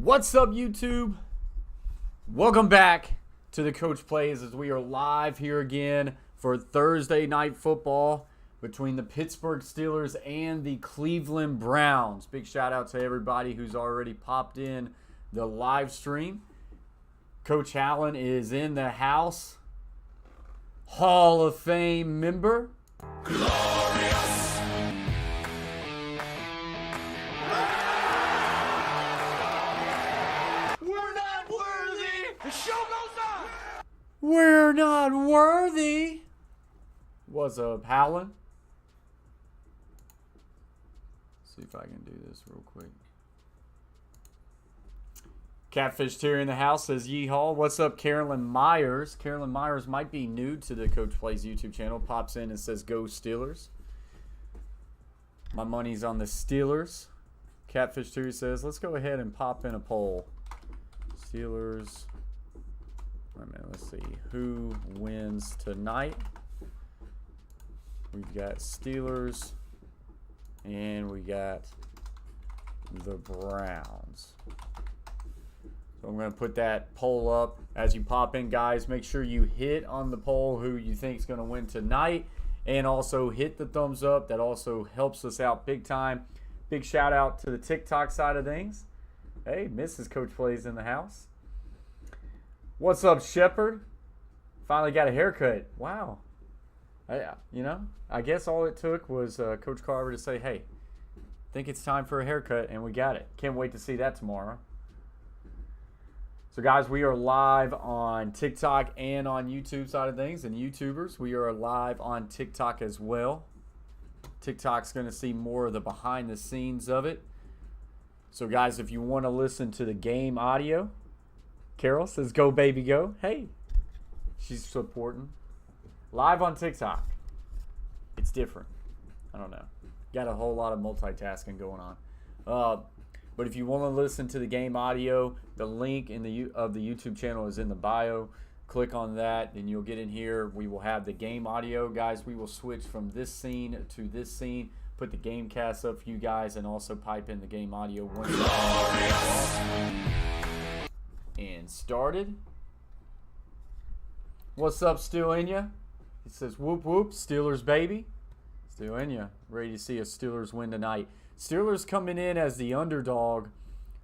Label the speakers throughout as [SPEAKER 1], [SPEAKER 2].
[SPEAKER 1] What's up, YouTube? Welcome back to the Coach Plays as we are live here again for Thursday night football between the Pittsburgh Steelers and the Cleveland Browns. Big shout out to everybody who's already popped in the live stream. Coach Allen is in the house. Hall of Fame member.
[SPEAKER 2] Glorious. We're not worthy. The show goes on.
[SPEAKER 1] We're not worthy. What's up, Howlin'? See if I can do this real quick. Catfish Terry in the house says yeehaw. What's up, Carolyn Myers? Carolyn Myers might be new to the Coach Plays YouTube channel. Pops in and says go Steelers. My money's on the Steelers. Catfish Terry says let's go ahead and pop in a poll. Steelers. Wait a minute, let's see. Who wins tonight? We've got Steelers. And we got the Browns. So I'm going to put that poll up as you pop in, guys. Make sure you hit on the poll who you think is going to win tonight. And also hit the thumbs up. That also helps us out big time. Big shout out to the TikTok side of things. Hey, Mrs. Coach Plays in the house. What's up, Shepard? Finally got a haircut. Wow. I guess all it took was Coach Carver to say, hey, think it's time for a haircut, and we got it. Can't wait to see that tomorrow. So, guys, we are live on TikTok and on YouTube side of things. And YouTubers, we are live on TikTok as well. TikTok's going to see more of the behind the scenes of it. So, guys, if you want to listen to the game audio, Carol says, go, baby, go. Hey, she's supporting. Live on TikTok. It's different. I don't know. Got a whole lot of multitasking going on. But if you want to listen to the game audio, the link of the YouTube channel is in the bio. Click on that, and you'll get in here. We will have the game audio. Guys, we will switch from this scene to this scene. Put the game cast up for you guys, and also pipe in the game audio. And started. What's up, Still in ya? He says, whoop, whoop, Steelers, baby. Still in ya. Ready to see a Steelers win tonight. Steelers coming in as the underdog.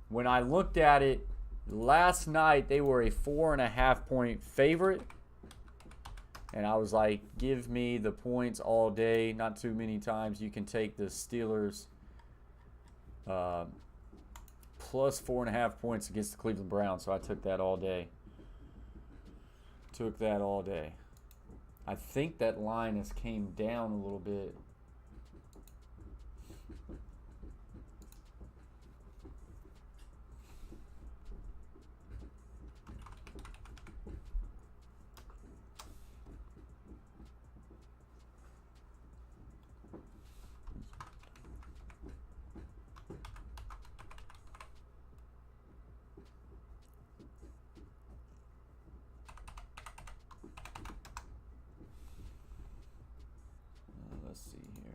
[SPEAKER 1] When I looked at it last night, they were a 4.5-point favorite. And I was like, give me the points all day. Not too many times you can take the Steelers plus 4.5 points against the Cleveland Browns. So I took that all day. I think that line has came down a little bit. Let's see here.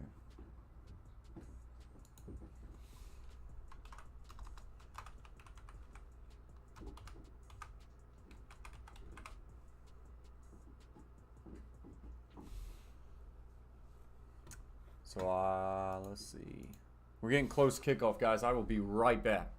[SPEAKER 1] So, let's see. We're getting close to kickoff, guys. I will be right back.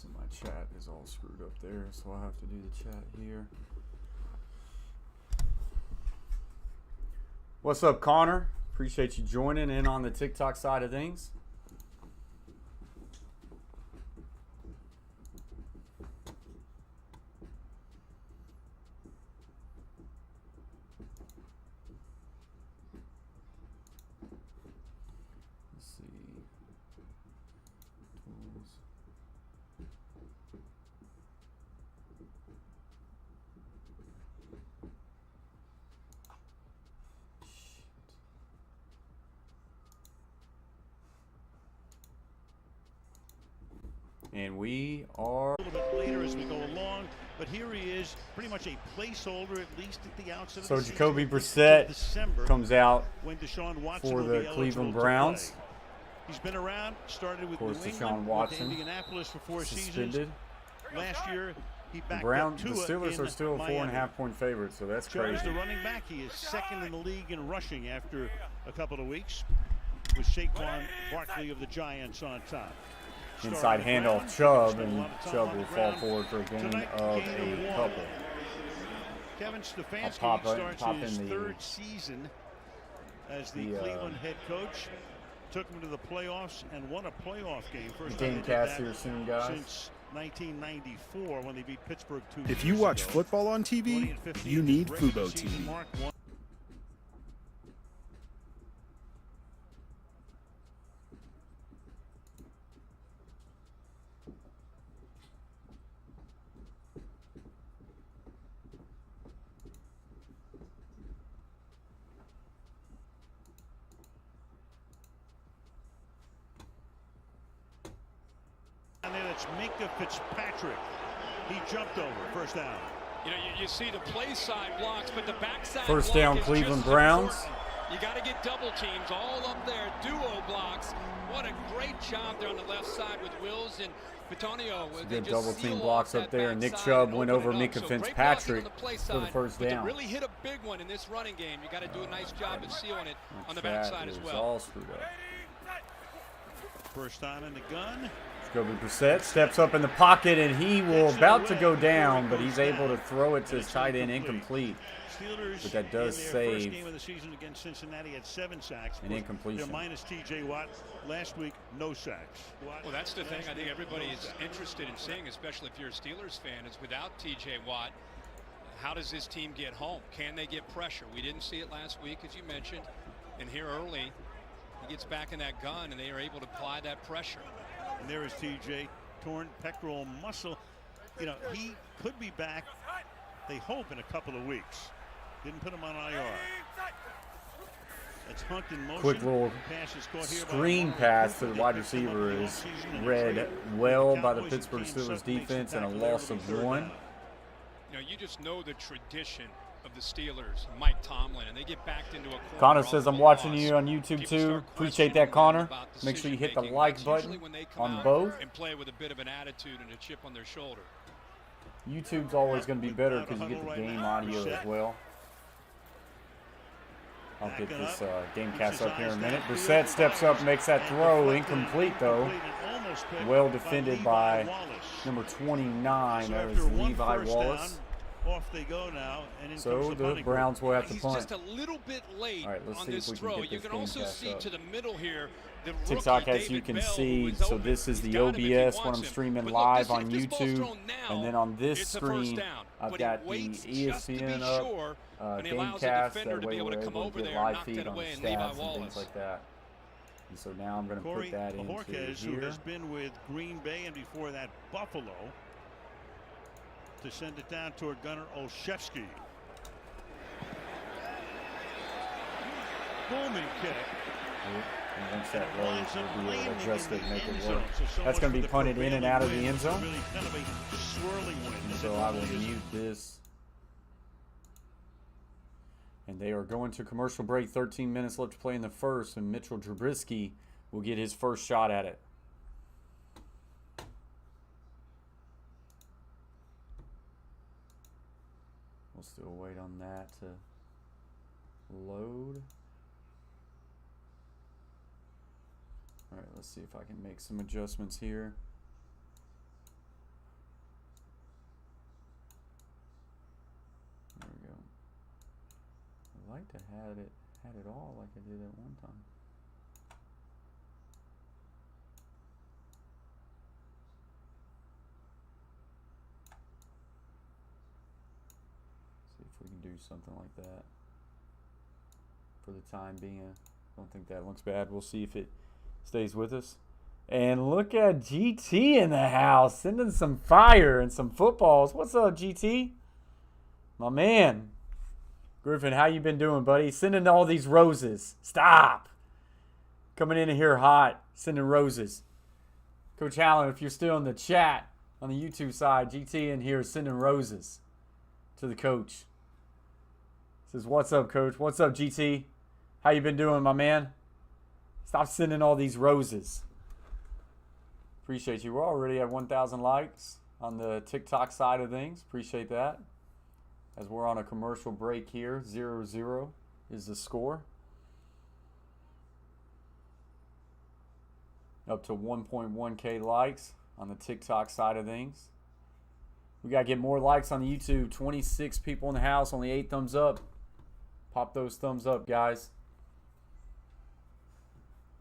[SPEAKER 1] So my chat is all screwed up there, so I'll have to do the chat here. What's up, Connor? Appreciate you joining in on the TikTok side of things. Let's see. Tools. And we are
[SPEAKER 3] a little bit later as we go along, but here he is, pretty much a placeholder at least at the outset.
[SPEAKER 1] So
[SPEAKER 3] of the
[SPEAKER 1] Jacoby
[SPEAKER 3] season,
[SPEAKER 1] Brissett
[SPEAKER 3] December,
[SPEAKER 1] comes out
[SPEAKER 3] when Deshaun Watson
[SPEAKER 1] for
[SPEAKER 3] will
[SPEAKER 1] the
[SPEAKER 3] be
[SPEAKER 1] Cleveland
[SPEAKER 3] eligible to
[SPEAKER 1] Browns.
[SPEAKER 3] play. He's been around, started with
[SPEAKER 1] Of course,
[SPEAKER 3] New
[SPEAKER 1] Deshaun
[SPEAKER 3] England,
[SPEAKER 1] Watson
[SPEAKER 3] went to Indianapolis for 4
[SPEAKER 1] suspended.
[SPEAKER 3] seasons. Last year, he
[SPEAKER 1] The
[SPEAKER 3] backed
[SPEAKER 1] Browns,
[SPEAKER 3] up
[SPEAKER 1] the
[SPEAKER 3] Tua
[SPEAKER 1] Steelers
[SPEAKER 3] in
[SPEAKER 1] are still a
[SPEAKER 3] Miami.
[SPEAKER 1] 4.5-point favorites, so that's
[SPEAKER 3] Chose
[SPEAKER 1] crazy.
[SPEAKER 3] the running back. He is second in the league in rushing after a couple of weeks, with Saquon Barkley of the Giants on top.
[SPEAKER 1] Inside handoff Chubb, and Chubb will fall forward for a gain of a couple.
[SPEAKER 3] Kevin Stefanski
[SPEAKER 1] pop
[SPEAKER 3] starts his
[SPEAKER 1] in the-
[SPEAKER 3] third season as the Cleveland head coach. Took him to the playoffs and won a playoff game. First time they did
[SPEAKER 1] Gamecast
[SPEAKER 3] that
[SPEAKER 1] here soon, guys.
[SPEAKER 3] since 1994 when they beat Pittsburgh 2 years
[SPEAKER 4] If you watch
[SPEAKER 3] ago.
[SPEAKER 4] football on
[SPEAKER 3] 20
[SPEAKER 4] TV,
[SPEAKER 3] and 15
[SPEAKER 4] you need
[SPEAKER 3] regular
[SPEAKER 4] Fubo
[SPEAKER 3] season
[SPEAKER 4] TV.
[SPEAKER 3] mark. And there, that's Minka Fitzpatrick. He jumped over first down.
[SPEAKER 5] You know, you see the play side blocks, but the backside
[SPEAKER 1] First
[SPEAKER 5] block
[SPEAKER 1] down,
[SPEAKER 5] is
[SPEAKER 1] Cleveland
[SPEAKER 5] just
[SPEAKER 1] Browns.
[SPEAKER 5] important. You got to get double teams all up there, duo blocks. What a great job there on the left side with Wills and Bitonio.
[SPEAKER 1] Good double team blocks up there. Nick Chubb went over Minka Fitzpatrick for the first
[SPEAKER 5] but
[SPEAKER 1] down.
[SPEAKER 5] to really hit a big one in this running game, you got to do a nice job at sealing it on the
[SPEAKER 1] Chat
[SPEAKER 5] backside as
[SPEAKER 1] is
[SPEAKER 5] well.
[SPEAKER 1] all screwed up.
[SPEAKER 3] First time in the gun.
[SPEAKER 1] Jacoby Brissett steps up in the pocket, and he will about to go down, but he's able to throw it to his tight end incomplete.
[SPEAKER 3] Steelers
[SPEAKER 1] But that does
[SPEAKER 3] in their first
[SPEAKER 1] save
[SPEAKER 3] game of the season against Cincinnati had 7 sacks.
[SPEAKER 1] an incompletion.
[SPEAKER 3] They're minus T.J. Watt. Last week, no sacks.
[SPEAKER 5] Well, that's the thing I think everybody is interested in seeing, especially if you're a Steelers fan, is without T.J. Watt, how does this team get home? Can they get pressure? We didn't see it last week, as you mentioned, and here early, he gets back in that gun, and they are able to apply that pressure.
[SPEAKER 3] And there is T.J. torn pectoral muscle. You know, he could be back, they hope, in a couple of weeks. Didn't put him on IR. That's Hunt in motion.
[SPEAKER 1] Quick little
[SPEAKER 3] Pass is caught here by
[SPEAKER 1] screen
[SPEAKER 3] Lamar.
[SPEAKER 1] pass to the
[SPEAKER 3] They
[SPEAKER 1] wide
[SPEAKER 3] picked him up
[SPEAKER 1] receiver
[SPEAKER 3] in the
[SPEAKER 1] is
[SPEAKER 3] offseason and
[SPEAKER 1] read
[SPEAKER 3] traded
[SPEAKER 1] well
[SPEAKER 3] the
[SPEAKER 1] by the
[SPEAKER 3] Cowboys.
[SPEAKER 1] Pittsburgh
[SPEAKER 3] It came
[SPEAKER 1] Steelers
[SPEAKER 3] second, makes
[SPEAKER 1] defense and a
[SPEAKER 3] tackle there
[SPEAKER 1] loss
[SPEAKER 3] with
[SPEAKER 1] of
[SPEAKER 3] a third
[SPEAKER 1] 1.
[SPEAKER 3] down.
[SPEAKER 5] You know, you just know the tradition of the Steelers, Mike Tomlin, and they get backed into a corner.
[SPEAKER 1] Connor
[SPEAKER 5] off
[SPEAKER 1] says,
[SPEAKER 5] of
[SPEAKER 1] I'm
[SPEAKER 5] a
[SPEAKER 1] watching
[SPEAKER 5] loss.
[SPEAKER 1] you on YouTube
[SPEAKER 5] People
[SPEAKER 1] too.
[SPEAKER 5] start
[SPEAKER 1] Appreciate
[SPEAKER 5] questioning
[SPEAKER 1] that,
[SPEAKER 5] them
[SPEAKER 1] Connor.
[SPEAKER 5] about
[SPEAKER 1] Make sure you hit the
[SPEAKER 5] decision-making.
[SPEAKER 1] like
[SPEAKER 5] That's
[SPEAKER 1] button
[SPEAKER 5] usually when they come
[SPEAKER 1] on
[SPEAKER 5] out
[SPEAKER 1] both.
[SPEAKER 5] and play with a bit of an attitude and a chip on their shoulder.
[SPEAKER 1] YouTube's always going to be better because you get the game audio as well. I'll get this game cast up here in a minute. Brissett steps up, makes that throw. Incomplete, though. Well defended by number 29. That is Levi Wallace.
[SPEAKER 3] Off they go now, and in
[SPEAKER 1] So
[SPEAKER 3] comes
[SPEAKER 1] the
[SPEAKER 3] punting
[SPEAKER 1] Browns will have to
[SPEAKER 5] He's
[SPEAKER 1] punt.
[SPEAKER 5] just a little bit late
[SPEAKER 1] All right, let's
[SPEAKER 5] on
[SPEAKER 1] see if
[SPEAKER 5] this
[SPEAKER 1] we can
[SPEAKER 5] throw.
[SPEAKER 1] get
[SPEAKER 5] You
[SPEAKER 1] this
[SPEAKER 5] can also
[SPEAKER 1] game cast
[SPEAKER 5] see
[SPEAKER 1] up.
[SPEAKER 5] to the middle here the
[SPEAKER 1] TikTok,
[SPEAKER 5] rookie
[SPEAKER 1] as you
[SPEAKER 5] David
[SPEAKER 1] can
[SPEAKER 5] Bell, who
[SPEAKER 1] see,
[SPEAKER 5] is
[SPEAKER 1] so
[SPEAKER 5] open.
[SPEAKER 1] this is
[SPEAKER 5] He's
[SPEAKER 1] the
[SPEAKER 5] got him if he
[SPEAKER 1] OBS when
[SPEAKER 5] wants
[SPEAKER 1] I'm
[SPEAKER 5] him.
[SPEAKER 1] streaming
[SPEAKER 5] But look,
[SPEAKER 1] live
[SPEAKER 5] this-
[SPEAKER 1] on
[SPEAKER 5] if this ball's
[SPEAKER 1] YouTube.
[SPEAKER 5] thrown now,
[SPEAKER 1] And then on this
[SPEAKER 5] it's a first
[SPEAKER 1] screen,
[SPEAKER 5] down.
[SPEAKER 1] I've
[SPEAKER 5] But he
[SPEAKER 1] got the
[SPEAKER 5] waits just to be
[SPEAKER 1] ESPN up,
[SPEAKER 5] sure, and he allows the
[SPEAKER 1] Gamecast.
[SPEAKER 5] defender
[SPEAKER 1] That
[SPEAKER 5] to
[SPEAKER 1] way
[SPEAKER 5] be able
[SPEAKER 1] we're
[SPEAKER 5] to come
[SPEAKER 1] able
[SPEAKER 5] over
[SPEAKER 1] to get
[SPEAKER 5] there and
[SPEAKER 1] live
[SPEAKER 5] knock
[SPEAKER 1] feed
[SPEAKER 5] that
[SPEAKER 1] on the
[SPEAKER 5] away, and Levi
[SPEAKER 1] stats and
[SPEAKER 5] Wallace.
[SPEAKER 1] things like that. And so now I'm going to
[SPEAKER 3] Corey
[SPEAKER 1] put that into
[SPEAKER 3] Bojorquez, who
[SPEAKER 1] here.
[SPEAKER 3] has been with Green Bay and before that Buffalo, to send it down toward Gunnar Olszewski. Booming kick.
[SPEAKER 1] And once that
[SPEAKER 3] Lines
[SPEAKER 1] loads,
[SPEAKER 3] up
[SPEAKER 1] we'll be able
[SPEAKER 3] landing
[SPEAKER 1] to adjust
[SPEAKER 3] in
[SPEAKER 1] it and
[SPEAKER 3] the
[SPEAKER 1] make
[SPEAKER 3] end
[SPEAKER 1] it
[SPEAKER 3] zone.
[SPEAKER 1] work.
[SPEAKER 3] So
[SPEAKER 1] That's going to
[SPEAKER 3] much
[SPEAKER 1] be
[SPEAKER 3] for
[SPEAKER 1] punted in
[SPEAKER 3] prevailing
[SPEAKER 1] and out of the
[SPEAKER 3] wind.
[SPEAKER 1] end zone.
[SPEAKER 3] Really kind of a swirling wind.
[SPEAKER 1] And so I will mute this. And they are going to commercial break. 13 minutes left to play in the first. And Mitchell Trubisky will get his first shot at it. We'll still wait on that to load. All right, let's see if I can make some adjustments here. like to have it all like I did at one time. See if we can do something like that for the time being. Don't think that looks bad. We'll see if it stays with us. And look at GT in the house, sending some fire and some footballs. What's up, GT? My man. Griffin, how you been doing, buddy? Sending all these roses. Stop. Coming in here hot, sending roses. Coach Allen, if you're still in the chat on the YouTube side, GT in here sending roses to the coach. Says, what's up, coach? What's up, GT? How you been doing, my man? Stop sending all these roses. Appreciate you. We're already at 1,000 likes on the TikTok side of things. Appreciate that. As we're on a commercial break here, 0-0 is the score. Up to 1.1K likes on the TikTok side of things. We got to get more likes on the YouTube. 26 people in the house, only 8 thumbs up. Pop those thumbs up, guys.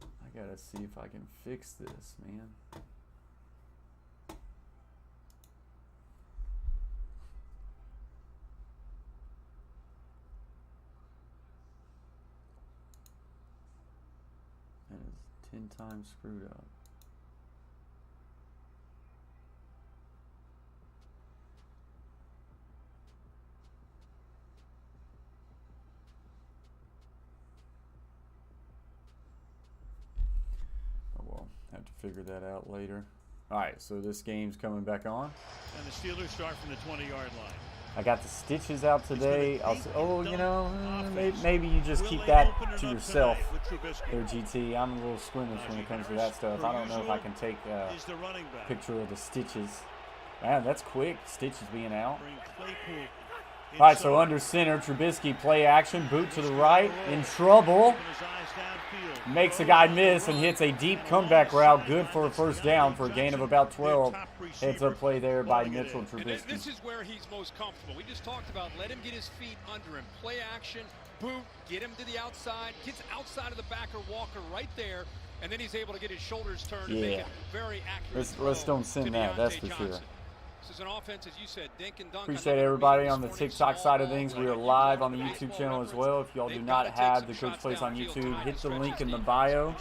[SPEAKER 1] I got to see if I can fix this, man. That is 10 times screwed up. Oh well, have to figure that out later. All right, so this game's coming back on.
[SPEAKER 3] And the Steelers start from the 20-yard line.
[SPEAKER 1] I got the stitches out today. Maybe you just keep that to yourself there, GT. I'm a little squeamish when it comes to that stuff. I don't know if I can take a picture of the stitches. Man, that's quick. Stitches being out. All right, so under center, Trubisky, play action, boot to the right, in trouble. Makes a guy miss and hits a deep comeback route. Good for a first down for a gain of about 12. Heads up play there by Mitchell Trubisky.
[SPEAKER 5] And this is where he's most comfortable. We just talked about let him get his feet under him. Play action, boot, get him to the outside. Gets outside of the backer, Walker right there. And then he's able to get his shoulders turned and make it very accurate.
[SPEAKER 1] Let's don't send that, that's for sure.
[SPEAKER 5] This is an offense, as you said, dink and dunk.
[SPEAKER 1] Appreciate everybody on the TikTok side of things. We are live on the YouTube channel as well. If y'all do not have the Coach Plays on YouTube, hit the link in the bio.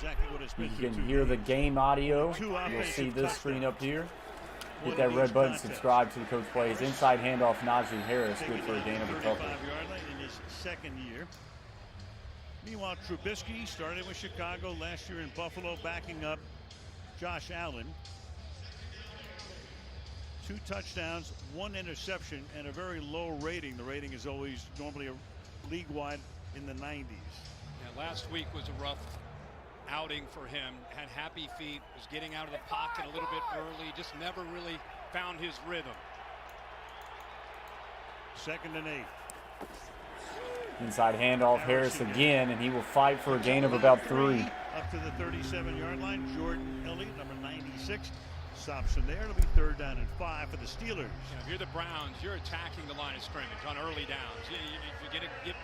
[SPEAKER 1] You can hear the game audio. You'll see this screen up here. Hit that red button, subscribe to the Coach Plays. Inside handoff, Najee Harris, good for a gain of a couple.
[SPEAKER 3] In his second year. Meanwhile, Trubisky started with Chicago last year in Buffalo, backing up Josh Allen. 2 touchdowns, 1 interception, and a very low rating. The rating is always normally league-wide in the 90s.
[SPEAKER 5] Yeah, last week was a rough outing for him. Had happy feet, was getting out of the pocket a little bit early, just never really found his rhythm.
[SPEAKER 3] 2nd and 8.
[SPEAKER 1] Inside handoff, Harris again, and he will fight for a gain of about 3.
[SPEAKER 3] Up to the 37-yard line, Jordan Elliott, number 96. Stops from there. It'll be 3rd down and 5 for the Steelers.
[SPEAKER 5] If you're the Browns, you're attacking the line of scrimmage on early downs.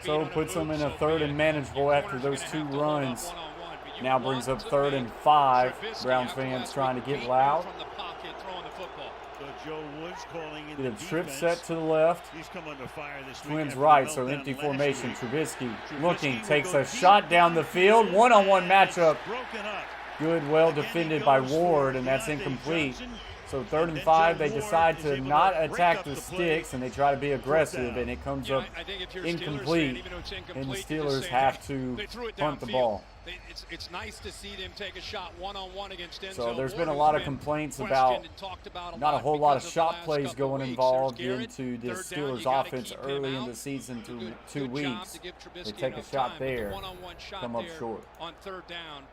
[SPEAKER 1] So puts them in a 3rd and manageable after those 2 runs. Now brings up 3rd and 5. Browns fans trying to get loud.
[SPEAKER 3] So Joe Woods calling in
[SPEAKER 1] Get a
[SPEAKER 3] the
[SPEAKER 1] trip
[SPEAKER 3] defense.
[SPEAKER 1] set to the left.
[SPEAKER 3] He's come under fire this week
[SPEAKER 1] Twins
[SPEAKER 3] after
[SPEAKER 1] right,
[SPEAKER 3] the
[SPEAKER 1] so
[SPEAKER 3] meltdown
[SPEAKER 1] empty
[SPEAKER 3] last
[SPEAKER 1] formation.
[SPEAKER 3] week.
[SPEAKER 1] Trubisky
[SPEAKER 3] Trubisky
[SPEAKER 1] looking,
[SPEAKER 3] will
[SPEAKER 1] takes
[SPEAKER 3] go
[SPEAKER 1] a
[SPEAKER 3] deep
[SPEAKER 1] shot down the field. One-on-one matchup.
[SPEAKER 3] Broken up.
[SPEAKER 1] Good, well defended by Ward, and that's incomplete. So 3rd and 5, they decide to not attack the sticks, and they try to be aggressive, and it comes up incomplete, and the Steelers have to punt the ball.
[SPEAKER 5] It's nice to see them take a shot one-on-one against Denzel.
[SPEAKER 1] So there's been a lot of complaints about not a whole lot of shot plays going involved into the Steelers offense early in the season through 2 weeks. They take a shot there, come up short.
[SPEAKER 5] On 3rd down,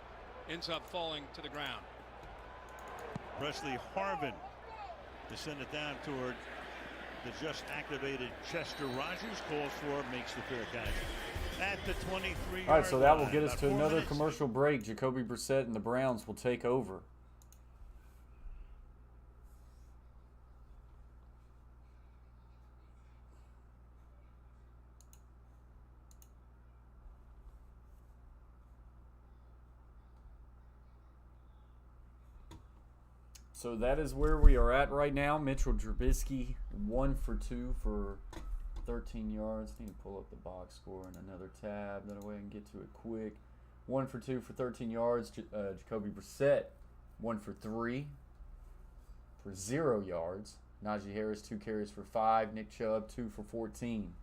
[SPEAKER 5] ends up falling to the ground.
[SPEAKER 3] Presley Harvin to send it down toward the just activated Chester Rogers. Calls for, makes the fair catch. At the 23-yard
[SPEAKER 1] All right, so that will
[SPEAKER 3] line,
[SPEAKER 1] get us
[SPEAKER 3] about
[SPEAKER 1] to
[SPEAKER 3] 4
[SPEAKER 1] another
[SPEAKER 3] minutes.
[SPEAKER 1] commercial break. Jacoby Brissett and the Browns will take over. So that is where we are at right now. Mitchell Trubisky, 1 for 2 for 13 yards. Need to pull up the box score in another tab. That way I can get to it quick. 1 for 2 for 13 yards. Jacoby Brissett, 1 for 3 for 0 yards. Najee Harris, 2 carries for 5. Nick Chubb, 2 for 14.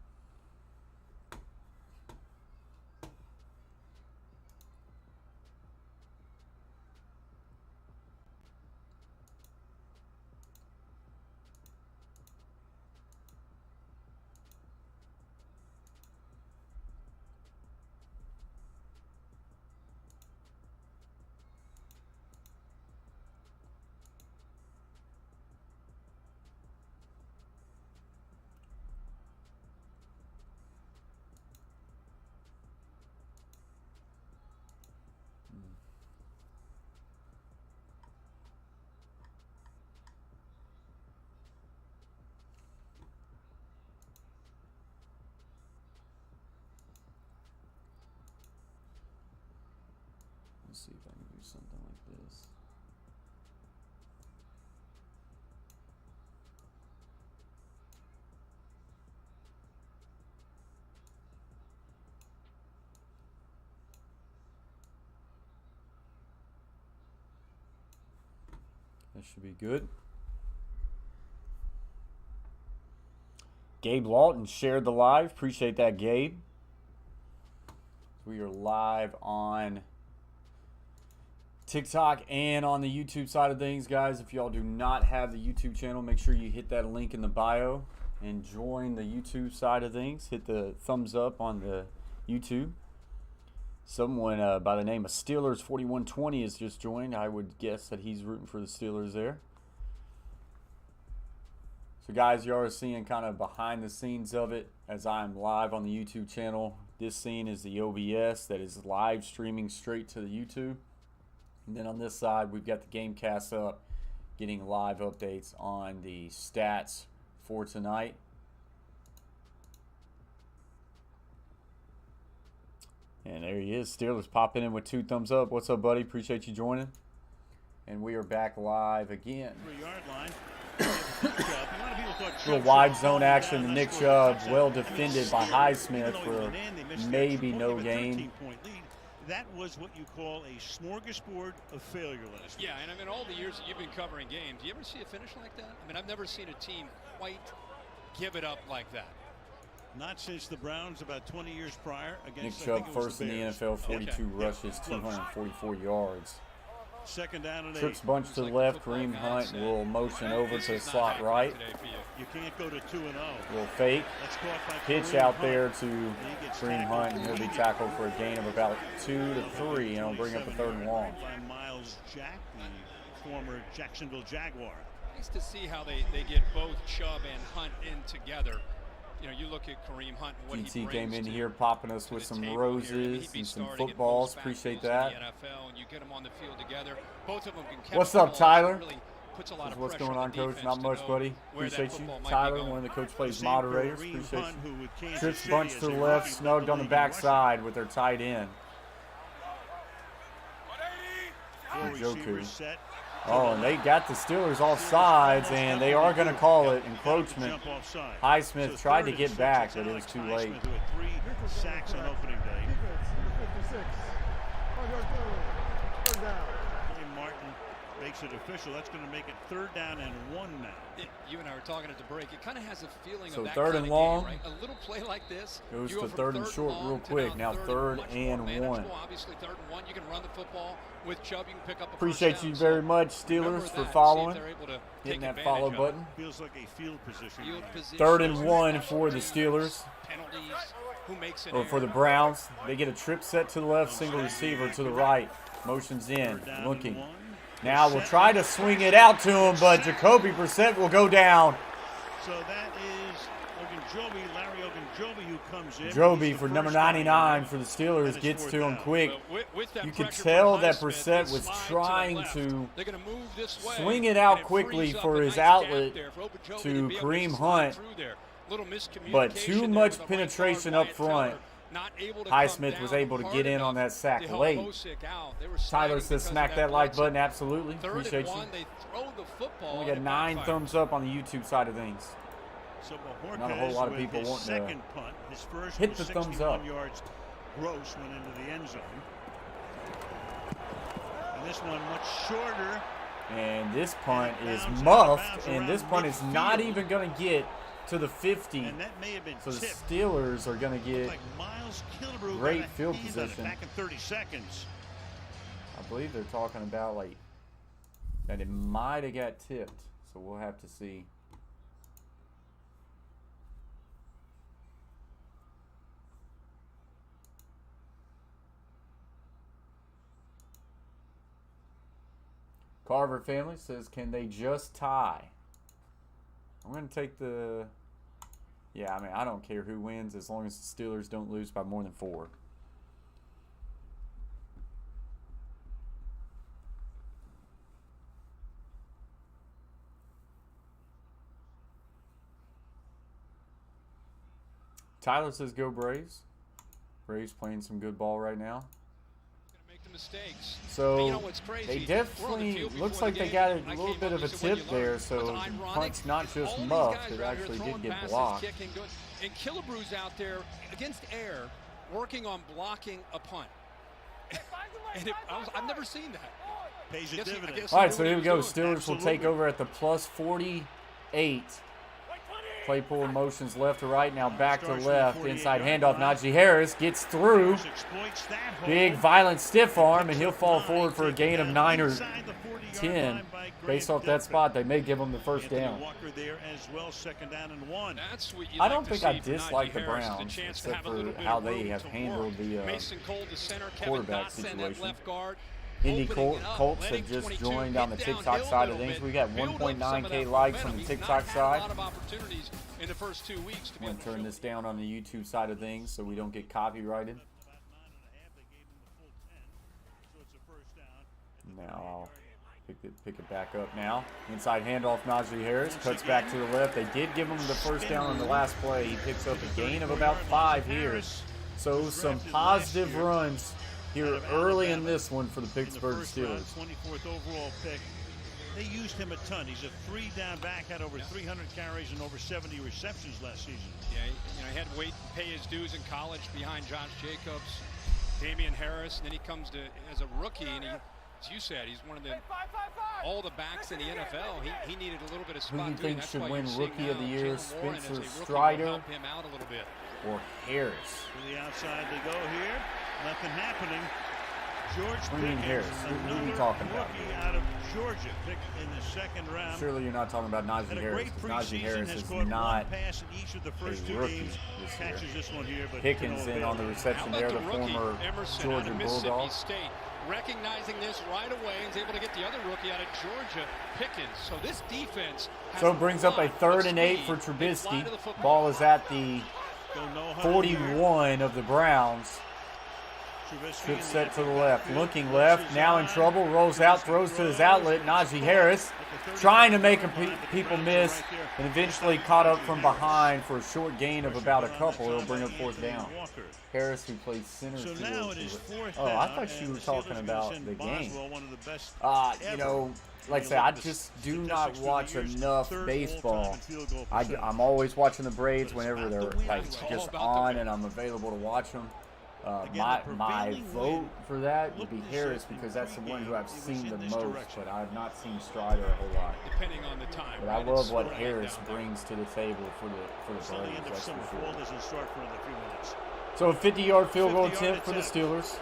[SPEAKER 1] Let's see if I can do something like this. That should be good. Gabe Lawton shared the live. Appreciate that, Gabe. We are live on TikTok and on the YouTube side of things, guys. If y'all do not have the YouTube channel, make sure you hit that link in the bio and join the YouTube side of things. Hit the thumbs up on the YouTube. Someone by the name of Steelers4120 has just joined. I would guess that he's rooting for the Steelers there. So, guys, you are seeing kind of behind the scenes of it as I'm live on the YouTube channel. This scene is the OBS that is live streaming straight to the YouTube. And then on this side, we've got the Gamecast up, getting live updates on the stats for tonight. And there he is, Steelers popping in with 2 thumbs up. What's up, buddy? Appreciate you joining. And we are back live again.
[SPEAKER 3] 3-yard line.
[SPEAKER 1] Little wide zone action to Nick Chubb, well defended by Highsmith for maybe no gain.
[SPEAKER 3] That was what you call a smorgasbord of failure last week.
[SPEAKER 5] Yeah, and I mean, all the years that you've been covering games, do you ever see a finish like that? I mean, I've never seen a team quite give it up like that.
[SPEAKER 3] Not since the Browns about 20 years prior against
[SPEAKER 1] Nick Chubb first in the NFL, 42 rushes, 244 yards.
[SPEAKER 3] Second down and 8.
[SPEAKER 1] Trips bunch to the left. Kareem Hunt will motion over to the slot right.
[SPEAKER 3] You can't go to 2-0.
[SPEAKER 1] Little fake pitch out there to Kareem Hunt, and he'll be tackled for a gain of about 2 to 3, and it'll bring up a 3rd and long.
[SPEAKER 3] By Miles Jack, the former Jacksonville Jaguar.
[SPEAKER 5] Nice to see how they get both Chubb and Hunt in together. You know, you look at Kareem Hunt and what he brings
[SPEAKER 1] came in
[SPEAKER 5] to,
[SPEAKER 1] here popping us with some roses and some footballs. Appreciate that.
[SPEAKER 5] NFL, and you get them on the field together. Both of them can catch
[SPEAKER 1] What's up, Tyler?
[SPEAKER 5] really puts a lot of
[SPEAKER 1] What's
[SPEAKER 5] pressure
[SPEAKER 1] going on, Coach? Not much, buddy. Appreciate you. Tyler, one of the Coach Plays moderators. Appreciate you. Trips bunch to the left, snugged on the backside with their tight end. Joku. Oh, and they got the Steelers off sides, and they are going to call it encroachment. Highsmith tried to get back, but it was too late.
[SPEAKER 3] 3 sacks on opening day. Martin makes it official. That's going to make it 3rd down and 1 now.
[SPEAKER 5] You and I were talking at the break. It kind of has a feeling
[SPEAKER 1] So
[SPEAKER 5] of that
[SPEAKER 1] 3rd
[SPEAKER 5] kind
[SPEAKER 1] and
[SPEAKER 5] of
[SPEAKER 1] long.
[SPEAKER 5] Game, right? A little play like this
[SPEAKER 1] Goes
[SPEAKER 5] you
[SPEAKER 1] to
[SPEAKER 5] go
[SPEAKER 1] 3rd and short real quick. Now 3rd and 1.
[SPEAKER 5] Obviously 3rd and 1. You can run the football with Chubb. You can pick up a
[SPEAKER 1] Appreciate
[SPEAKER 5] first
[SPEAKER 1] you
[SPEAKER 5] down.
[SPEAKER 1] very much, Steelers, for following. Hitting that follow
[SPEAKER 5] of
[SPEAKER 1] button.
[SPEAKER 3] Feels like a field position.
[SPEAKER 1] 3rd and 1 for the Steelers.
[SPEAKER 5] Penalties. Who makes it
[SPEAKER 1] Or for the Browns. They get a trip set to the left, single receiver to the right. Motions in, looking. Now we'll try to swing it out to him, but Jacoby Brissett will go down.
[SPEAKER 3] So that is Larry Ogunjobi, who comes in.
[SPEAKER 1] Joby for number 99 for the Steelers gets to him quick. You could tell that Brissett was trying to swing it out quickly for his outlet to Kareem Hunt, but too much penetration up front.
[SPEAKER 5] not able to
[SPEAKER 1] Highsmith was able to get in on that sack late. Tyler says smack that like button. Absolutely. Appreciate you.
[SPEAKER 5] They throw the football.
[SPEAKER 1] We got 9 thumbs up on the YouTube side of things.
[SPEAKER 3] So
[SPEAKER 1] not a whole lot of people want to
[SPEAKER 3] punt. His first
[SPEAKER 1] hit the thumbs up.
[SPEAKER 3] Yards gross went into the end zone. And this one much shorter.
[SPEAKER 1] And this punt is muffed, and this punt is not even going to get to the 50.
[SPEAKER 3] And that may have been
[SPEAKER 1] so the
[SPEAKER 3] tipped.
[SPEAKER 1] Steelers are going to get great field position.
[SPEAKER 3] Back in 30 seconds.
[SPEAKER 1] I believe they're talking about like that it might have got tipped, so we'll have to see. Carver family says, can they just tie? I'm going to take the... Yeah, I mean, I don't care who wins as long as the Steelers don't lose by more than 4. Tyler says, go Braves. Braves playing some good ball right now.
[SPEAKER 5] Mistakes.
[SPEAKER 1] So
[SPEAKER 5] but you know what's crazy?
[SPEAKER 1] They definitely looks like they got a little bit of a tip there. So the punt's not just muffed; it actually did get blocked.
[SPEAKER 5] And Killebrew's out there against air, working on blocking a punt. And I've never seen that.
[SPEAKER 3] Pays a dividend.
[SPEAKER 1] All right, so here we go. Steelers will take over at the plus 48. Claypool motions left to right, now back to left. Inside handoff, Najee Harris gets through. Big, violent stiff arm, and he'll fall forward for a gain of 9 or 10. Based off that spot, they may give him the first down. I don't think I dislike the Browns, except for how they have handled the quarterback situation. Indy Colts have just joined on the TikTok side of things. We got 1.9K likes on the TikTok side. I'm going to turn this down on the YouTube side of things so we don't get copyrighted. Now I'll pick it back up now. Inside handoff, Najee Harris cuts back to the left. They did give him the first down on the last play. He picks up a gain of about 5 here. So some positive runs here early in this one for the Pittsburgh Steelers.
[SPEAKER 3] 24th overall pick. They used him a ton. He's a 3-down back, had over 300 carries and over 70 receptions last season.
[SPEAKER 5] Yeah, he had to wait and pay his dues in college behind Josh Jacobs, Damian Harris, and then he comes to as a rookie, and as you said, he's one of all the backs in the NFL. He needed a little bit of spot.
[SPEAKER 1] Who do you think should win Rookie of the Year, Spencer
[SPEAKER 5] Strider
[SPEAKER 1] or Harris?
[SPEAKER 3] To the outside they go here. Nothing happening. George Pickens,
[SPEAKER 1] Harris. Who are you talking about?
[SPEAKER 3] Out of Georgia, picked in the second round.
[SPEAKER 1] Surely you're not talking about Najee Harris, because Najee Harris is not a rookie this year.
[SPEAKER 3] This one here, but
[SPEAKER 1] Pickens in on the reception there, the former Georgia Bulldog.
[SPEAKER 5] Recognizing this right away and is able to get the other rookie out of Georgia, Pickens. So this defense
[SPEAKER 1] so it brings up a 3rd and 8 for Trubisky. Ball is at the 41 of the Browns. Good set to the left. Looking left. Now in trouble. Rolls out. Throws to his outlet. Najee Harris trying to make people miss. And eventually caught up from behind for a short gain of about a couple. It'll bring up 4th down. Harris, who plays center field. Oh, I thought you were talking about the game. You know, like I say, I just do not watch enough baseball. I'm always watching the Braves whenever they're like just on and I'm available to watch them. My vote for that would be Harris because that's the one who I've seen the most, but I have not seen Strider a whole lot.
[SPEAKER 5] Depending on the time.
[SPEAKER 1] But I love what Harris brings to the table for the Braves, that's for sure. So a 50-yard field goal attempt for the Steelers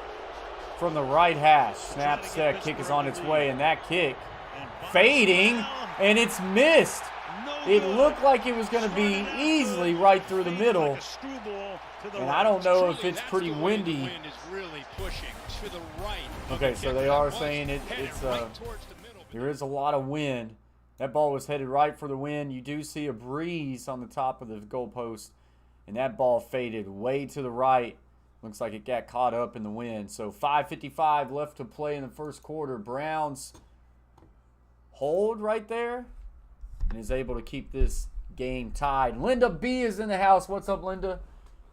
[SPEAKER 1] from the right hash. Snap, set, kick is on its way, and that kick fading, and it's missed. It looked like it was going to be easily right through the middle. And I don't know if it's pretty windy. Okay, so they are saying there is a lot of wind. That ball was headed right for the wind. You do see a breeze on the top of the goalpost, and that ball faded way to the right. Looks like it got caught up in the wind. So 5:55 left to play in the first quarter. Browns hold right there and is able to keep this game tied. Linda B is in the house. What's up, Linda?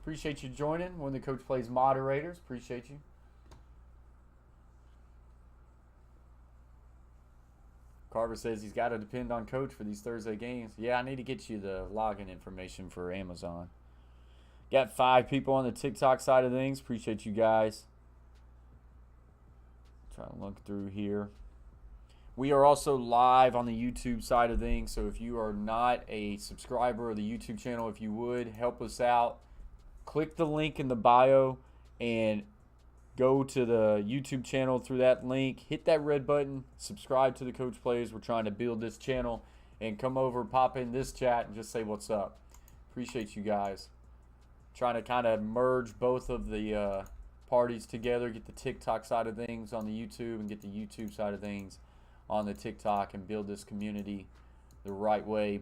[SPEAKER 1] Appreciate you joining. When the Coach Plays moderators, appreciate you. Carver says he's got to depend on Coach for these Thursday games. Yeah, I need to get you the login information for Amazon. Got 5 people on the TikTok side of things. Appreciate you guys. Trying to look through here. We are also live on the YouTube side of things, so if you are not a subscriber of the YouTube channel, if you would, help us out. Click the link in the bio and go to the YouTube channel through that link. Hit that red button. Subscribe to the Coach Plays. We're trying to build this channel. And come over, pop in this chat, and just say what's up. Appreciate you guys. Trying to kind of merge both of the parties together. Get the TikTok side of things on the YouTube and get the YouTube side of things on the TikTok and build this community the right way.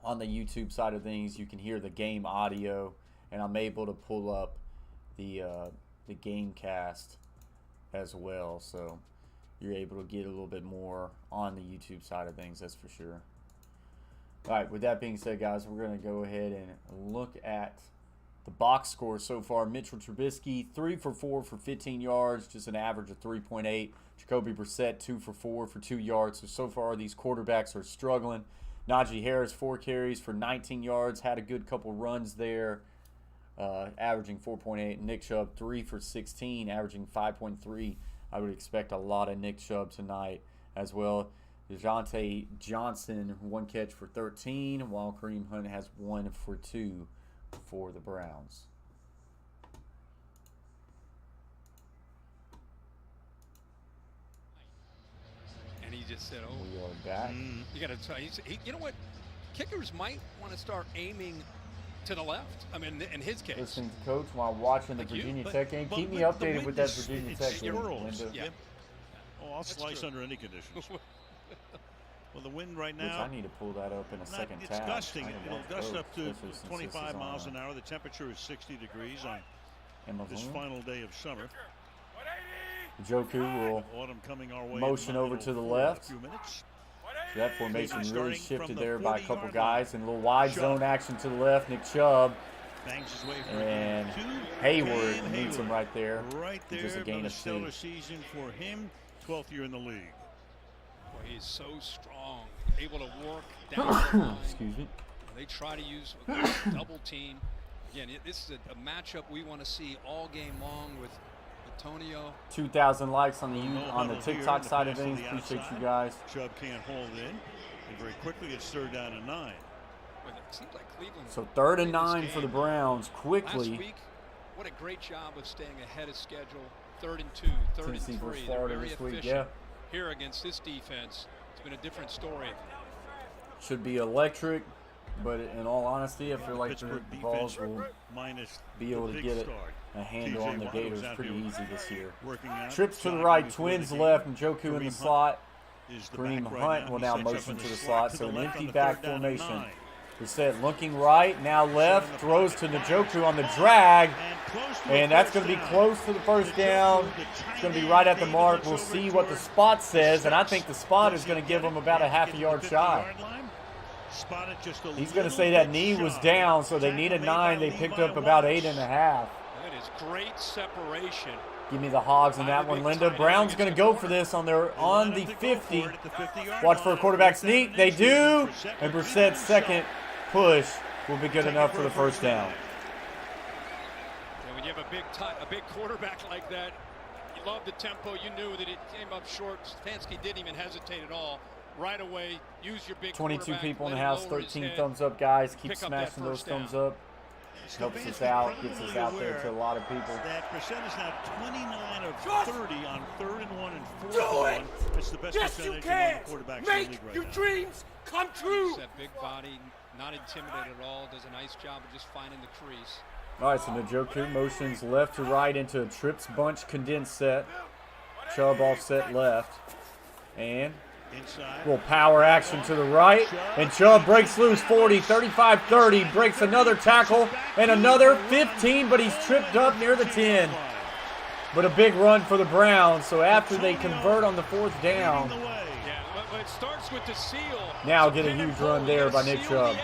[SPEAKER 1] On the YouTube side of things, you can hear the game audio, and I'm able to pull up the game cast as well, so you're able to get a little bit more on the YouTube side of things, that's for sure. All right, with that being said, guys, we're going to go ahead and look at the box score so far. Mitchell Trubisky, 3 for 4 for 15 yards, just an average of 3.8. Jacoby Brissett, 2 for 4 for 2 yards. So far, these quarterbacks are struggling. Najee Harris, 4 carries for 19 yards. Had a good couple runs there, averaging 4.8. Nick Chubb, 3 for 16, averaging 5.3. I would expect a lot of Nick Chubb tonight as well. DeJounte Johnson, 1 catch for 13, while Kareem Hunt has 1 for 2 for the Browns.
[SPEAKER 5] And he just said, "Oh,
[SPEAKER 1] We are back.
[SPEAKER 5] you got to try." You know what? Kickers might want to start aiming to the left. I mean, in his case.
[SPEAKER 1] Listening to Coach while watching the Virginia Tech game. Keep me updated with that Virginia Tech game, Linda.
[SPEAKER 5] Yeah.
[SPEAKER 3] Oh, I'll slice under any conditions. Well, the wind right
[SPEAKER 1] Which
[SPEAKER 3] now,
[SPEAKER 1] I need to pull that up in a second
[SPEAKER 3] it's
[SPEAKER 1] tab.
[SPEAKER 3] gusting.
[SPEAKER 1] I don't
[SPEAKER 3] It'll
[SPEAKER 1] know if
[SPEAKER 3] gust
[SPEAKER 1] Coach,
[SPEAKER 3] up to
[SPEAKER 1] especially since
[SPEAKER 3] 25
[SPEAKER 1] this is
[SPEAKER 3] miles
[SPEAKER 1] on
[SPEAKER 3] an hour. The temperature is 60 degrees on this
[SPEAKER 1] Amazon.
[SPEAKER 3] final day of summer.
[SPEAKER 1] Joku will
[SPEAKER 3] Autumn coming our way.
[SPEAKER 1] motion over to the left.
[SPEAKER 3] In a few minutes.
[SPEAKER 1] So that formation really
[SPEAKER 3] Starting
[SPEAKER 1] shifted
[SPEAKER 3] from the
[SPEAKER 1] there by a
[SPEAKER 3] 40-yard
[SPEAKER 1] couple guys. And a little wide
[SPEAKER 3] Chubb.
[SPEAKER 1] zone action to the left. Nick Chubb.
[SPEAKER 3] Bangs his way for
[SPEAKER 1] And
[SPEAKER 3] two.
[SPEAKER 1] Hayward
[SPEAKER 3] Cam
[SPEAKER 1] meets him
[SPEAKER 3] Hayward.
[SPEAKER 1] right there.
[SPEAKER 3] Right there.
[SPEAKER 1] Just a gain
[SPEAKER 3] Another
[SPEAKER 1] of 2.
[SPEAKER 3] stellar season for him. 12th year in the league.
[SPEAKER 5] Boy, he's so strong, able to work down the line.
[SPEAKER 1] Excuse me.
[SPEAKER 5] They try to use a double team. Again, this is a matchup we want to see all game long with Antonio.
[SPEAKER 1] 2,000 likes on the
[SPEAKER 3] No
[SPEAKER 1] on the
[SPEAKER 3] huddle here,
[SPEAKER 1] TikTok
[SPEAKER 3] the
[SPEAKER 1] side of
[SPEAKER 3] pass to
[SPEAKER 1] things.
[SPEAKER 3] the
[SPEAKER 1] Appreciate you
[SPEAKER 3] outside.
[SPEAKER 1] guys.
[SPEAKER 3] Chubb can't hold it in. And very quickly it's 3rd down and 9.
[SPEAKER 5] But it seems like Cleveland.
[SPEAKER 1] So 3rd and
[SPEAKER 5] played this
[SPEAKER 1] 9 for the
[SPEAKER 5] game
[SPEAKER 1] Browns.
[SPEAKER 5] last
[SPEAKER 1] Quickly.
[SPEAKER 5] week. What a great job of staying ahead of schedule. 3rd and 2, 3rd
[SPEAKER 1] Tennessee
[SPEAKER 5] and 3.
[SPEAKER 1] versus
[SPEAKER 5] They're
[SPEAKER 1] Florida
[SPEAKER 5] very
[SPEAKER 1] this week,
[SPEAKER 5] efficient.
[SPEAKER 1] yeah.
[SPEAKER 5] Here against this defense, it's been a different story.
[SPEAKER 1] Should be electric, but in all honesty, I feel like the
[SPEAKER 3] Pittsburgh
[SPEAKER 1] Vols
[SPEAKER 3] defense
[SPEAKER 1] will
[SPEAKER 3] minus
[SPEAKER 1] be able
[SPEAKER 3] the
[SPEAKER 1] to
[SPEAKER 3] big
[SPEAKER 1] get it
[SPEAKER 3] star.
[SPEAKER 1] a handle
[SPEAKER 3] TJ
[SPEAKER 1] on the
[SPEAKER 3] Watt was
[SPEAKER 1] Gators
[SPEAKER 3] out
[SPEAKER 1] pretty
[SPEAKER 3] here
[SPEAKER 1] easy this year.
[SPEAKER 3] working out.
[SPEAKER 1] Trips to the
[SPEAKER 3] Jogging
[SPEAKER 1] right,
[SPEAKER 3] before
[SPEAKER 1] twins
[SPEAKER 3] the
[SPEAKER 1] left,
[SPEAKER 3] game.
[SPEAKER 1] and Joku in the
[SPEAKER 3] Kareem
[SPEAKER 1] slot.
[SPEAKER 3] Hunt is the
[SPEAKER 1] Kareem
[SPEAKER 3] back right
[SPEAKER 1] Hunt
[SPEAKER 3] now.
[SPEAKER 1] will
[SPEAKER 3] He
[SPEAKER 1] now
[SPEAKER 3] sets up
[SPEAKER 1] motion
[SPEAKER 3] in
[SPEAKER 1] to the
[SPEAKER 3] slot
[SPEAKER 1] slot, so an
[SPEAKER 3] the left
[SPEAKER 1] empty
[SPEAKER 3] on the
[SPEAKER 1] back
[SPEAKER 3] 3rd down and
[SPEAKER 1] formation.
[SPEAKER 3] 9.
[SPEAKER 1] Brissett looking right, now left, throws to Njoku on the drag, and that's going to be close to the first down. It's going to be right at the mark. We'll see what the spot says, and I think the spot is going to give him about a half a yard shy. He's going to say that knee was down, so they need a 9. They picked up about 8.5.
[SPEAKER 5] That is great separation.
[SPEAKER 1] Give me the Hogs in that one, Linda. Brown's going to go for this on the 50. Watch for a quarterback sneak. They do. And Brissett's second push will be good enough for the first down.
[SPEAKER 5] And when you have a big quarterback like that, you love the tempo. You knew that it came up short. Stefanski didn't even hesitate at all. Right away, use your big
[SPEAKER 1] 22 people in the
[SPEAKER 5] let him
[SPEAKER 1] house,
[SPEAKER 5] lower his
[SPEAKER 1] 13
[SPEAKER 5] head.
[SPEAKER 1] thumbs up, guys. Keep
[SPEAKER 5] Pick up that
[SPEAKER 1] smashing those
[SPEAKER 5] first down.
[SPEAKER 1] thumbs up. Helps us out, gets us out there to a lot of people.
[SPEAKER 3] That percent is now 29 of 30 on 3rd and 1 and 4th and 1. It's the best percentage among quarterbacks in the league right now.
[SPEAKER 2] dreams come true.
[SPEAKER 5] That big body, not intimidated at all, does a nice job of just finding the crease.
[SPEAKER 1] All right, so Njoku motions left to right into a trips bunch condensed set. Chubb offset left. And
[SPEAKER 3] Inside.
[SPEAKER 1] little power action to the right. And Chubb breaks loose 40, 35, 30. Breaks another tackle and another 15, but he's tripped up near the 10. But a big run for the Browns. So after they convert on the 4th down,
[SPEAKER 5] Yeah, but it starts with the seal.
[SPEAKER 1] now get a huge run there by Nick Chubb.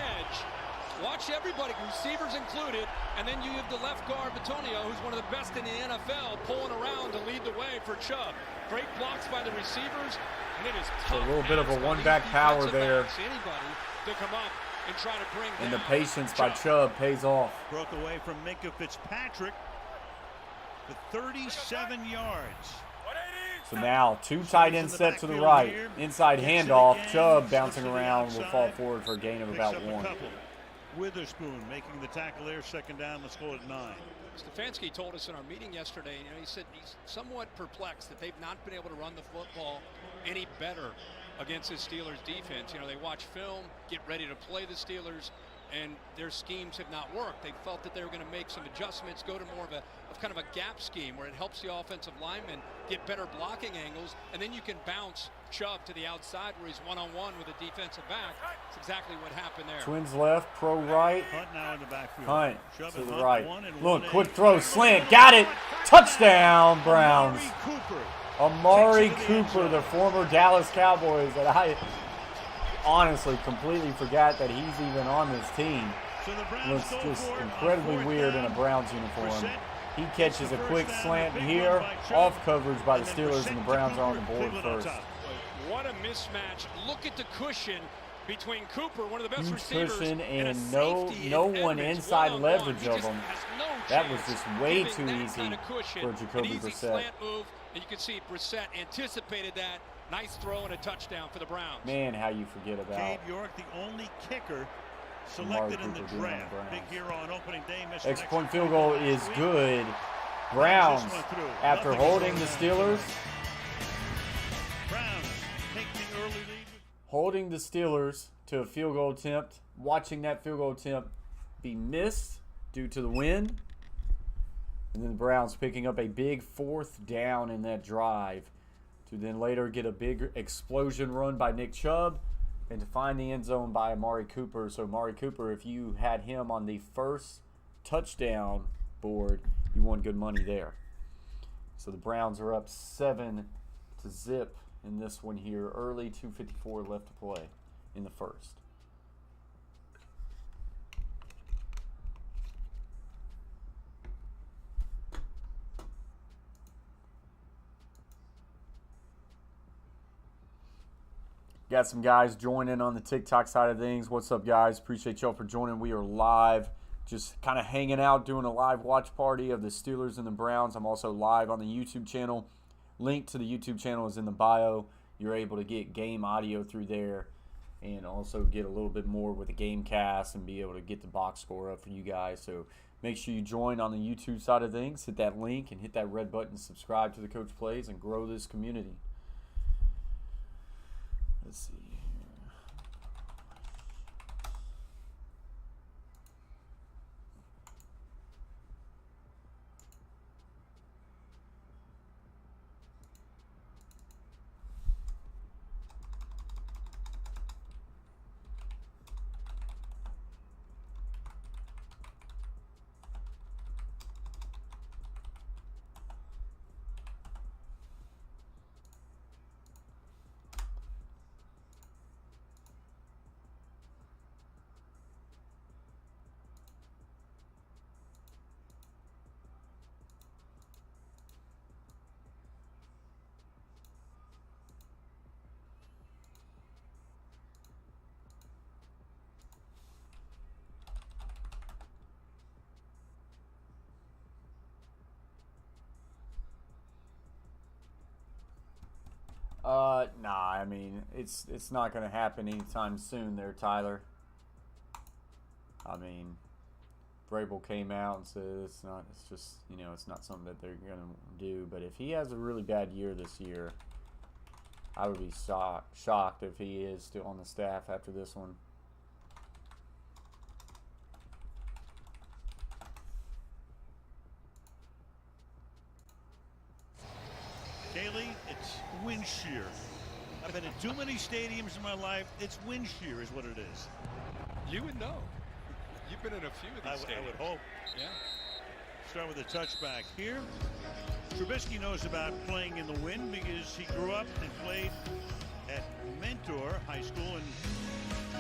[SPEAKER 5] Watch everybody, receivers included, and then you have the left guard, Batonio, who's one of the best in the NFL, pulling around to lead the way for Chubb. Great blocks by the receivers, and it is tough.
[SPEAKER 1] A little bit of a one-back power there.
[SPEAKER 5] Anybody to come up and try to bring
[SPEAKER 1] And the
[SPEAKER 5] down
[SPEAKER 1] patience by Chubb pays off.
[SPEAKER 3] Broke away from Minka Fitzpatrick for 37 yards.
[SPEAKER 1] So now 2 tight ends set to the right. Inside handoff. Chubb bouncing around will fall forward for a gain of about 1.
[SPEAKER 3] Witherspoon making the tackle there. Second down. Let's go at 9.
[SPEAKER 5] Stefanski told us in our meeting yesterday, he said he's somewhat perplexed that they've not been able to run the football any better against his Steelers defense. They watch film, get ready to play the Steelers, and their schemes have not worked. They felt that they were going to make some adjustments, go to more of kind of a gap scheme where it helps the offensive linemen get better blocking angles, and then you can bounce Chubb to the outside where he's one-on-one with a defensive back. That's exactly what happened there.
[SPEAKER 1] Twins left, pro right.
[SPEAKER 3] Hunt now in the backfield.
[SPEAKER 1] Hunt
[SPEAKER 3] Chubb
[SPEAKER 1] to
[SPEAKER 3] and
[SPEAKER 1] the
[SPEAKER 3] Hunt,
[SPEAKER 1] right.
[SPEAKER 3] 1-1
[SPEAKER 1] Look, quick throw, slant, got it. Touchdown, Browns. Amari Cooper, the former Dallas Cowboys, that I honestly completely forgot that he's even on this team. Looks just incredibly weird in a Browns uniform. He catches a quick slant here, off coverage by the Steelers, and the Browns are on the board first.
[SPEAKER 5] What a mismatch. Look at the cushion between Cooper, one of the best
[SPEAKER 1] Huge
[SPEAKER 5] receivers,
[SPEAKER 1] cushion,
[SPEAKER 5] and
[SPEAKER 1] and no one inside leverage of him.
[SPEAKER 5] No
[SPEAKER 1] that was just way
[SPEAKER 5] giving
[SPEAKER 1] too
[SPEAKER 5] that
[SPEAKER 1] easy
[SPEAKER 5] kind of cushion,
[SPEAKER 1] for Jacoby
[SPEAKER 5] an easy
[SPEAKER 1] Brissett.
[SPEAKER 5] slant move, and you can see Brissett anticipated that. Nice throw and a touchdown for the Browns.
[SPEAKER 1] Man, how you forget about
[SPEAKER 3] Cade York, the only kicker selected in the draft. Big hero on opening day.
[SPEAKER 1] Extra point field goal is good. Browns, after holding the Steelers, holding the Steelers to a field goal attempt, watching that field goal attempt be missed due to the wind, and then the Browns picking up a big 4th down in that drive to then later get a big explosion run by Nick Chubb and to find the end zone by Amari Cooper. So Amari Cooper, if you had him on the first touchdown board, you won good money there. So the Browns are up 7-0 in this one here. Early, 2:54 left to play in the first. Got some guys joining on the TikTok side of things. What's up, guys? Appreciate y'all for joining. We are live, just kind of hanging out, doing a live watch party of the Steelers and the Browns. I'm also live on the YouTube channel. Link to the YouTube channel is in the bio. You're able to get game audio through there and also get a little bit more with the game cast and be able to get the box score up for you guys. So make sure you join on the YouTube side of things. Hit that link and hit that red button, subscribe to the Coach Plays, and grow this community. Let's see here. Nah, I mean, it's not going to happen anytime soon there, Tyler. I mean, Vrabel came out and said it's not something that they're going to do. But if he has a really bad year this year, I would be shocked if he is still on the staff after this one.
[SPEAKER 3] Kaylee, it's wind shear. I've been in too many stadiums in my life. It's wind shear is what it is.
[SPEAKER 5] You would know. You've been in a few of these stadiums.
[SPEAKER 3] I would hope.
[SPEAKER 5] Yeah.
[SPEAKER 3] Start with a touchback here. Trubisky knows about playing in the wind because he grew up and played at Mentor High School in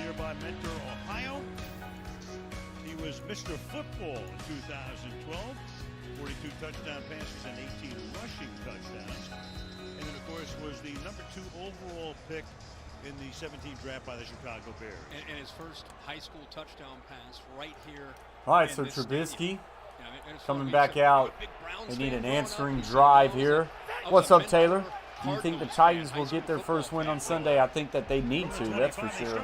[SPEAKER 3] nearby Mentor, Ohio. was Mr. Football in 2012. 42 touchdown passes and 18 rushing touchdowns. And then, of course, was the number 2 overall pick in the 17th draft by the Chicago Bears.
[SPEAKER 5] And his first high school touchdown pass right here.
[SPEAKER 1] All right, so Trubisky coming back out. They need an answering drive here. What's up, Taylor? Do you think the Titans will get their first win on Sunday? I think that they need to, that's for sure.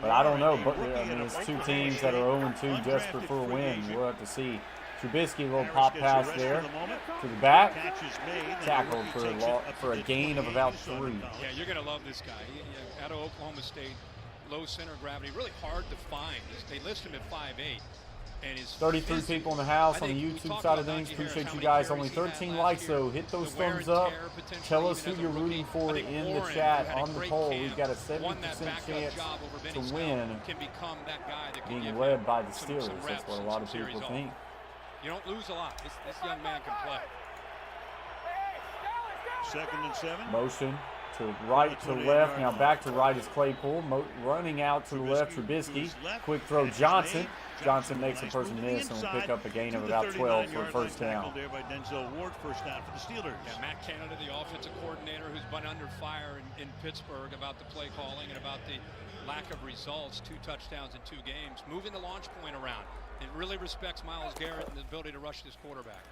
[SPEAKER 1] But I don't know. But I mean, it's two teams that are 0-2 desperate for a win. We'll have to see. Trubisky, a little pop pass there to the back. Tackle for a gain of about 3.
[SPEAKER 5] Yeah, you're going to love this guy. Out of Oklahoma State, low center of gravity, really hard to find. They list him at 5'8". And
[SPEAKER 1] 33 people in the house on the YouTube side of things. Appreciate you guys. Only 13 likes, so hit those thumbs up. Tell us who you're rooting for in the chat on the poll. We've got a 70% chance to win, being led by the Steelers. That's what a lot of people think.
[SPEAKER 5] You don't lose a lot. This young man can play.
[SPEAKER 3] 2nd and 7.
[SPEAKER 1] Motion to right to left. Now back to right is Claypool. Running out to the left, Trubisky. Quick throw, Johnson. Johnson makes a person miss and will pick up a gain of about 12 for a first down.
[SPEAKER 3] There by Denzel Ward, first down for the Steelers.
[SPEAKER 5] Yeah, Matt Canada, the offensive coordinator, who's been under fire in Pittsburgh about the play calling and about the lack of results. 2 touchdowns in 2 games. Moving the launch point around. It really respects Myles Garrett and the ability to rush this quarterback.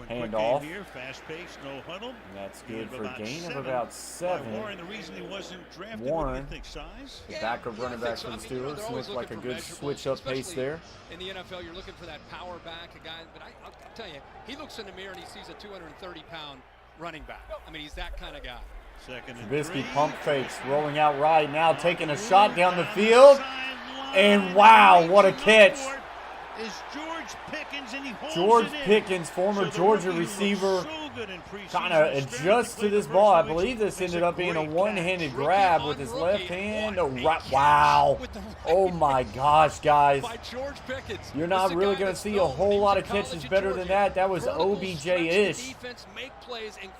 [SPEAKER 1] Hand off.
[SPEAKER 3] Here, fast pace, no huddle.
[SPEAKER 1] And that's good for a gain of about 7.
[SPEAKER 3] Warren, the reason he wasn't drafted,
[SPEAKER 1] Warren,
[SPEAKER 3] think size?
[SPEAKER 1] the backup running back for the Steelers, looks like a good switch-up pace there.
[SPEAKER 5] In the NFL, you're looking for that power back, a guy. But I'll tell you, he looks in the mirror and he sees a 230-pound running back. I mean, he's that kind of guy.
[SPEAKER 1] Trubisky pump fakes, rolling out right now, taking a shot down the field. And wow, what a catch.
[SPEAKER 3] Is George Pickens, and he holds
[SPEAKER 1] George Pickens, former Georgia receiver, kind of adjusts to this ball. I believe this ended up being a one-handed grab with his left hand. Oh, wow. Oh, my gosh, guys. You're not really going to see a whole lot of catches better than that. That was OBJ-ish.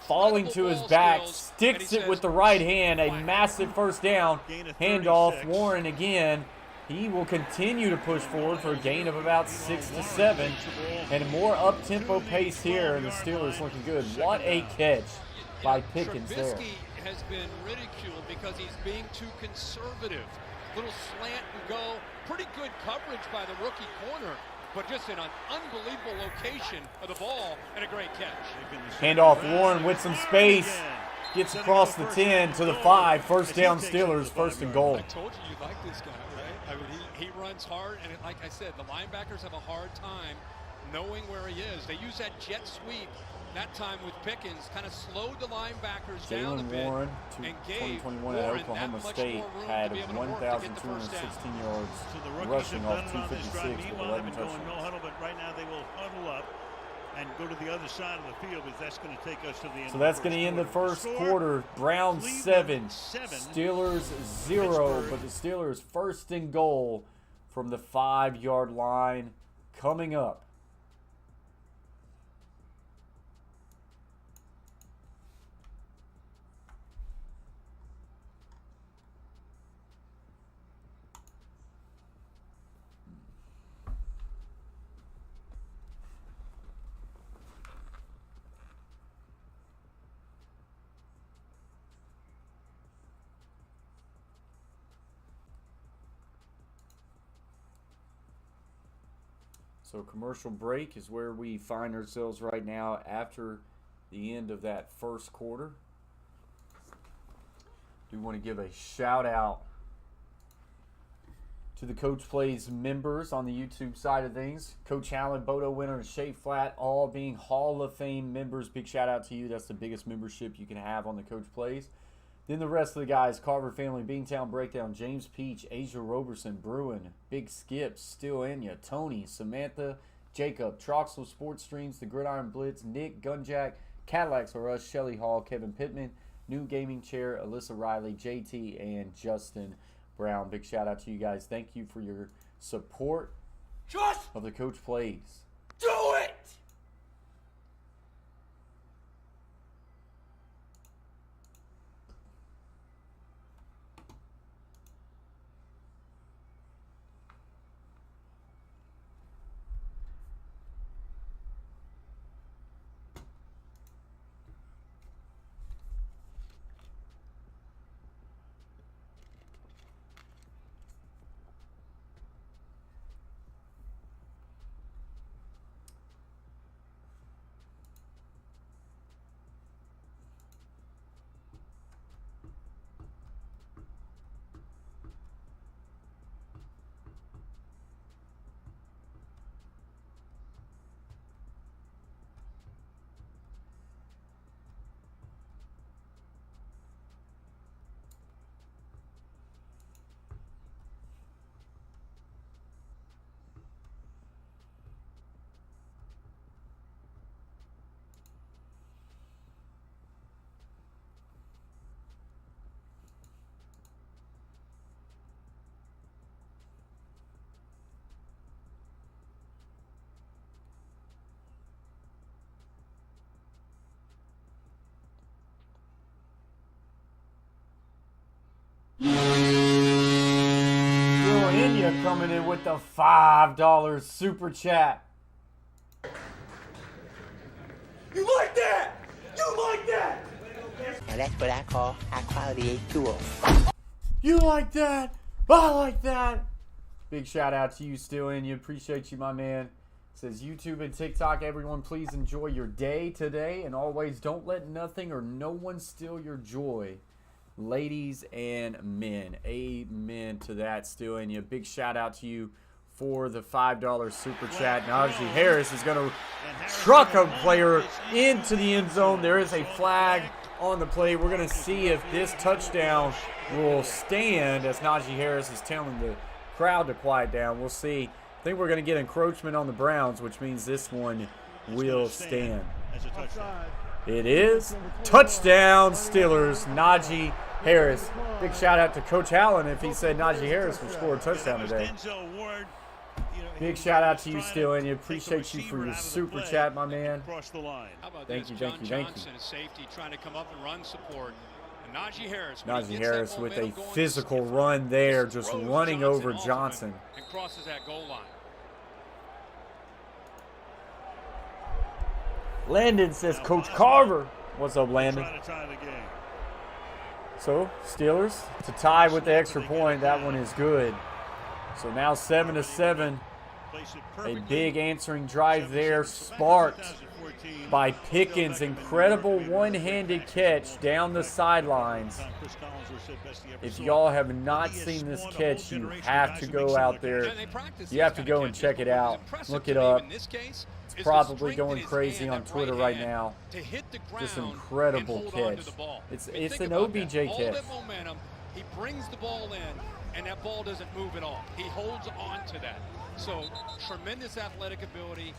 [SPEAKER 1] Falling to his back, sticks it with the right hand. A massive first down. Handoff, Warren again. He will continue to push forward for a gain of about 6 to 7. And a more up-tempo pace here, and the Steelers looking good. What a catch by Pickens there.
[SPEAKER 5] Trubisky has been ridiculed because he's being too conservative. Little slant and go. Pretty good coverage by the rookie corner, but just in an unbelievable location of the ball and a great catch.
[SPEAKER 1] Handoff, Warren with some space. Gets across the 10 to the 5. First down Steelers, 1st and goal.
[SPEAKER 5] I told you like this guy, right? I mean, he runs hard, and like I said, the linebackers have a hard time knowing where he is. They use that jet sweep that time with Pickens, kind of slowed the linebackers down a bit.
[SPEAKER 1] Warren,
[SPEAKER 5] and gave
[SPEAKER 1] 2021 at Oklahoma State, had 1,216 yards rushing off 256 with 11 touchdowns.
[SPEAKER 3] No huddle, but right now they will huddle up and go to the other side of the field, because that's going to take us to the end.
[SPEAKER 1] So that's going to end the first quarter. Browns 7, Steelers 0, but the Steelers 1st and goal from the 5-yard line coming up. So commercial break is where we find ourselves right now after the end of that first quarter. Do want to give a shout out to the Coach Plays members on the YouTube side of things. Coach Allen, Bodo winner, and Shea Flat, all being Hall of Fame members. Big shout out to you. That's the biggest membership you can have on the Coach Plays. Then the rest of the guys, Carver Family, Beantown Breakdown, James Peach, Asia Roberson, Bruin, Big Skip, Still Enya, Tony, Samantha, Jacob, Troxel Sports Streams, The Gridiron Blitz, Nick, Gunjack, Cadillacs R Us, Shelly Hall, Kevin Pittman, New Gaming Chair, Alyssa Riley, JT, and Justin Brown. Big shout out to you guys. Thank you for your support of the Coach Plays.
[SPEAKER 2] Do it!
[SPEAKER 1] Garcia coming in with the $5 super chat.
[SPEAKER 2] You like that? You like that?
[SPEAKER 4] Now that's what I call high quality H2O.
[SPEAKER 1] You like that? I like that. Big shout out to you still in. You appreciate you, my man. Says YouTube and TikTok, everyone please enjoy your day today, and always don't let nothing or no one steal your joy. Ladies and men. Amen to that still in. You. Big shout out to you for the $5 super chat. Najee Harris is going to truck a player into the end zone. There is a flag on the play. We're going to see if this touchdown will stand, as Najee Harris is telling the crowd to quiet down. We'll see. I think we're going to get encroachment on the Browns, which means this one will stand. It is touchdown Steelers. Najee Harris. Big shout out to Coach Allen if he said Najee Harris will score a touchdown today. Big shout out to you still, and you appreciate you for your super chat, my man. Thank you, thank you, thank you.
[SPEAKER 5] Safety trying to come up and run support. And Najee
[SPEAKER 1] Harris with a physical run there, just running over Johnson.
[SPEAKER 5] And crosses that goal line.
[SPEAKER 1] Landon says, Coach Carver. What's up, Landon? So, Steelers to tie with the extra point. That one is good. So now 7-7. A big answering drive there, sparked by Pickens. Incredible one-handed catch down the sidelines. If y'all have not seen this catch, you have to go out there. You have to go and check it out. Look it up. It's probably going crazy on Twitter right now. Just incredible catch. It's an OBJ catch.
[SPEAKER 5] He brings the ball in, and that ball doesn't move at all. He holds on to that. So tremendous athletic ability,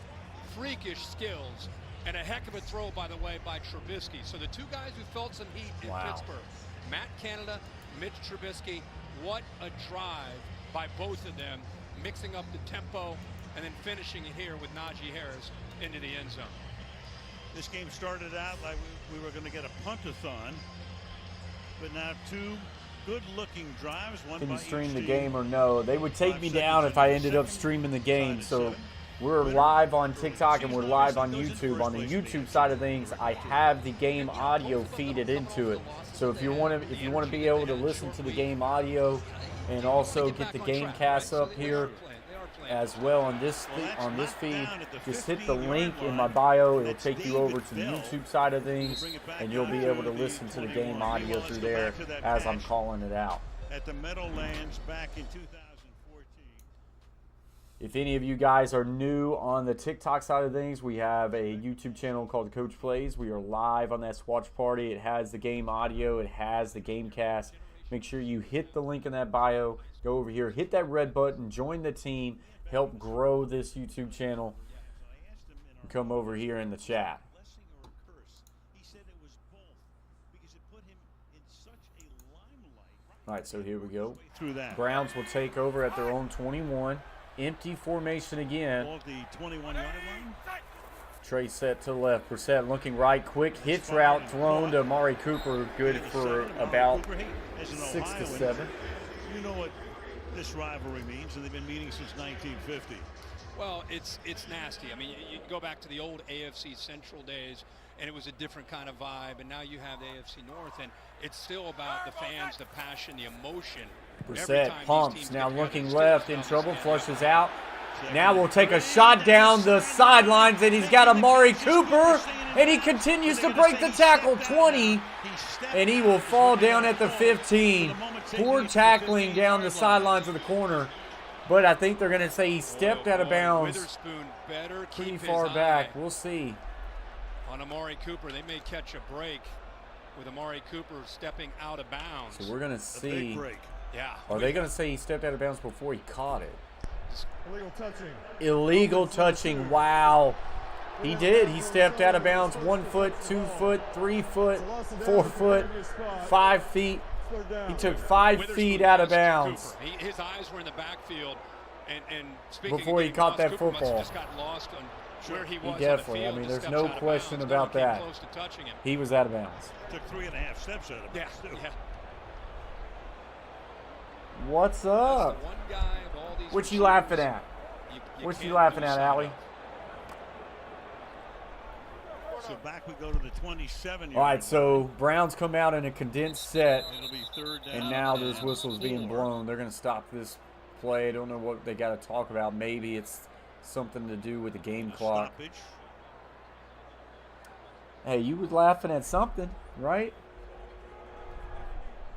[SPEAKER 5] freakish skills, and a heck of a throw, by the way, by Trubisky. So the two guys who felt some heat in Pittsburgh, Matt Canada, Mitch Trubisky, what a drive by both of them, mixing up the tempo and then finishing it here with Najee Harris into the end zone.
[SPEAKER 3] This game started out like we were going to get a punt-a-thon, but now two good-looking drives.
[SPEAKER 1] Can you stream the game or no? They would take me down if I ended up streaming the game. So we're live on TikTok and we're live on YouTube. On the YouTube side of things, I have the game audio feeded into it. So if you want to be able to listen to the game audio and also get the game cast up here as well on this feed, just hit the link in my bio. It'll take you over to the YouTube side of things, and you'll be able to listen to the game audio through there as I'm calling it out.
[SPEAKER 3] At the Meadowlands back in 2014.
[SPEAKER 1] If any of you guys are new on the TikTok side of things, we have a YouTube channel called Coach Plays. We are live on that watch party. It has the game audio. It has the game cast. Make sure you hit the link in that bio. Go over here, hit that red button, join the team, help grow this YouTube channel, and come over here in the chat. All right, so here we go. Browns will take over at their own 21. Empty formation again. Trey set to the left. Brissett looking right. Quick hitch route thrown to Amari Cooper. Good for about 6 to 7.
[SPEAKER 3] You know what this rivalry means, and they've been meeting since 1950.
[SPEAKER 5] Well, it's nasty. I mean, you go back to the old AFC Central days, and it was a different kind of vibe, and now you have the AFC North, and it's still about the fans, the passion, the emotion.
[SPEAKER 1] Brissett pumps, now looking left, in trouble, flushes out. Now we'll take a shot down the sidelines, and he's got Amari Cooper, and he continues to break the tackle. 20, and he will fall down at the 15. Poor tackling down the sidelines of the corner, but I think they're going to say he stepped out of bounds pretty far back. We'll see.
[SPEAKER 5] On Amari Cooper, they may catch a break with Amari Cooper stepping out of bounds.
[SPEAKER 1] So we're going to see.
[SPEAKER 5] Yeah.
[SPEAKER 1] Are they going to say he stepped out of bounds before he caught it?
[SPEAKER 6] Illegal touching.
[SPEAKER 1] Illegal touching. Wow. He did. He stepped out of bounds 1 foot, 2 foot, 3 foot, 4 foot, 5 feet. He took 5 feet out of bounds.
[SPEAKER 5] His eyes were in the backfield, and
[SPEAKER 1] before he caught that
[SPEAKER 5] Cooper
[SPEAKER 1] football.
[SPEAKER 5] Just got lost on where he was.
[SPEAKER 1] He definitely.
[SPEAKER 5] On the field,
[SPEAKER 1] I mean, there's
[SPEAKER 5] just
[SPEAKER 1] no
[SPEAKER 5] steps out of
[SPEAKER 1] question
[SPEAKER 5] bounds.
[SPEAKER 1] about
[SPEAKER 5] No one
[SPEAKER 1] that.
[SPEAKER 5] came close to touching him.
[SPEAKER 1] He was out of bounds.
[SPEAKER 3] Took 3.5 steps out of bounds.
[SPEAKER 5] Yeah.
[SPEAKER 1] What's
[SPEAKER 5] That's
[SPEAKER 1] up?
[SPEAKER 5] the one guy of all these
[SPEAKER 1] What you laughing
[SPEAKER 5] receivers
[SPEAKER 1] at?
[SPEAKER 5] you
[SPEAKER 1] What you
[SPEAKER 5] can't
[SPEAKER 1] laughing
[SPEAKER 5] lose
[SPEAKER 1] at,
[SPEAKER 5] sight
[SPEAKER 1] Allie?
[SPEAKER 5] of.
[SPEAKER 3] So back we go to the 27.
[SPEAKER 1] All right, so Browns come out in a condensed set,
[SPEAKER 3] It'll be third down.
[SPEAKER 1] and now there's
[SPEAKER 3] and
[SPEAKER 1] whistles being
[SPEAKER 3] 4.
[SPEAKER 1] blown. They're going to stop this play. I don't know what they got to talk about. Maybe it's something to do with the game
[SPEAKER 3] A
[SPEAKER 1] clock.
[SPEAKER 3] stoppage.
[SPEAKER 1] Hey, you was laughing at something, right?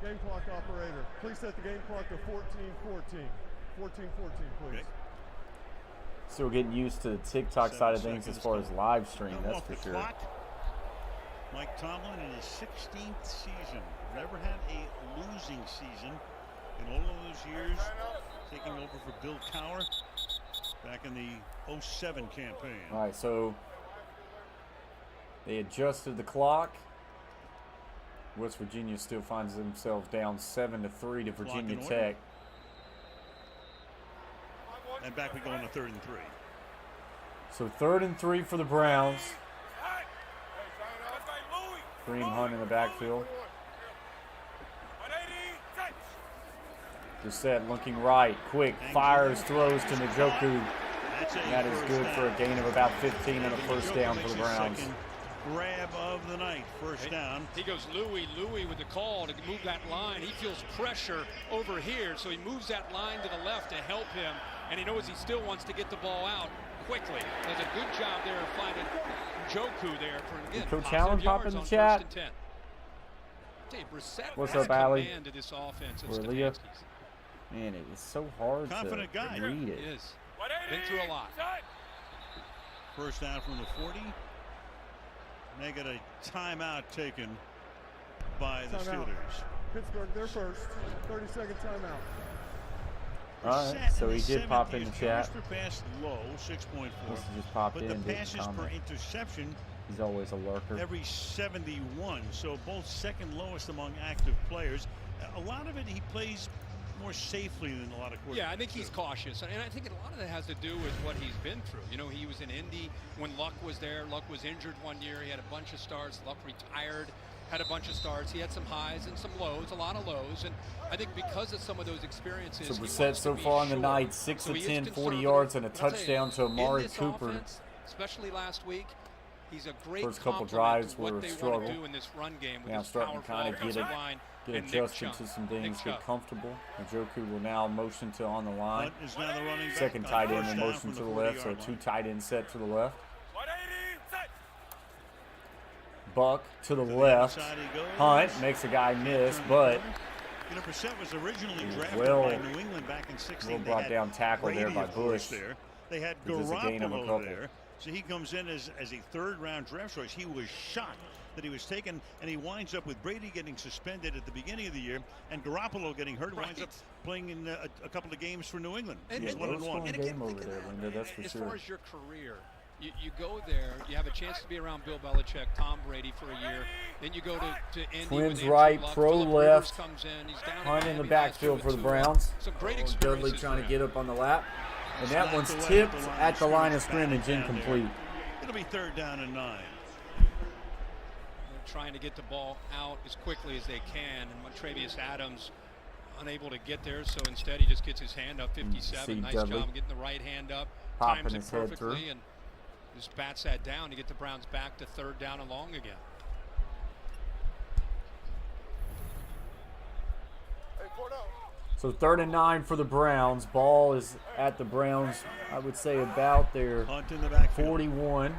[SPEAKER 6] Game clock operator, please set the game clock to 14:14. 14:14, please.
[SPEAKER 3] Okay.
[SPEAKER 1] Still getting used to the TikTok
[SPEAKER 3] 7
[SPEAKER 1] side of things as
[SPEAKER 3] seconds
[SPEAKER 1] far
[SPEAKER 3] to
[SPEAKER 1] as live stream,
[SPEAKER 3] come
[SPEAKER 1] that's
[SPEAKER 3] off
[SPEAKER 1] for
[SPEAKER 3] the
[SPEAKER 1] sure.
[SPEAKER 3] clock. Mike Tomlin in his 16th season. Never had a losing season in all of those years. Taking over for Bill Cowher back in the 07 campaign.
[SPEAKER 1] All right, so they adjusted the clock. West Virginia still finds themselves down 7-3 to Virginia
[SPEAKER 3] in order.
[SPEAKER 1] Tech.
[SPEAKER 3] And back we go on the 3rd and 3.
[SPEAKER 1] So 3rd and 3 for the Browns. Kareem Hunt in the backfield. Brissett looking right, quick, fires, throws to Njoku.
[SPEAKER 3] That's a
[SPEAKER 1] That is
[SPEAKER 3] first
[SPEAKER 1] good for a
[SPEAKER 3] down.
[SPEAKER 1] gain of about 15 and a first down for the
[SPEAKER 3] Makes his
[SPEAKER 1] Browns.
[SPEAKER 3] second grab of the night. First down.
[SPEAKER 5] He goes Louis with the call to move that line. He feels pressure over here, so he moves that line to the left to help him, and he knows he still wants to get the ball out quickly. Does a good job there of finding Njoku there for, again,
[SPEAKER 1] Coach
[SPEAKER 5] positive
[SPEAKER 1] Allen pop
[SPEAKER 5] yards
[SPEAKER 1] in the
[SPEAKER 5] on
[SPEAKER 1] chat.
[SPEAKER 5] 1st and 10. Tell you, Brissett
[SPEAKER 1] What's
[SPEAKER 5] has
[SPEAKER 1] up, Allie?
[SPEAKER 5] command of this offense of
[SPEAKER 1] Or Leah?
[SPEAKER 5] Stefanski's.
[SPEAKER 1] Man, it is so hard
[SPEAKER 3] Confident
[SPEAKER 1] to
[SPEAKER 3] guy.
[SPEAKER 1] read
[SPEAKER 5] He
[SPEAKER 1] it.
[SPEAKER 5] is. Been through a lot.
[SPEAKER 3] First down from the 40. They get a timeout taken by the
[SPEAKER 6] Timeout.
[SPEAKER 3] Steelers.
[SPEAKER 6] Pittsburgh, they're first. 30-second timeout.
[SPEAKER 1] All right,
[SPEAKER 3] Set
[SPEAKER 1] so
[SPEAKER 3] in
[SPEAKER 1] he
[SPEAKER 3] the
[SPEAKER 1] did pop
[SPEAKER 3] 70s.
[SPEAKER 1] in the chat.
[SPEAKER 3] Yards per pass low, 6.4.
[SPEAKER 1] Must have just popped
[SPEAKER 3] But
[SPEAKER 1] in
[SPEAKER 3] the
[SPEAKER 1] and didn't
[SPEAKER 3] passes per
[SPEAKER 1] comment.
[SPEAKER 3] interception
[SPEAKER 1] He's always a lurker.
[SPEAKER 3] every 71. So both second lowest among active players. A lot of it he plays more safely than a lot of quarterbacks.
[SPEAKER 5] Yeah, I think he's cautious, and I think a lot of that has to do with what he's been through. You know, he was in Indy when Luck was there. Luck was injured one year. He had a bunch of starts. Luck retired, had a bunch of starts. He had some highs and some lows, a lot of lows, and I think because of some of those experiences,
[SPEAKER 1] So
[SPEAKER 5] he
[SPEAKER 1] Brissett
[SPEAKER 5] wants
[SPEAKER 1] so
[SPEAKER 5] to be
[SPEAKER 1] far in the
[SPEAKER 5] sure.
[SPEAKER 1] night, 6
[SPEAKER 5] So
[SPEAKER 1] of
[SPEAKER 5] he is
[SPEAKER 1] 10, 40
[SPEAKER 5] conservative.
[SPEAKER 1] yards and a
[SPEAKER 5] And I'll tell you,
[SPEAKER 1] touchdown to
[SPEAKER 5] in
[SPEAKER 1] Amari
[SPEAKER 5] this
[SPEAKER 1] Cooper.
[SPEAKER 5] offense, especially last week, he's a great
[SPEAKER 1] First couple
[SPEAKER 5] complement
[SPEAKER 1] drives
[SPEAKER 5] to what
[SPEAKER 1] were
[SPEAKER 5] they
[SPEAKER 1] struggle.
[SPEAKER 5] want to do in this run game with
[SPEAKER 1] Now
[SPEAKER 5] this
[SPEAKER 1] starting to
[SPEAKER 5] powerful
[SPEAKER 1] kind of get
[SPEAKER 5] offensive
[SPEAKER 1] it,
[SPEAKER 5] line
[SPEAKER 1] get
[SPEAKER 5] and Nick
[SPEAKER 1] adjusted
[SPEAKER 5] Chubb.
[SPEAKER 1] to some
[SPEAKER 5] Nick
[SPEAKER 1] things, get
[SPEAKER 5] Chubb.
[SPEAKER 1] comfortable. Njoku will now motion to on the line.
[SPEAKER 3] Hunt is now the running back.
[SPEAKER 1] Second
[SPEAKER 3] on
[SPEAKER 1] tight end
[SPEAKER 3] first
[SPEAKER 1] will
[SPEAKER 3] down
[SPEAKER 1] motion
[SPEAKER 3] from
[SPEAKER 1] to the
[SPEAKER 3] 40
[SPEAKER 1] left, so a
[SPEAKER 3] yard
[SPEAKER 1] two
[SPEAKER 3] line.
[SPEAKER 1] tight end set to the left. Buck to the
[SPEAKER 3] To the
[SPEAKER 1] left.
[SPEAKER 3] inside he goes.
[SPEAKER 1] Hunt makes a guy miss, but
[SPEAKER 3] You know, Brissett was originally drafted
[SPEAKER 1] well-
[SPEAKER 3] by New England back in 16.
[SPEAKER 1] well
[SPEAKER 3] They
[SPEAKER 1] brought
[SPEAKER 3] had
[SPEAKER 1] down tackle there
[SPEAKER 3] Brady,
[SPEAKER 1] by
[SPEAKER 3] of course,
[SPEAKER 1] Bush.
[SPEAKER 3] there. They had
[SPEAKER 1] It was a gain of a
[SPEAKER 3] Garoppolo
[SPEAKER 1] couple.
[SPEAKER 3] there. So he comes in as a third-round draft choice. He was shocked that he was taken, and he winds up with Brady getting suspended at the beginning of the year and Garoppolo getting hurt.
[SPEAKER 5] Right.
[SPEAKER 3] Winds up playing in a couple of games for New England.
[SPEAKER 5] And-
[SPEAKER 3] He's
[SPEAKER 5] and-
[SPEAKER 3] 1-1.
[SPEAKER 1] Low-scoring
[SPEAKER 5] And again,
[SPEAKER 1] game over
[SPEAKER 5] think of
[SPEAKER 1] there,
[SPEAKER 5] that.
[SPEAKER 1] Linda, that's for
[SPEAKER 5] As
[SPEAKER 1] sure.
[SPEAKER 5] far as your career, you go there, you have a chance to be around Bill Belichick, Tom Brady for a year. Then you go to Indy.
[SPEAKER 1] Twins
[SPEAKER 5] with Andrew
[SPEAKER 1] right,
[SPEAKER 5] Luck.
[SPEAKER 1] pro
[SPEAKER 5] Phillip
[SPEAKER 1] left.
[SPEAKER 5] Rivers comes in. He's down
[SPEAKER 1] Hunt in the
[SPEAKER 5] Miami last year
[SPEAKER 1] backfield
[SPEAKER 5] with
[SPEAKER 1] for the
[SPEAKER 5] Tua.
[SPEAKER 1] Browns.
[SPEAKER 5] Some great
[SPEAKER 1] Dudley
[SPEAKER 5] experiences
[SPEAKER 1] trying
[SPEAKER 5] for
[SPEAKER 1] to get
[SPEAKER 5] him.
[SPEAKER 1] up on the lap. And that
[SPEAKER 3] Snapped
[SPEAKER 1] one's
[SPEAKER 3] away
[SPEAKER 1] tipped
[SPEAKER 3] at
[SPEAKER 1] at the line of
[SPEAKER 3] scrimmage,
[SPEAKER 1] scrimmage,
[SPEAKER 3] batted down there.
[SPEAKER 1] incomplete.
[SPEAKER 3] It'll be 3rd down and 9.
[SPEAKER 5] They're trying to get the ball out as quickly as they can, and Montravius Adams unable to get there, so instead he just gets his hand up. 57.
[SPEAKER 1] See
[SPEAKER 5] Nice
[SPEAKER 1] Dudley
[SPEAKER 5] job getting the right hand up,
[SPEAKER 1] popping
[SPEAKER 5] times it
[SPEAKER 1] his head through.
[SPEAKER 5] perfectly, and just bats that down to get the Browns back to 3rd down and long again.
[SPEAKER 1] So 3rd and 9 for the Browns. Ball is at the Browns, I would say about their
[SPEAKER 3] Hunt in the backfield.
[SPEAKER 1] 41.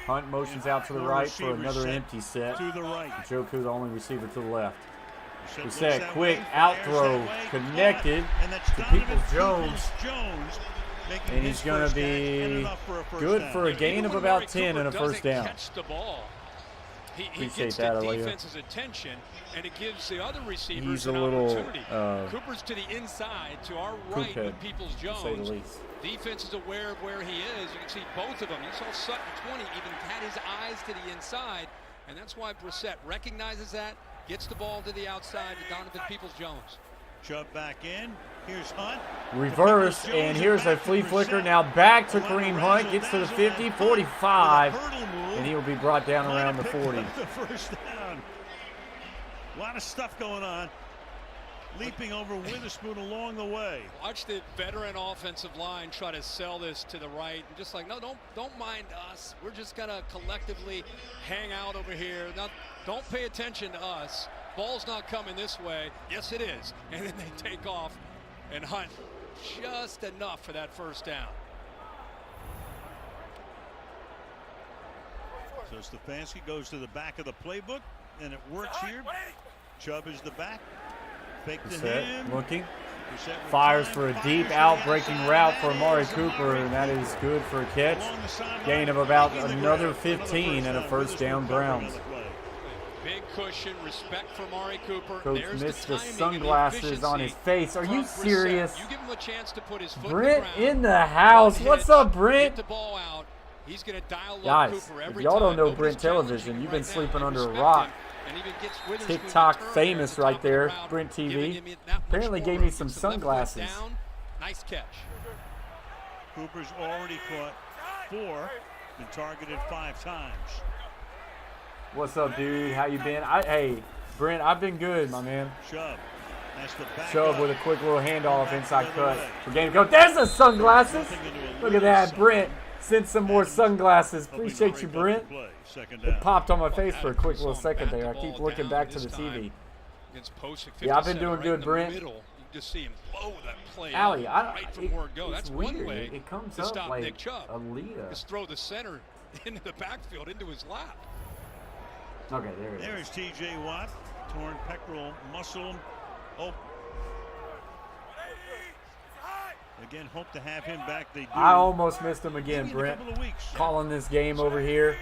[SPEAKER 1] Hunt motions out to the
[SPEAKER 3] Four
[SPEAKER 1] right for
[SPEAKER 3] receivers
[SPEAKER 1] another
[SPEAKER 3] set
[SPEAKER 1] empty set.
[SPEAKER 3] to the right.
[SPEAKER 1] Njoku, the only receiver to the left.
[SPEAKER 3] Brissett looks
[SPEAKER 1] Brissett,
[SPEAKER 3] that
[SPEAKER 1] quick
[SPEAKER 3] way,
[SPEAKER 1] out
[SPEAKER 3] fires
[SPEAKER 1] throw,
[SPEAKER 3] that way,
[SPEAKER 1] connected
[SPEAKER 3] caught, and that's
[SPEAKER 1] to
[SPEAKER 3] Donovan
[SPEAKER 1] Peoples-Jones.
[SPEAKER 3] Peoples-Jones making
[SPEAKER 1] And
[SPEAKER 3] his
[SPEAKER 1] he's going
[SPEAKER 3] first
[SPEAKER 1] to
[SPEAKER 3] catch and
[SPEAKER 1] be
[SPEAKER 3] enough for a first
[SPEAKER 1] good
[SPEAKER 3] down.
[SPEAKER 1] for a gain of
[SPEAKER 5] Even
[SPEAKER 1] about
[SPEAKER 5] Amari
[SPEAKER 1] 10 and a
[SPEAKER 5] Cooper
[SPEAKER 1] first down.
[SPEAKER 5] doesn't catch the ball. He
[SPEAKER 1] Appreciate
[SPEAKER 5] gets
[SPEAKER 1] that,
[SPEAKER 5] the
[SPEAKER 1] Aaliyah.
[SPEAKER 5] defense's attention, and it gives the other receivers
[SPEAKER 1] He's
[SPEAKER 5] an
[SPEAKER 1] a little,
[SPEAKER 5] opportunity.
[SPEAKER 1] uh,
[SPEAKER 5] Cooper's to the inside, to our right
[SPEAKER 1] Cookhead,
[SPEAKER 5] with
[SPEAKER 1] to say the
[SPEAKER 5] Peoples-Jones.
[SPEAKER 1] least.
[SPEAKER 5] Defense is aware of where he is. You can see both of them. You saw Sutton 20 even had his eyes to the inside, and that's why Brissett recognizes that, gets the ball to the outside to Donovan Peoples-Jones.
[SPEAKER 3] Chubb back in. Here's Hunt.
[SPEAKER 1] Reverse,
[SPEAKER 3] Peoples-Jones
[SPEAKER 1] and here's a
[SPEAKER 3] back to
[SPEAKER 1] flea flicker.
[SPEAKER 3] Brissett.
[SPEAKER 1] Now back to
[SPEAKER 3] Around
[SPEAKER 1] Kareem
[SPEAKER 3] the
[SPEAKER 1] Hunt, gets to the
[SPEAKER 3] razzle-dazzle
[SPEAKER 1] 50,
[SPEAKER 3] and Hunt
[SPEAKER 1] 45,
[SPEAKER 3] with a hurdle move.
[SPEAKER 1] and he will be brought down
[SPEAKER 3] Might
[SPEAKER 1] around
[SPEAKER 3] have
[SPEAKER 1] the
[SPEAKER 3] picked
[SPEAKER 1] 40.
[SPEAKER 3] up the first down. A lot of stuff going on. leaping over Witherspoon along the way.
[SPEAKER 5] Watch the veteran offensive line try to sell this to the right, and just like, no, don't mind us. We're just gonna collectively hang out over here. Don't pay attention to us. Ball's not coming this way. Yes, it is. And then they take off and hunt just enough for that first down.
[SPEAKER 3] So Stefanski goes to the back of the playbook, and it works here. Chubb is the back. Fake to him.
[SPEAKER 1] Looking. Fires for a deep out-breaking route for Amari Cooper, and that is good for a catch. Gain of about another 15 and a first down Browns.
[SPEAKER 5] Big cushion, respect for Amari Cooper.
[SPEAKER 1] Coach
[SPEAKER 5] There's
[SPEAKER 1] missed
[SPEAKER 5] the
[SPEAKER 1] the
[SPEAKER 5] timing
[SPEAKER 1] sunglasses
[SPEAKER 5] and
[SPEAKER 1] on his face. Are you serious?
[SPEAKER 5] You give him a chance to put his foot
[SPEAKER 1] Brent
[SPEAKER 5] in the ground,
[SPEAKER 1] in the house. What's up, Brent?
[SPEAKER 5] Get the ball out. He's going to dial up
[SPEAKER 1] Guys,
[SPEAKER 5] Cooper
[SPEAKER 1] if
[SPEAKER 5] every
[SPEAKER 1] y'all don't
[SPEAKER 5] time.
[SPEAKER 1] know Brent
[SPEAKER 5] Nobody's
[SPEAKER 1] Television,
[SPEAKER 5] challenging
[SPEAKER 1] you've
[SPEAKER 5] him
[SPEAKER 1] been
[SPEAKER 5] right
[SPEAKER 1] sleeping
[SPEAKER 5] now.
[SPEAKER 1] under a
[SPEAKER 5] They
[SPEAKER 1] rock.
[SPEAKER 5] respect him, and even gets Witherspoon to
[SPEAKER 1] TikTok
[SPEAKER 5] turn
[SPEAKER 1] famous
[SPEAKER 5] at the
[SPEAKER 1] right
[SPEAKER 5] top of the
[SPEAKER 1] there,
[SPEAKER 5] route,
[SPEAKER 1] Brent
[SPEAKER 5] giving
[SPEAKER 1] TV.
[SPEAKER 5] him that much
[SPEAKER 1] Apparently
[SPEAKER 5] more
[SPEAKER 1] gave me
[SPEAKER 5] room.
[SPEAKER 1] some
[SPEAKER 5] Gets the left foot
[SPEAKER 1] sunglasses.
[SPEAKER 5] down. Nice catch.
[SPEAKER 3] Cooper's already caught 4, been targeted 5 times.
[SPEAKER 1] What's up, dude? How you been? Hey, Brent, I've been good, my man.
[SPEAKER 3] Chubb has to back
[SPEAKER 1] Chubb
[SPEAKER 3] up.
[SPEAKER 1] with a quick little handoff
[SPEAKER 3] Back
[SPEAKER 1] inside
[SPEAKER 3] the other
[SPEAKER 1] cut
[SPEAKER 3] way.
[SPEAKER 1] for game to go. There's the sunglasses.
[SPEAKER 3] Nothing into a
[SPEAKER 1] Look at
[SPEAKER 3] little
[SPEAKER 1] that,
[SPEAKER 3] sun.
[SPEAKER 1] Brent. Sent some more sunglasses.
[SPEAKER 3] Hoping to
[SPEAKER 1] Appreciate you,
[SPEAKER 3] break up
[SPEAKER 1] Brent.
[SPEAKER 3] the play. Second
[SPEAKER 1] It
[SPEAKER 3] down.
[SPEAKER 1] popped on my face for a quick
[SPEAKER 5] Saw
[SPEAKER 1] little
[SPEAKER 5] him
[SPEAKER 1] second
[SPEAKER 5] bat
[SPEAKER 1] there. I
[SPEAKER 5] the
[SPEAKER 1] keep
[SPEAKER 5] ball
[SPEAKER 1] looking
[SPEAKER 5] down
[SPEAKER 1] back to
[SPEAKER 5] this
[SPEAKER 1] the
[SPEAKER 5] time
[SPEAKER 1] TV.
[SPEAKER 5] Against post at
[SPEAKER 1] Yeah, I've been
[SPEAKER 5] 57,
[SPEAKER 1] doing
[SPEAKER 5] right
[SPEAKER 1] good,
[SPEAKER 5] in the
[SPEAKER 1] Brent.
[SPEAKER 5] middle. You just see him blow that play
[SPEAKER 1] Allie,
[SPEAKER 5] out right from where it go.
[SPEAKER 1] it's
[SPEAKER 5] That's
[SPEAKER 1] weird.
[SPEAKER 5] one way
[SPEAKER 1] It comes
[SPEAKER 5] to
[SPEAKER 1] up
[SPEAKER 5] stop
[SPEAKER 1] like
[SPEAKER 5] Nick Chubb.
[SPEAKER 1] Alita.
[SPEAKER 5] Just throw the center into the backfield, into his lap.
[SPEAKER 1] Okay, there it
[SPEAKER 3] There
[SPEAKER 1] is.
[SPEAKER 3] is T.J. Watt, torn pectoral muscle. Oh. Again, hope to have him back. They do.
[SPEAKER 1] I almost missed him again,
[SPEAKER 3] Maybe in a
[SPEAKER 1] Brent.
[SPEAKER 3] couple of weeks.
[SPEAKER 1] Calling this game over here.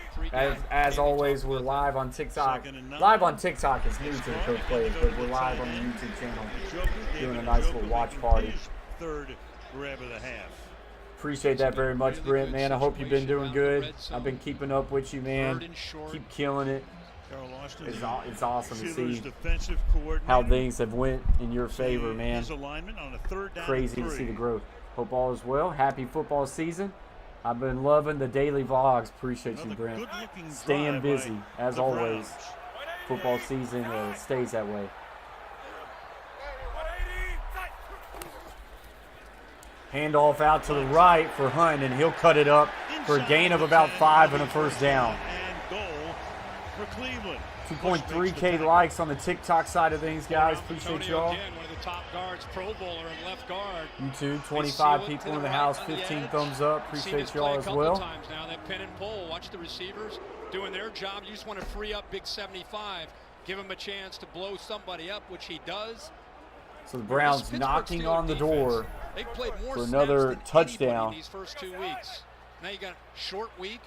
[SPEAKER 1] As always, we're live on TikTok. Live on TikTok is new to the Coach Players, but we're live on the YouTube channel. Doing a nice little watch party.
[SPEAKER 3] Third grab of the half.
[SPEAKER 1] Appreciate that very much, Brent, man. I hope you've been doing good. I've been keeping up with you, man. Keep killing it.
[SPEAKER 3] Carol Austin,
[SPEAKER 1] It's awesome to
[SPEAKER 3] Steelers
[SPEAKER 1] see
[SPEAKER 3] defensive coordinator.
[SPEAKER 1] how things have went in your favor, man.
[SPEAKER 3] His alignment on a third down
[SPEAKER 1] Crazy
[SPEAKER 3] and
[SPEAKER 1] to
[SPEAKER 3] 3.
[SPEAKER 1] see the growth. Hope all is well. Happy football season. I've been loving the daily vlogs. Appreciate you,
[SPEAKER 3] Another
[SPEAKER 1] Brent.
[SPEAKER 3] good-looking
[SPEAKER 1] Staying
[SPEAKER 3] drive
[SPEAKER 1] busy,
[SPEAKER 3] by
[SPEAKER 1] as
[SPEAKER 3] the
[SPEAKER 1] always.
[SPEAKER 3] Browns.
[SPEAKER 1] Football season stays that way. Handoff out to the right for Hunt, and he'll cut it up for a gain of about 5 and a first down.
[SPEAKER 3] And goal for Cleveland.
[SPEAKER 1] 2.3K likes on the TikTok side of things, guys. Appreciate
[SPEAKER 5] Antonio
[SPEAKER 1] y'all.
[SPEAKER 5] again, one of the top guards, Pro Bowler in left guard.
[SPEAKER 1] YouTube,
[SPEAKER 5] They
[SPEAKER 1] 25
[SPEAKER 5] seal it
[SPEAKER 1] people
[SPEAKER 5] to
[SPEAKER 1] in the
[SPEAKER 5] right
[SPEAKER 1] house,
[SPEAKER 5] on the
[SPEAKER 1] 15
[SPEAKER 5] edge.
[SPEAKER 1] thumbs up.
[SPEAKER 5] Seen
[SPEAKER 1] Appreciate
[SPEAKER 5] this play
[SPEAKER 1] y'all
[SPEAKER 5] a
[SPEAKER 1] as
[SPEAKER 5] couple
[SPEAKER 1] well.
[SPEAKER 5] times now. That pin and pull. Watch the receivers doing their job. You just want to free up Big 75. Give him a chance to blow somebody up, which he does.
[SPEAKER 1] So the Browns
[SPEAKER 5] This Pittsburgh
[SPEAKER 1] knocking
[SPEAKER 5] Steelers
[SPEAKER 1] on the
[SPEAKER 5] defense,
[SPEAKER 1] door.
[SPEAKER 5] They've played more
[SPEAKER 1] for
[SPEAKER 5] snaps
[SPEAKER 1] another
[SPEAKER 5] than
[SPEAKER 1] touchdown.
[SPEAKER 5] anybody in these first 2 weeks. Now you got a short week,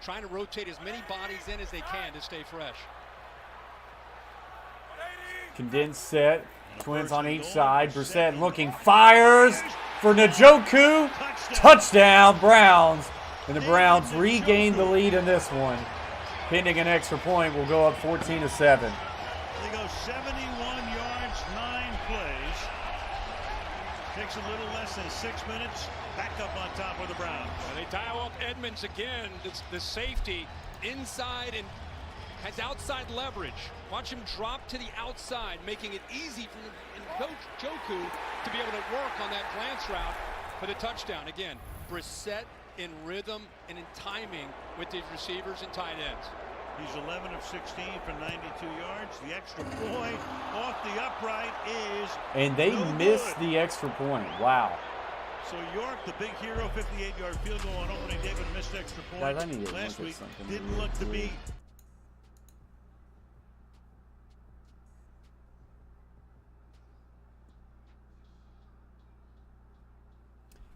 [SPEAKER 5] trying to rotate as many bodies in as they can to stay fresh.
[SPEAKER 1] Condensed set. Twins on each side. Brissett looking. Fires for Njoku. Touchdown, Browns. And the Browns regain the lead in this one. Pending an extra point, we'll go up 14-7.
[SPEAKER 3] They go 71 yards, 9 plays. Takes a little less than 6 minutes. Back up on top of the Browns.
[SPEAKER 5] They dial up Edmonds again. The safety inside and has outside leverage. Watch him drop to the outside, making it easy for Njoku to be able to work on that glance route for the touchdown. Again, Brissett in rhythm and in timing with these receivers and tight ends.
[SPEAKER 3] He's 11 of 16 for 92 yards. The extra point off the upright is
[SPEAKER 1] And they
[SPEAKER 3] no
[SPEAKER 1] missed
[SPEAKER 3] good.
[SPEAKER 1] the extra point. Wow.
[SPEAKER 3] So York, the big hero, 58-yard field goal on opening day, but missed extra point.
[SPEAKER 1] Guys, I need to
[SPEAKER 3] Last
[SPEAKER 1] look at
[SPEAKER 3] week
[SPEAKER 1] something
[SPEAKER 3] didn't
[SPEAKER 1] real
[SPEAKER 3] look to be.
[SPEAKER 1] quick.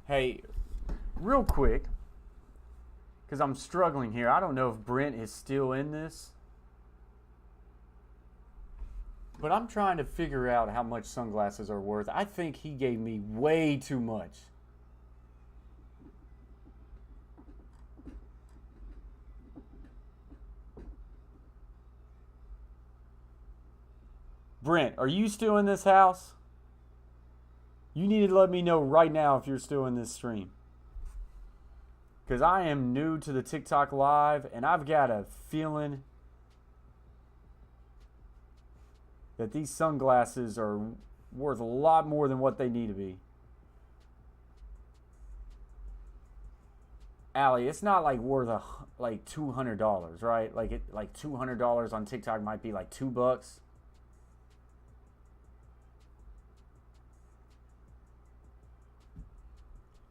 [SPEAKER 1] Hey, real quick, because I'm struggling here. I don't know if Brent is still in this, but I'm trying to figure out how much sunglasses are worth. I think he gave me way too much. Brent, are you still in this house? You need to let me know right now if you're still in this stream. Because I am new to the TikTok Live, and I've got a feeling that these sunglasses are worth a lot more than what they need to be. Allie, it's not like worth like $200, right? Like $200 on TikTok might be like $2.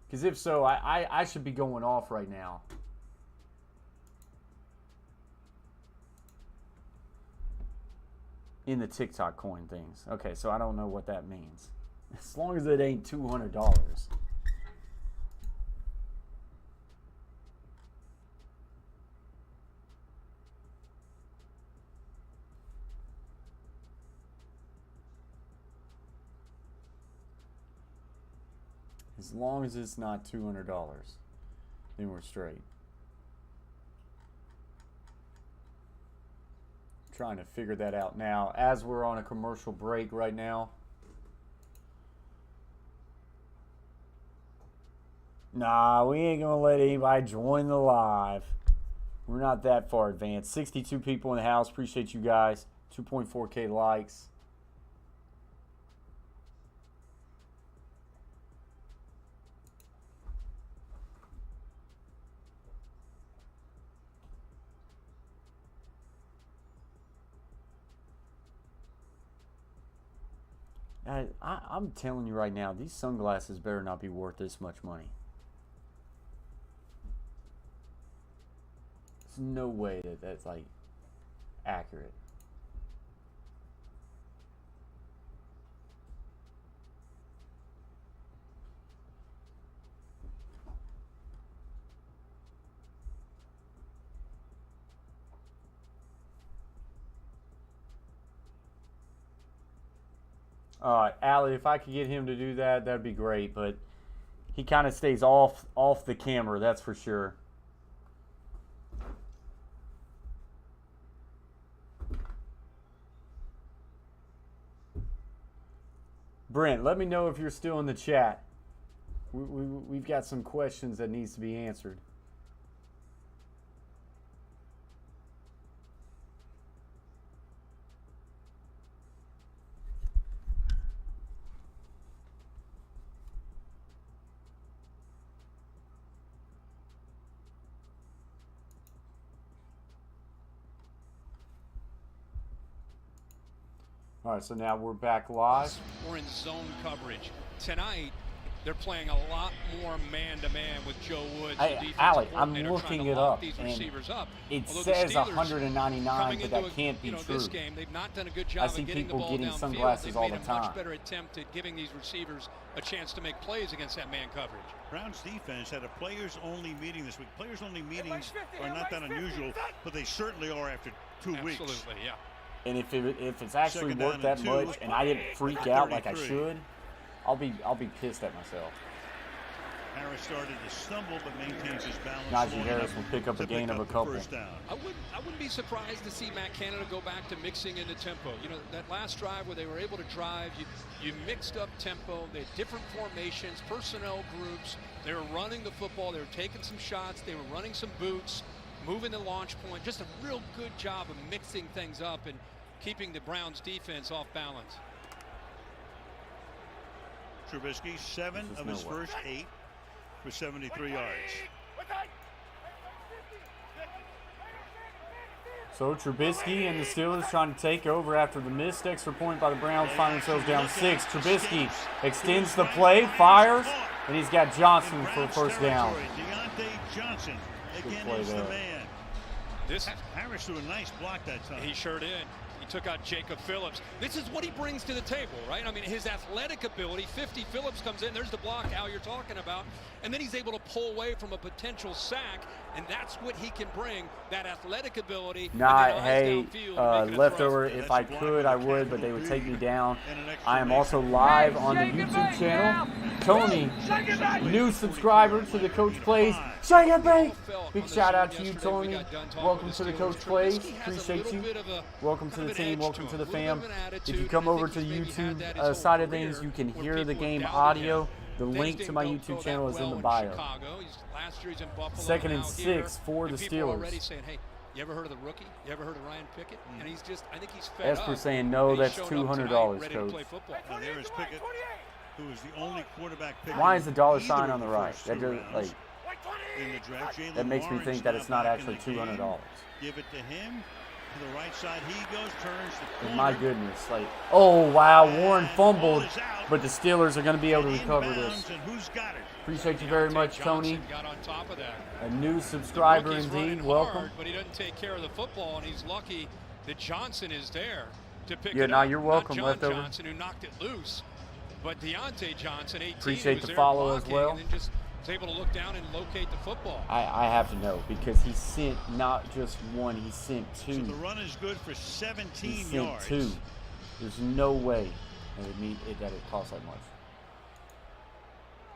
[SPEAKER 1] Because if so, I should be going off right now. In the TikTok coin things. Okay, so I don't know what that means. As long as it ain't $200. As long as it's not $200, then we're straight. Trying to figure that out now as we're on a commercial break right now. Nah, we ain't gonna let anybody join the live. We're not that far advanced. 62 people in the house. Appreciate you guys. 2.4K likes. I'm telling you right now, these sunglasses better not be worth this much money. There's no way that that's like accurate. Allie, if I could get him to do that, that'd be great. But he kind of stays off the camera, that's for sure. Brent, let me know if you're still in the chat. We've got some questions that needs to be answered. All right, so now we're back live.
[SPEAKER 5] We're in zone coverage. Tonight, they're playing a lot more man-to-man with Joe Woods.
[SPEAKER 1] Alec, I'm looking it up, and it says 199, but that can't be true.
[SPEAKER 5] This game, they've not done a good job
[SPEAKER 1] I see
[SPEAKER 5] of getting
[SPEAKER 1] people
[SPEAKER 5] the ball
[SPEAKER 1] getting
[SPEAKER 5] downfield.
[SPEAKER 1] sunglasses all the
[SPEAKER 5] They've made a much
[SPEAKER 1] time.
[SPEAKER 5] better attempt at giving these receivers a chance to make plays against that man coverage.
[SPEAKER 3] Browns defense had a players-only meeting this week. Players-only meetings are not that unusual, but they certainly are after 2 weeks.
[SPEAKER 5] Absolutely, yeah.
[SPEAKER 1] And if it's actually worth that much, and I didn't freak out like I should, I'll be pissed at myself.
[SPEAKER 3] Harris started to stumble, but maintains his balance.
[SPEAKER 1] Najee Harris will pick up a gain of a couple.
[SPEAKER 5] I wouldn't be surprised to see Matt Canada go back to mixing in the tempo. You know, that last drive where they were able to drive, you mixed up tempo. They had different formations, personnel groups. They were running the football. They were taking some shots. They were running some boots, moving the launch point. Just a real good job of mixing things up and keeping the Browns defense off balance.
[SPEAKER 3] Trubisky, 7 of his first 8 for 73 yards.
[SPEAKER 1] So Trubisky and the Steelers trying to take over after the missed extra point by the Browns, find themselves down 6. Trubisky extends the play, fires, and he's got Johnson for a first down.
[SPEAKER 3] Deontay Johnson again
[SPEAKER 1] play
[SPEAKER 3] is the
[SPEAKER 1] there.
[SPEAKER 3] man. Harris threw a nice block that time.
[SPEAKER 5] He sure did. He took out Jacob Phillips. This is what he brings to the table, right? I mean, his athletic ability. 50 Phillips comes in. There's the block, Al, you're talking about. And then he's able to pull away from a potential sack, and that's what he can bring, that athletic ability.
[SPEAKER 1] Hey, leftover, if I could, I would, but they would take me down. I am also live on the YouTube channel. Tony, new subscriber to the Coach Plays. Shake it, Bank! Big shout out to you, Tony. Welcome to the Coach Plays. Appreciate you. Welcome to the team. Welcome to the fam. If you come over to the YouTube side of things, you can hear the game audio. The link to my YouTube channel is in the bio. 2nd and 6 for the Steelers.
[SPEAKER 5] Already saying, hey, You ever heard of the rookie? You ever heard of Ryan Pickett? And he's just, I think he's fed up.
[SPEAKER 1] Esper saying, no,
[SPEAKER 5] And
[SPEAKER 1] that's
[SPEAKER 5] he's shown up
[SPEAKER 1] $200,
[SPEAKER 5] tonight ready to
[SPEAKER 1] Coach.
[SPEAKER 5] play football.
[SPEAKER 3] Now there is Pickett, who is the only quarterback pick.
[SPEAKER 1] Why is the dollar
[SPEAKER 3] either
[SPEAKER 1] sign
[SPEAKER 3] of
[SPEAKER 1] on the
[SPEAKER 3] the
[SPEAKER 1] right?
[SPEAKER 3] first
[SPEAKER 1] That
[SPEAKER 3] two
[SPEAKER 1] does,
[SPEAKER 3] rounds
[SPEAKER 1] like,
[SPEAKER 3] in the draft. Jalen
[SPEAKER 1] that makes me
[SPEAKER 3] Warren's
[SPEAKER 1] think that
[SPEAKER 3] now
[SPEAKER 1] it's not
[SPEAKER 3] back in
[SPEAKER 1] actually
[SPEAKER 3] the game.
[SPEAKER 1] $200.
[SPEAKER 3] Give it to him. To the right side he goes, turns the corner.
[SPEAKER 1] My goodness. Like, oh, wow. Warren fumbled, but the Steelers are going to be able to recover this.
[SPEAKER 3] And who's got it?
[SPEAKER 1] Appreciate you very much, Tony.
[SPEAKER 5] Got on top of that.
[SPEAKER 1] A new subscriber
[SPEAKER 5] The rookie's
[SPEAKER 1] indeed.
[SPEAKER 5] running
[SPEAKER 1] Welcome.
[SPEAKER 5] hard, but he doesn't take care of the football, and he's lucky that Johnson is there to pick
[SPEAKER 1] Yeah,
[SPEAKER 5] it
[SPEAKER 1] now
[SPEAKER 5] up.
[SPEAKER 1] you're welcome,
[SPEAKER 5] Not John
[SPEAKER 1] Leftover.
[SPEAKER 5] Johnson, who knocked it loose, but Deontay Johnson, 18,
[SPEAKER 1] Appreciate
[SPEAKER 5] who's
[SPEAKER 1] the
[SPEAKER 5] there
[SPEAKER 1] follow as
[SPEAKER 5] blocking,
[SPEAKER 1] well.
[SPEAKER 5] and then just was able to look down and locate the football.
[SPEAKER 1] I have to know because he sent not just one, he sent two.
[SPEAKER 3] So the run is good for 17
[SPEAKER 1] He sent
[SPEAKER 3] yards.
[SPEAKER 1] two. There's no way that it costs that much.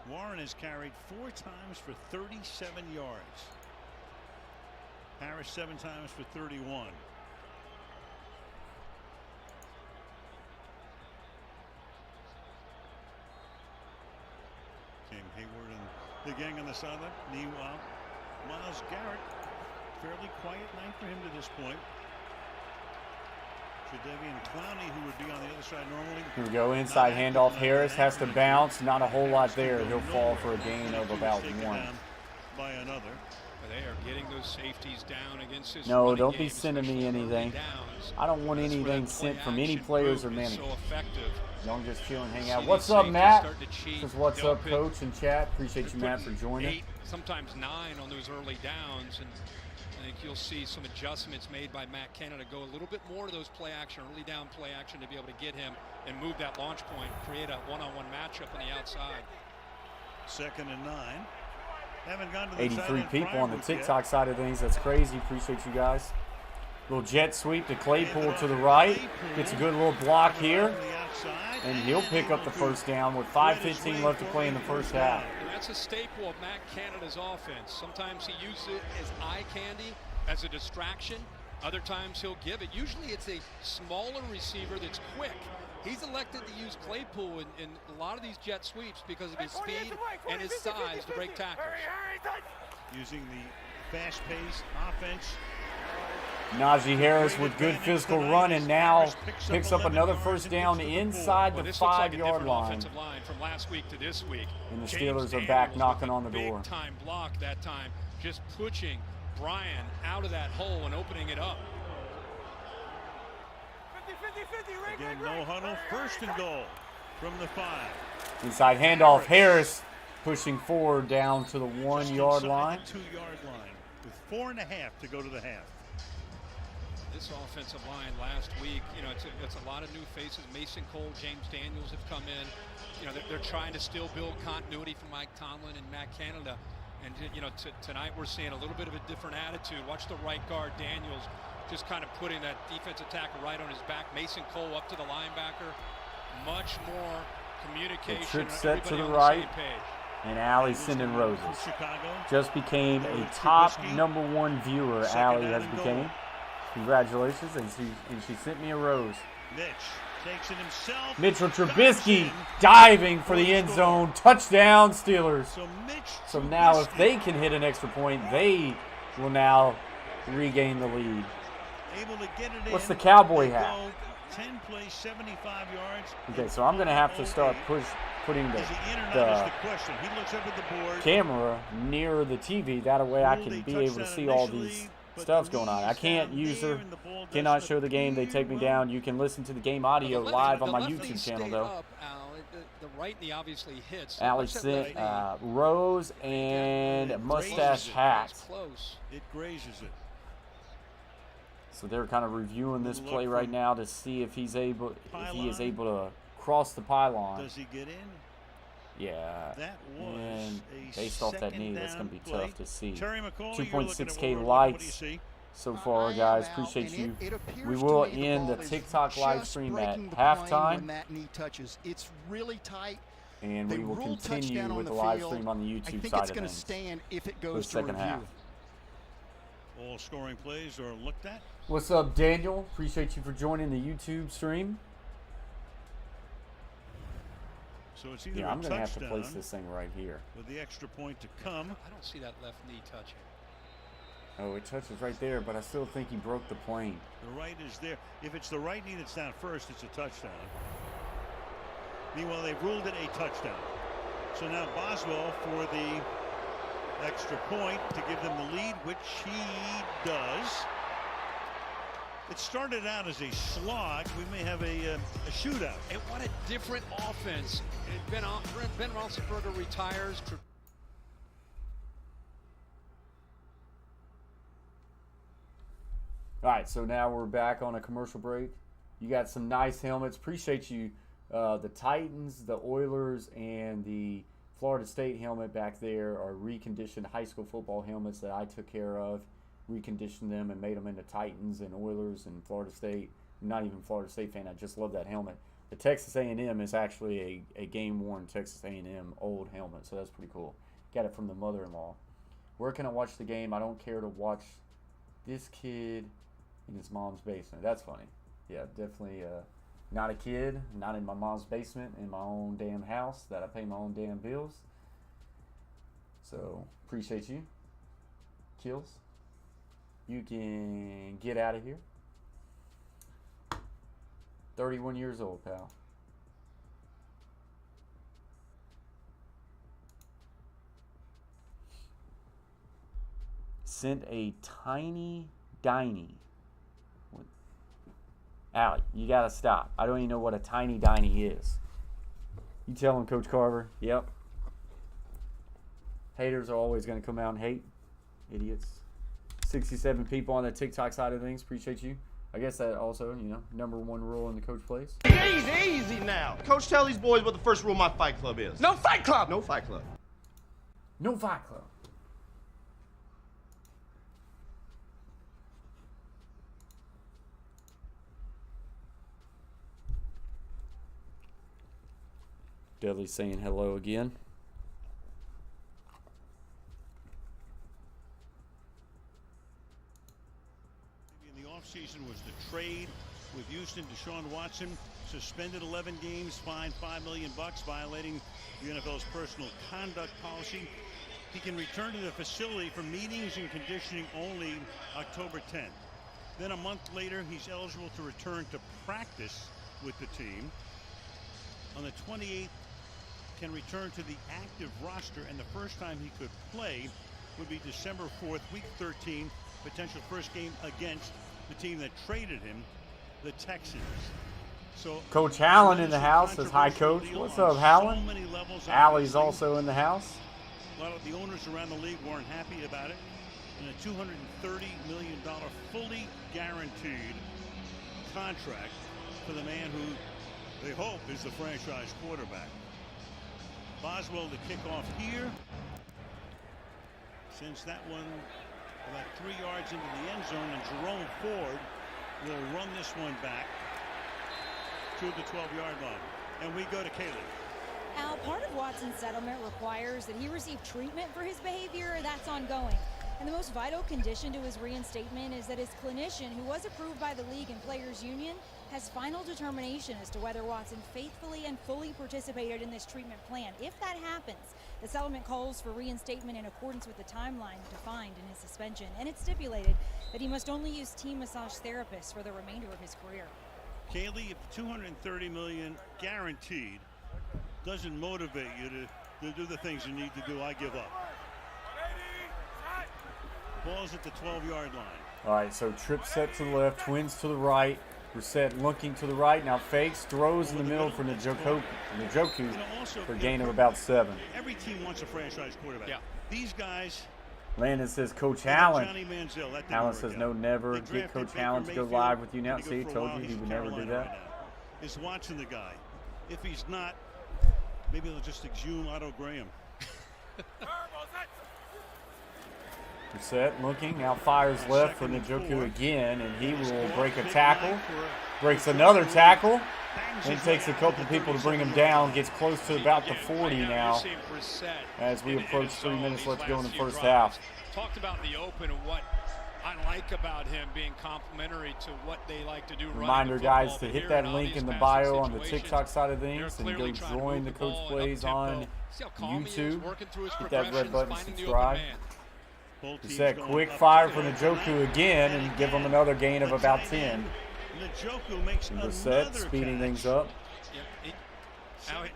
[SPEAKER 3] Warren has carried 4 times for 37 yards. Harris 7 times for 31. Cam Hayward and the gang on the sideline. Meanwhile, Myles Garrett, fairly quiet night for him to this point. Jadeveon Clowney, who would be on the other side normally.
[SPEAKER 1] Here we go, inside handoff. Harris has to bounce. Not a whole lot there. He'll fall for a gain of about one.
[SPEAKER 3] By another.
[SPEAKER 5] They are getting those safeties down against this.
[SPEAKER 1] No,
[SPEAKER 5] running
[SPEAKER 1] don't
[SPEAKER 5] game,
[SPEAKER 1] be sending me
[SPEAKER 5] especially early
[SPEAKER 1] anything.
[SPEAKER 5] downs.
[SPEAKER 1] I don't want
[SPEAKER 5] That's where
[SPEAKER 1] anything
[SPEAKER 5] that
[SPEAKER 1] sent from
[SPEAKER 5] play
[SPEAKER 1] any
[SPEAKER 5] action
[SPEAKER 1] players or
[SPEAKER 5] move is
[SPEAKER 1] Manny.
[SPEAKER 5] so effective.
[SPEAKER 1] Don't just chill and hang
[SPEAKER 5] See
[SPEAKER 1] out.
[SPEAKER 5] these
[SPEAKER 1] What's up,
[SPEAKER 5] safeties
[SPEAKER 1] Matt?
[SPEAKER 5] starting to cheat.
[SPEAKER 1] Says what's
[SPEAKER 5] They'll
[SPEAKER 1] up,
[SPEAKER 5] pick-
[SPEAKER 1] Coach in chat. Appreciate you, Matt, for joining.
[SPEAKER 5] 8, sometimes 9 on those early downs, and I think you'll see some adjustments made by Matt Canada go a little bit more to those play action, early down play action to be able to get him and move that launch point, create a one-on-one matchup on the outside.
[SPEAKER 3] 2nd and 9. Haven't gone to the
[SPEAKER 1] 83
[SPEAKER 3] sideline
[SPEAKER 1] people on the
[SPEAKER 3] prior
[SPEAKER 1] TikTok side of things. That's crazy. Appreciate you guys. Little jet sweep to Claypool to the right. Gets a good little block here. And he'll pick up the first down with 5:15 left to play in the first half.
[SPEAKER 5] And that's a staple of Matt Canada's offense. Sometimes he uses it as eye candy, as a distraction. Other times he'll give it. Usually it's a smaller receiver that's quick. He's elected to use Claypool in a lot of these jet sweeps because of his speed and his size to break tackles.
[SPEAKER 3] Using the fast-paced offense.
[SPEAKER 1] Najee Harris with good physical run and now picks up another first down inside the
[SPEAKER 5] This looks like a
[SPEAKER 1] 5-yard
[SPEAKER 5] different
[SPEAKER 1] line.
[SPEAKER 5] offensive line from last week to this week.
[SPEAKER 1] And the
[SPEAKER 5] James
[SPEAKER 1] Steelers are back
[SPEAKER 5] Daniels
[SPEAKER 1] knocking
[SPEAKER 5] with a
[SPEAKER 1] on the door.
[SPEAKER 5] Big-time block that time, just pushing Brian out of that hole and opening it up.
[SPEAKER 3] Again, no huddle. 1st and goal from the 5.
[SPEAKER 1] Inside handoff. Harris pushing forward down to the 1-yard line.
[SPEAKER 3] 2-yard line with 4.5 to go to the half.
[SPEAKER 5] This offensive line last week, you know, it's a lot of new faces. Mason Cole, James Daniels have come in. You know, they're trying to still build continuity from Mike Tomlin and Matt Canada. And, you know, tonight we're seeing a little bit of a different attitude. Watch the right guard, Daniels, just kind of putting that defensive tackle right on his back. Mason Cole up to the linebacker. Much more communication.
[SPEAKER 1] Trick set to
[SPEAKER 5] everybody
[SPEAKER 1] the
[SPEAKER 5] on
[SPEAKER 1] right.
[SPEAKER 5] same page.
[SPEAKER 1] And Allie sending roses.
[SPEAKER 3] Chicago.
[SPEAKER 1] Just became a top #1 viewer. Allie has became. Congratulations, and she sent me a rose.
[SPEAKER 3] Mitch takes it himself.
[SPEAKER 1] Mitchell Trubisky diving for the end zone. Touchdown, Steelers. So now if they can hit an extra point, they will now regain the lead.
[SPEAKER 3] Able to get it
[SPEAKER 1] What's
[SPEAKER 3] in.
[SPEAKER 1] the cowboy hat?
[SPEAKER 3] 10 plays, 75 yards.
[SPEAKER 1] Okay, so I'm going to have to start putting
[SPEAKER 3] Is he in or not is
[SPEAKER 1] the
[SPEAKER 3] the question. He looks up at the board.
[SPEAKER 1] camera near the TV. That way I can be able to see all these stuff's going on. I can't use her, cannot show the game. They take me down. You can listen to the game audio live on my YouTube channel, though.
[SPEAKER 5] Up, Al. The right knee obviously hits.
[SPEAKER 1] Allie
[SPEAKER 5] Watch that
[SPEAKER 1] sent
[SPEAKER 5] left knee.
[SPEAKER 1] rose and a mustache hat.
[SPEAKER 5] It's close.
[SPEAKER 3] It grazes it.
[SPEAKER 1] So they're kind of reviewing this play right now to see if he is able to cross the pylon.
[SPEAKER 3] Does he get in?
[SPEAKER 1] Yeah.
[SPEAKER 3] That was
[SPEAKER 1] And
[SPEAKER 3] a
[SPEAKER 1] based off that
[SPEAKER 3] second
[SPEAKER 1] knee, that's
[SPEAKER 3] down
[SPEAKER 1] going to be
[SPEAKER 3] play.
[SPEAKER 1] tough to see.
[SPEAKER 3] Terry McCall, you're looking at
[SPEAKER 1] 2.6K
[SPEAKER 3] what do
[SPEAKER 1] likes
[SPEAKER 3] you see?
[SPEAKER 1] so far, guys. Appreciate you. We will end the TikTok live stream at halftime.
[SPEAKER 7] That knee touches. It's really tight.
[SPEAKER 1] And we will
[SPEAKER 7] ruled
[SPEAKER 1] continue
[SPEAKER 7] touchdown on
[SPEAKER 1] with
[SPEAKER 7] the
[SPEAKER 1] the live
[SPEAKER 7] field.
[SPEAKER 1] stream on the
[SPEAKER 7] I
[SPEAKER 1] YouTube
[SPEAKER 7] think
[SPEAKER 1] side
[SPEAKER 7] it's
[SPEAKER 1] of
[SPEAKER 7] going to
[SPEAKER 1] things
[SPEAKER 7] stand if it
[SPEAKER 1] for the
[SPEAKER 7] goes to
[SPEAKER 1] second
[SPEAKER 7] review.
[SPEAKER 1] half.
[SPEAKER 3] All scoring plays are looked at.
[SPEAKER 1] What's up, Daniel? Appreciate you for joining the YouTube stream.
[SPEAKER 3] So it's either
[SPEAKER 1] Yeah, I'm
[SPEAKER 3] a
[SPEAKER 1] going to have to
[SPEAKER 3] touchdown
[SPEAKER 1] place this thing right here.
[SPEAKER 3] with the extra point to come.
[SPEAKER 5] I don't see that left knee touching.
[SPEAKER 1] Oh, it touches right there, but I still think he broke the plane.
[SPEAKER 3] The right is there. If it's the right knee that's down first, it's a touchdown. Meanwhile, they've ruled it a touchdown. So now Boswell for the extra point to give them the lead, which he does. It started out as a slog. We may have a shootout.
[SPEAKER 5] And what a different offense. Ben Roethlisberger retires.
[SPEAKER 1] All right, so now we're back on a commercial break. You got some nice helmets. Appreciate you. The Titans, the Oilers, and the Florida State helmet back there are reconditioned high school football helmets that I took care of. Reconditioned them and made them into Titans and Oilers and Florida State. I'm not even a Florida State fan. I just love that helmet. The Texas A&M is actually a game-worn Texas A&M old helmet, so that's pretty cool. Got it from the mother-in-law. Where can I watch the game? I don't care to watch this kid in his mom's basement. That's funny. Yeah, definitely not a kid, not in my mom's basement, in my own damn house that I pay my own damn bills. So, appreciate you. Kills. You can get out of here. 31 years old, pal. Sent a tiny diny. Allie, you gotta stop. I don't even know what a tiny diny is. You tell him, Coach Carver. Yep. Haters are always gonna come out and hate. Idiots. 67 people on the TikTok side of things. Appreciate you. I guess that also, you know, #1 rule in the coach place.
[SPEAKER 8] Easy now. Coach, tell these boys what the first rule of my fight club is.
[SPEAKER 2] No fight club.
[SPEAKER 8] No fight club.
[SPEAKER 1] No fight club. Dudley saying hello again.
[SPEAKER 3] In the offseason was the trade with Houston. Deshaun Watson suspended 11 games, fined $5 million, violating the NFL's personal conduct policy. He can return to the facility for meetings and conditioning only October 10th. Then a month later, he's eligible to return to practice with the team. On the 28th, can return to the active roster, and the first time he could play would be December 4th, week 13, potential first game against the team that traded him, the Texans. So
[SPEAKER 1] Coach Hallen in the house as high coach. What's up, Hallen? Allie's also in the house.
[SPEAKER 3] A lot of the owners around the league weren't happy about it. And a $230 million fully guaranteed contract for the man who they hope is the franchise quarterback. Boswell to kick off here. Sends that one about 3 yards into the end zone, and Jerome Ford will run this one back to the 12-yard line. And we go to Kaylee.
[SPEAKER 9] Al, part of Watson's settlement requires that he receive treatment for his behavior. That's ongoing. And the most vital condition to his reinstatement is that his clinician, who was approved by the league and players union, has final determination as to whether Watson faithfully and fully participated in this treatment plan. If that happens, the settlement calls for reinstatement in accordance with the timeline defined in his suspension, and it's stipulated that he must only use team massage therapists for the remainder of his career.
[SPEAKER 3] Kaylee, if $230 million guaranteed doesn't motivate you to do the things you need to do, I give up. Ball's at the 12-yard line.
[SPEAKER 1] All right, so trip set to the left, twins to the right. Brissett looking to the right, now fakes, throws in the middle for Njoku for a gain of about 7.
[SPEAKER 3] Every team wants a franchise quarterback. Yeah. These guys.
[SPEAKER 1] Landon says Coach Hallen.
[SPEAKER 3] Allen
[SPEAKER 1] says no, never get Coach Hallen to go live with you now. See, told you he would never do that.
[SPEAKER 3] Is Watson the guy? If he's not, maybe they'll just exhume Otto Graham.
[SPEAKER 1] Brissett looking, now fires left for Njoku again, and he will break a tackle. Breaks another tackle, and takes a couple people to bring him down. Gets close to about the 40 now as we approach 3 minutes left to go in the first half.
[SPEAKER 5] Talked about in the open and what I like about him being complementary to what they like to do.
[SPEAKER 1] Reminder, guys, to hit that link in the bio on the TikTok side of things and go join the Coach Plays on YouTube. Hit that red button, subscribe.
[SPEAKER 3] Both teams
[SPEAKER 1] Brissett,
[SPEAKER 3] going
[SPEAKER 1] quick
[SPEAKER 3] up
[SPEAKER 1] fire
[SPEAKER 3] to
[SPEAKER 1] from the
[SPEAKER 3] the
[SPEAKER 1] Njoku
[SPEAKER 3] line.
[SPEAKER 1] again and give them another gain of
[SPEAKER 3] The
[SPEAKER 1] about
[SPEAKER 3] tight
[SPEAKER 1] 10.
[SPEAKER 3] end, Njoku makes
[SPEAKER 1] Brissett
[SPEAKER 3] another
[SPEAKER 1] speeding
[SPEAKER 3] catch.
[SPEAKER 1] things up.
[SPEAKER 5] Yep,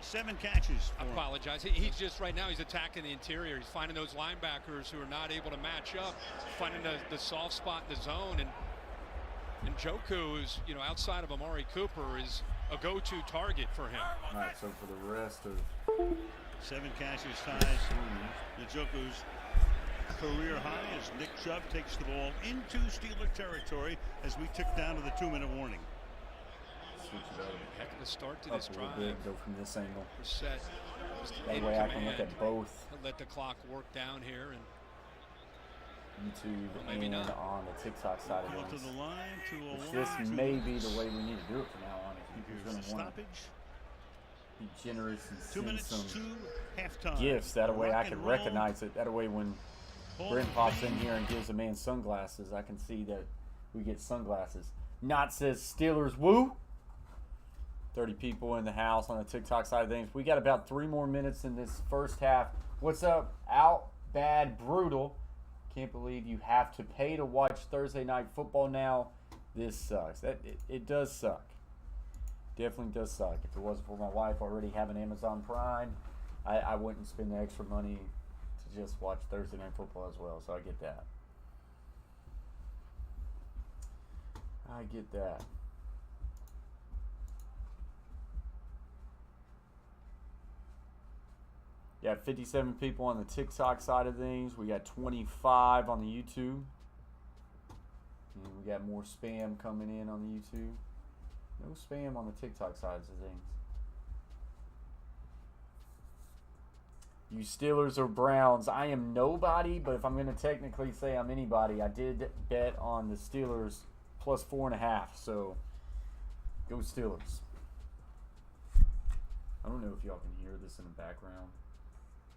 [SPEAKER 3] Seven catches.
[SPEAKER 5] I
[SPEAKER 3] for him.
[SPEAKER 5] apologize. He's just right now, he's attacking the interior. He's finding those linebackers who are not able to match up, finding the soft spot in the zone. And Njoku is, you know, outside of Amari Cooper, is a go-to target for him.
[SPEAKER 1] All right, so for the rest of
[SPEAKER 3] 7 catches ties Njoku's career high as Nick Chubb takes the ball into Steeler territory as we tick down to the 2-minute warning.
[SPEAKER 1] switch it over.
[SPEAKER 5] Heck of a start to
[SPEAKER 1] Up
[SPEAKER 5] this
[SPEAKER 1] a little
[SPEAKER 5] drive.
[SPEAKER 1] bit, go from this angle.
[SPEAKER 5] Brissett just
[SPEAKER 1] That
[SPEAKER 5] in
[SPEAKER 1] way I can look
[SPEAKER 5] command.
[SPEAKER 1] at both
[SPEAKER 5] Let the clock work down here, and
[SPEAKER 1] YouTube
[SPEAKER 5] Well, maybe
[SPEAKER 1] and
[SPEAKER 5] not.
[SPEAKER 1] on the TikTok side
[SPEAKER 3] Go
[SPEAKER 1] of
[SPEAKER 3] to
[SPEAKER 1] things.
[SPEAKER 3] the line, 201.
[SPEAKER 1] This may be the way we need to do it from now on. If
[SPEAKER 3] Here's
[SPEAKER 1] you're
[SPEAKER 3] the
[SPEAKER 1] going to want to
[SPEAKER 3] stoppage.
[SPEAKER 1] be generous and
[SPEAKER 3] 2
[SPEAKER 1] send
[SPEAKER 3] minutes
[SPEAKER 1] some
[SPEAKER 3] to halftime.
[SPEAKER 1] gifts, that way I
[SPEAKER 3] Rock
[SPEAKER 1] can
[SPEAKER 3] and roll.
[SPEAKER 1] recognize it. That way when
[SPEAKER 3] Ball
[SPEAKER 1] Brent pops in
[SPEAKER 3] game.
[SPEAKER 1] here and gives a man sunglasses, I can see that we get sunglasses. Not says Steelers woo. 30 people in the house on the TikTok side of things. We got about 3 more minutes in this first half. What's up? Out, bad, brutal. Can't believe you have to pay to watch Thursday night football now. This sucks. It does suck. Definitely does suck. If it wasn't for my wife already having Amazon Prime, I wouldn't spend the extra money to just watch Thursday night football as well. So I get that. I get that. Yeah, 57 people on the TikTok side of things. We got 25 on the YouTube. And we got more spam coming in on the YouTube. No spam on the TikTok sides of things. You Steelers or Browns. I am nobody, but if I'm going to technically say I'm anybody, I did bet on the Steelers plus 4.5. So, go Steelers. I don't know if y'all can hear this in the background,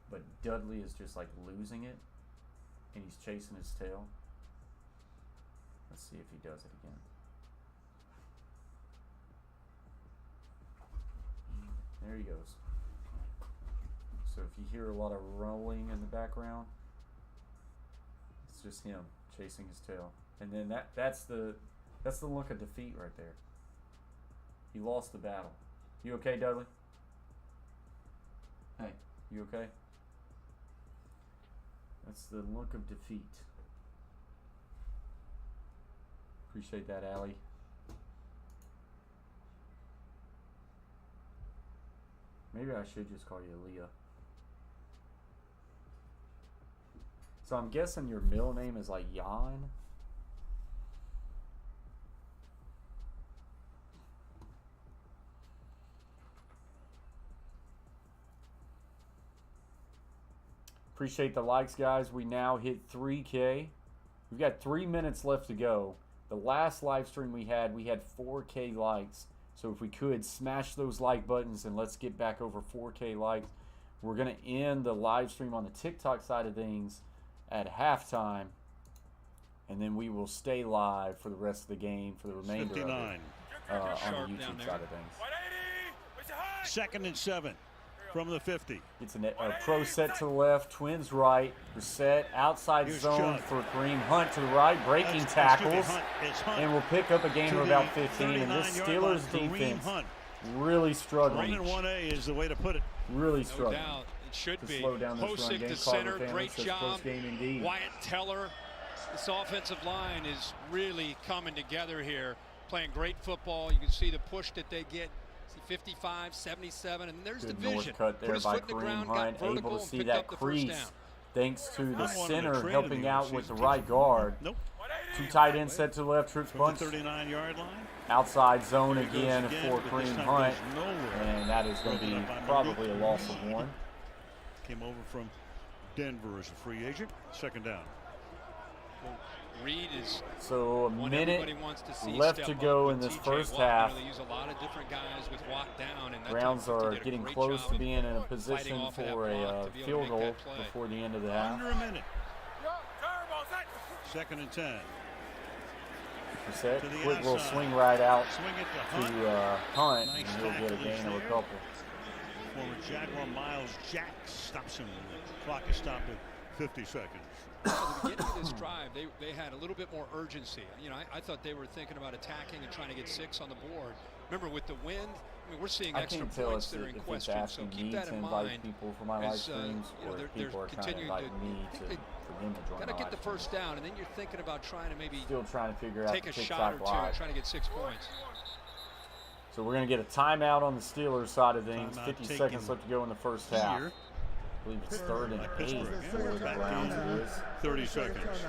[SPEAKER 1] but Dudley is just like losing it, and he's chasing his tail. Let's see if he does it again. There he goes. So if you hear a lot of rolling in the background, it's just him chasing his tail. And then that's the look of defeat right there. He lost the battle. You okay, Dudley? Hey, you okay? That's the look of defeat. Appreciate that, Allie. Maybe I should just call you Leah. So I'm guessing your middle name is like Jan? Appreciate the likes, guys. We now hit 3K. We've got 3 minutes left to go. The last live stream we had 4K likes. So if we could, smash those like buttons and let's get back over 4K likes. We're going to end the live stream on the TikTok side of things at halftime. And then we will stay live for the rest of the game for the remainder
[SPEAKER 3] 59.
[SPEAKER 1] of it on
[SPEAKER 5] Sharp
[SPEAKER 1] the
[SPEAKER 5] down
[SPEAKER 1] YouTube
[SPEAKER 5] there.
[SPEAKER 1] side of things.
[SPEAKER 3] 2nd and 7 from the 50.
[SPEAKER 1] It's a pro set to the left, twins right, Brissett outside
[SPEAKER 3] Here's
[SPEAKER 1] zone
[SPEAKER 3] Chubb.
[SPEAKER 1] for Kareem Hunt to the right, breaking tackles,
[SPEAKER 3] It's Hunt.
[SPEAKER 1] and we'll pick up a gain
[SPEAKER 3] To
[SPEAKER 1] of about
[SPEAKER 3] the
[SPEAKER 1] 15. And this
[SPEAKER 3] 39-yard
[SPEAKER 1] Steelers
[SPEAKER 3] line, Kareem
[SPEAKER 1] defense
[SPEAKER 3] Hunt.
[SPEAKER 1] really struggling,
[SPEAKER 3] Run in 1A is the way to put it.
[SPEAKER 1] really
[SPEAKER 5] No
[SPEAKER 1] struggling
[SPEAKER 5] doubt, it should
[SPEAKER 1] to
[SPEAKER 5] be.
[SPEAKER 1] slow down this run
[SPEAKER 5] Posick
[SPEAKER 1] game.
[SPEAKER 5] to
[SPEAKER 1] Carver
[SPEAKER 5] center,
[SPEAKER 1] family
[SPEAKER 5] great
[SPEAKER 1] says
[SPEAKER 5] job.
[SPEAKER 1] close game indeed.
[SPEAKER 5] Wyatt Teller. This offensive line is really coming together here, playing great football. You can see the push that they get. See 55, 77, and there's
[SPEAKER 1] Good
[SPEAKER 5] the vision.
[SPEAKER 1] north cut
[SPEAKER 5] Put
[SPEAKER 1] there
[SPEAKER 5] his
[SPEAKER 1] by
[SPEAKER 5] foot in the
[SPEAKER 1] Kareem
[SPEAKER 5] ground,
[SPEAKER 1] Hunt,
[SPEAKER 5] got vertical,
[SPEAKER 1] able to
[SPEAKER 5] and
[SPEAKER 1] see
[SPEAKER 5] picked
[SPEAKER 1] that
[SPEAKER 5] up the first
[SPEAKER 1] crease
[SPEAKER 5] down.
[SPEAKER 1] thanks to the
[SPEAKER 3] I wanted to
[SPEAKER 1] center
[SPEAKER 3] trade
[SPEAKER 1] helping
[SPEAKER 3] him
[SPEAKER 1] out
[SPEAKER 3] the
[SPEAKER 1] with the
[SPEAKER 3] offseason.
[SPEAKER 1] right guard.
[SPEAKER 3] Nope.
[SPEAKER 1] 2 tight ends set to the left, trips
[SPEAKER 3] From
[SPEAKER 1] bunch.
[SPEAKER 3] the 39-yard line.
[SPEAKER 1] Outside zone
[SPEAKER 3] There he goes
[SPEAKER 1] again
[SPEAKER 3] again,
[SPEAKER 1] for
[SPEAKER 3] but this
[SPEAKER 1] Kareem
[SPEAKER 3] time
[SPEAKER 1] Hunt,
[SPEAKER 3] goes nowhere.
[SPEAKER 1] and that is going to be
[SPEAKER 3] Broken up by
[SPEAKER 1] probably a
[SPEAKER 3] Njoku.
[SPEAKER 1] loss of 1.
[SPEAKER 3] Came over from Denver as a free agent. 2nd down.
[SPEAKER 5] Reed is
[SPEAKER 1] So a
[SPEAKER 5] one
[SPEAKER 1] minute
[SPEAKER 5] everybody wants to see
[SPEAKER 1] left
[SPEAKER 5] step
[SPEAKER 1] to
[SPEAKER 5] up
[SPEAKER 1] go
[SPEAKER 5] with
[SPEAKER 1] in this
[SPEAKER 5] TJ
[SPEAKER 1] first
[SPEAKER 5] Watt.
[SPEAKER 1] half.
[SPEAKER 5] You know, they use a lot of different guys with Watt down, and that
[SPEAKER 1] Browns
[SPEAKER 5] time,
[SPEAKER 1] are
[SPEAKER 5] did a
[SPEAKER 1] getting
[SPEAKER 5] great
[SPEAKER 1] close
[SPEAKER 5] job
[SPEAKER 1] to
[SPEAKER 5] of
[SPEAKER 1] being in a
[SPEAKER 5] fighting
[SPEAKER 1] position
[SPEAKER 5] off of that
[SPEAKER 1] for
[SPEAKER 5] block
[SPEAKER 1] a
[SPEAKER 5] to be able to
[SPEAKER 1] field
[SPEAKER 5] make
[SPEAKER 1] goal
[SPEAKER 5] that play.
[SPEAKER 1] before the end of the half.
[SPEAKER 3] Under a minute. 2nd and 10.
[SPEAKER 1] Brissett,
[SPEAKER 3] To the
[SPEAKER 1] quick little
[SPEAKER 3] outside.
[SPEAKER 1] swing right out
[SPEAKER 3] Swing it to Hunt.
[SPEAKER 1] to Hunt,
[SPEAKER 3] Nice
[SPEAKER 1] and he'll get a
[SPEAKER 3] tackle
[SPEAKER 1] gain of a
[SPEAKER 3] there.
[SPEAKER 1] couple.
[SPEAKER 3] Former Jaguar Miles Jack stops him. The clock is stopped at 50 seconds.
[SPEAKER 5] At the beginning of this drive, they had a little bit more urgency. You know, I thought they were thinking about attacking and trying to get 6 on the board. Remember, with the wind, I mean, we're seeing extra points that are in question. So keep that in mind.
[SPEAKER 1] People for my live streams,
[SPEAKER 5] you know,
[SPEAKER 1] or
[SPEAKER 5] they're
[SPEAKER 1] people are trying to invite me for them to join.
[SPEAKER 5] Got to get the first down, and then you're thinking about trying to maybe
[SPEAKER 1] still trying to figure out
[SPEAKER 5] take a shot or two, trying to get 6 points.
[SPEAKER 1] So we're going to get a timeout on the Steelers side of things. 50 seconds left to go in the first half. I believe it's 3rd and 8 for the Browns. It is
[SPEAKER 3] 30 seconds.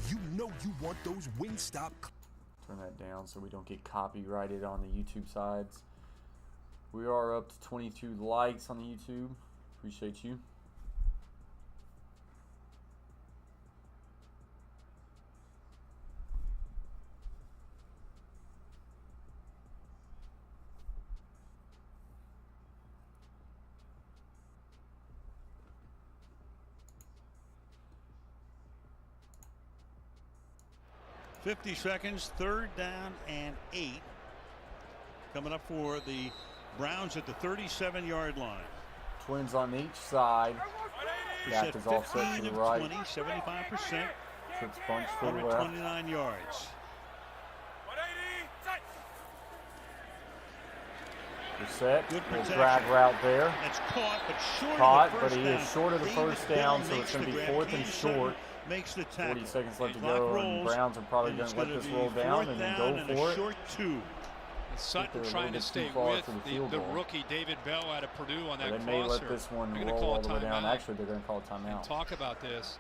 [SPEAKER 2] You know you want those Wingstop.
[SPEAKER 1] Turn that down so we don't get copyrighted on the YouTube sides. We are up to 22 likes on the YouTube. Appreciate you.
[SPEAKER 3] $50 seconds, 3rd down and 8. Coming up for the Browns at the 37-yard line.
[SPEAKER 1] Twins on each side. Gap is offset to the right.
[SPEAKER 3] 20, 75%.
[SPEAKER 1] Trips bunch to the left.
[SPEAKER 3] 29 yards.
[SPEAKER 1] Set. Good drag route there.
[SPEAKER 3] That's caught, but short
[SPEAKER 1] caught,
[SPEAKER 3] of the
[SPEAKER 1] but
[SPEAKER 3] first
[SPEAKER 1] he
[SPEAKER 3] down.
[SPEAKER 1] is short of the first down, so it's going to be 4th and short.
[SPEAKER 3] Makes the tackle.
[SPEAKER 1] 40 seconds left to go, and Browns are probably going to let this roll down and then go for it.
[SPEAKER 3] Short 2.
[SPEAKER 5] Sutton trying to stay with the rookie David Bell out of Purdue on that crosser.
[SPEAKER 1] They may let this one roll all the way down. Actually, they're going to call a timeout.
[SPEAKER 5] And talk about this.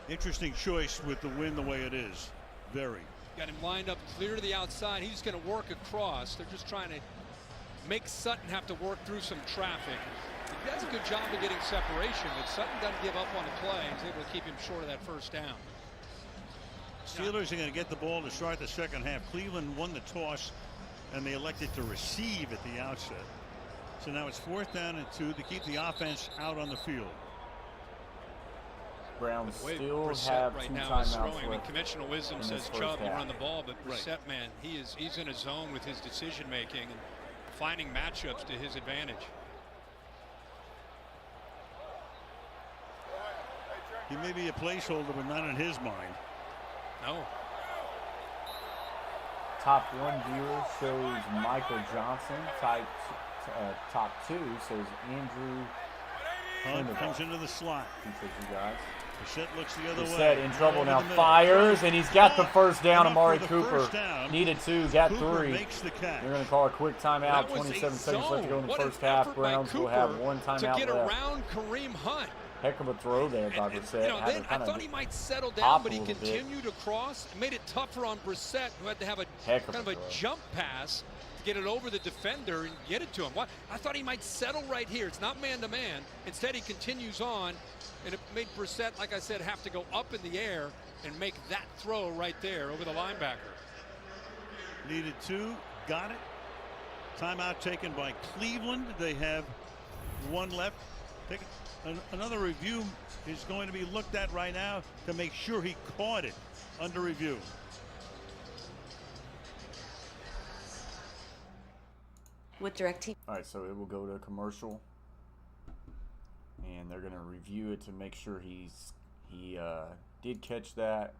[SPEAKER 3] Interesting choice with the wind the way it is. Very.
[SPEAKER 5] Got him lined up clear to the outside. He's going to work across. They're just trying to make Sutton have to work through some traffic. He does a good job of getting separation, but Sutton doesn't give up on the play. He's able to keep him short of that first down.
[SPEAKER 3] Steelers are going to get the ball to start the second half. Cleveland won the toss, and they elected to receive at the outset. So now it's 4th down and 2 to keep the offense out on the field.
[SPEAKER 1] Browns still
[SPEAKER 5] Brissett
[SPEAKER 1] have
[SPEAKER 5] right
[SPEAKER 1] 2
[SPEAKER 5] now is
[SPEAKER 1] timeouts
[SPEAKER 5] throwing. I mean,
[SPEAKER 1] left.
[SPEAKER 5] conventional wisdom says Chubb will run the ball, but Brissett, man, he's in a zone with his decision making and finding matchups to his advantage.
[SPEAKER 3] He may be a placeholder, but not in his mind.
[SPEAKER 5] No.
[SPEAKER 1] Top 1 viewer shows Michael Johnson. Top 2 says Andrew
[SPEAKER 3] Hunt comes into the slot.
[SPEAKER 1] Appreciate you guys.
[SPEAKER 3] Brissett looks the other way.
[SPEAKER 1] Brissett in trouble now. Fires, and he's got the first down. Amari Cooper needed 2, got 3. They're going to call a quick timeout. 27 seconds left to go in the first half. Browns will have 1 timeout left.
[SPEAKER 5] To get around Kareem Hunt.
[SPEAKER 1] Heck of a throw there by Brissett.
[SPEAKER 5] You know, then I thought he might settle down, but he continued to cross. It made it tougher on Brissett, who had to have a kind of a jump pass to get it over the defender and get it to him. I thought he might settle right here. It's not man-to-man. Instead, he continues on, and it made Brissett, like I said, have to go up in the air and make that throw right there over the linebacker.
[SPEAKER 3] Needed 2, got it. Timeout taken by Cleveland. They have 1 left. Another review is going to be looked at right now to make sure he caught it under review.
[SPEAKER 10] With DirecTV.
[SPEAKER 1] All right, so it will go to a commercial, and they're going to review it to make sure he did catch that.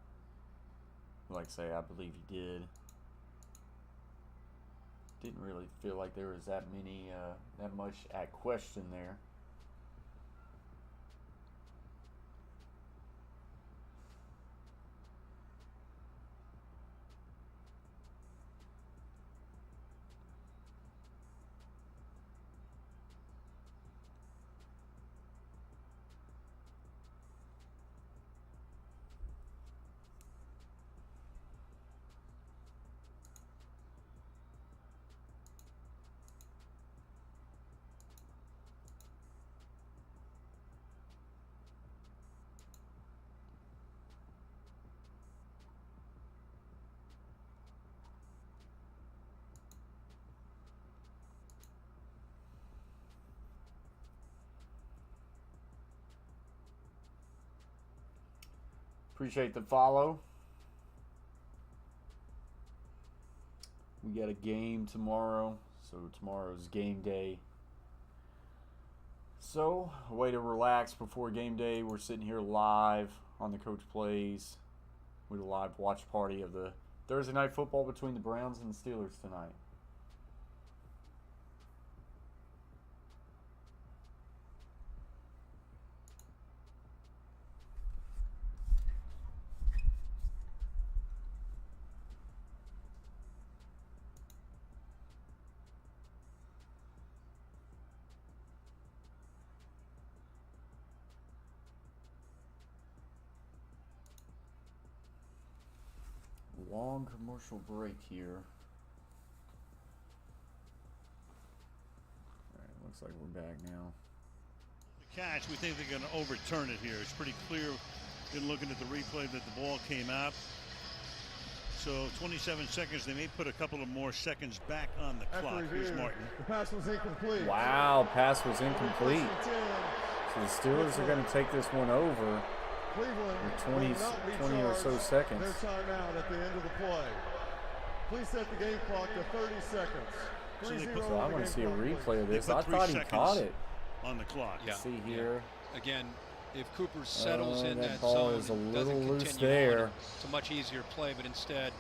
[SPEAKER 1] Like I say, I believe he did. Didn't really feel like there was that much at question there. Appreciate the follow. We got a game tomorrow, so tomorrow's game day. So, a way to relax before game day. We're sitting here live on the Coach Plays with a live watch party of the Thursday night football between the Browns and the Steelers tonight. Long commercial break here. All right, looks like we're back now.
[SPEAKER 3] The catch, we think they're going to overturn it here. It's pretty clear in looking at the replay that the ball came out. So 27 seconds. They may put a couple of more seconds back on the clock. Here's Martin.
[SPEAKER 6] The pass was incomplete.
[SPEAKER 1] Wow, pass was incomplete. So the Steelers are going to take this one over.
[SPEAKER 6] Cleveland
[SPEAKER 1] with 20 or so seconds.
[SPEAKER 6] Their timeout at the end of the play. Please set the game clock to 30 seconds.
[SPEAKER 1] So I want to see a replay of this. I thought he caught it.
[SPEAKER 3] On the clock.
[SPEAKER 1] Yeah. See here.
[SPEAKER 5] Again, if Cooper settles in that
[SPEAKER 1] ball
[SPEAKER 5] zone
[SPEAKER 1] is a
[SPEAKER 5] and
[SPEAKER 1] little
[SPEAKER 5] doesn't
[SPEAKER 1] loose
[SPEAKER 5] continue
[SPEAKER 1] there.
[SPEAKER 5] on, it's a much easier play, but instead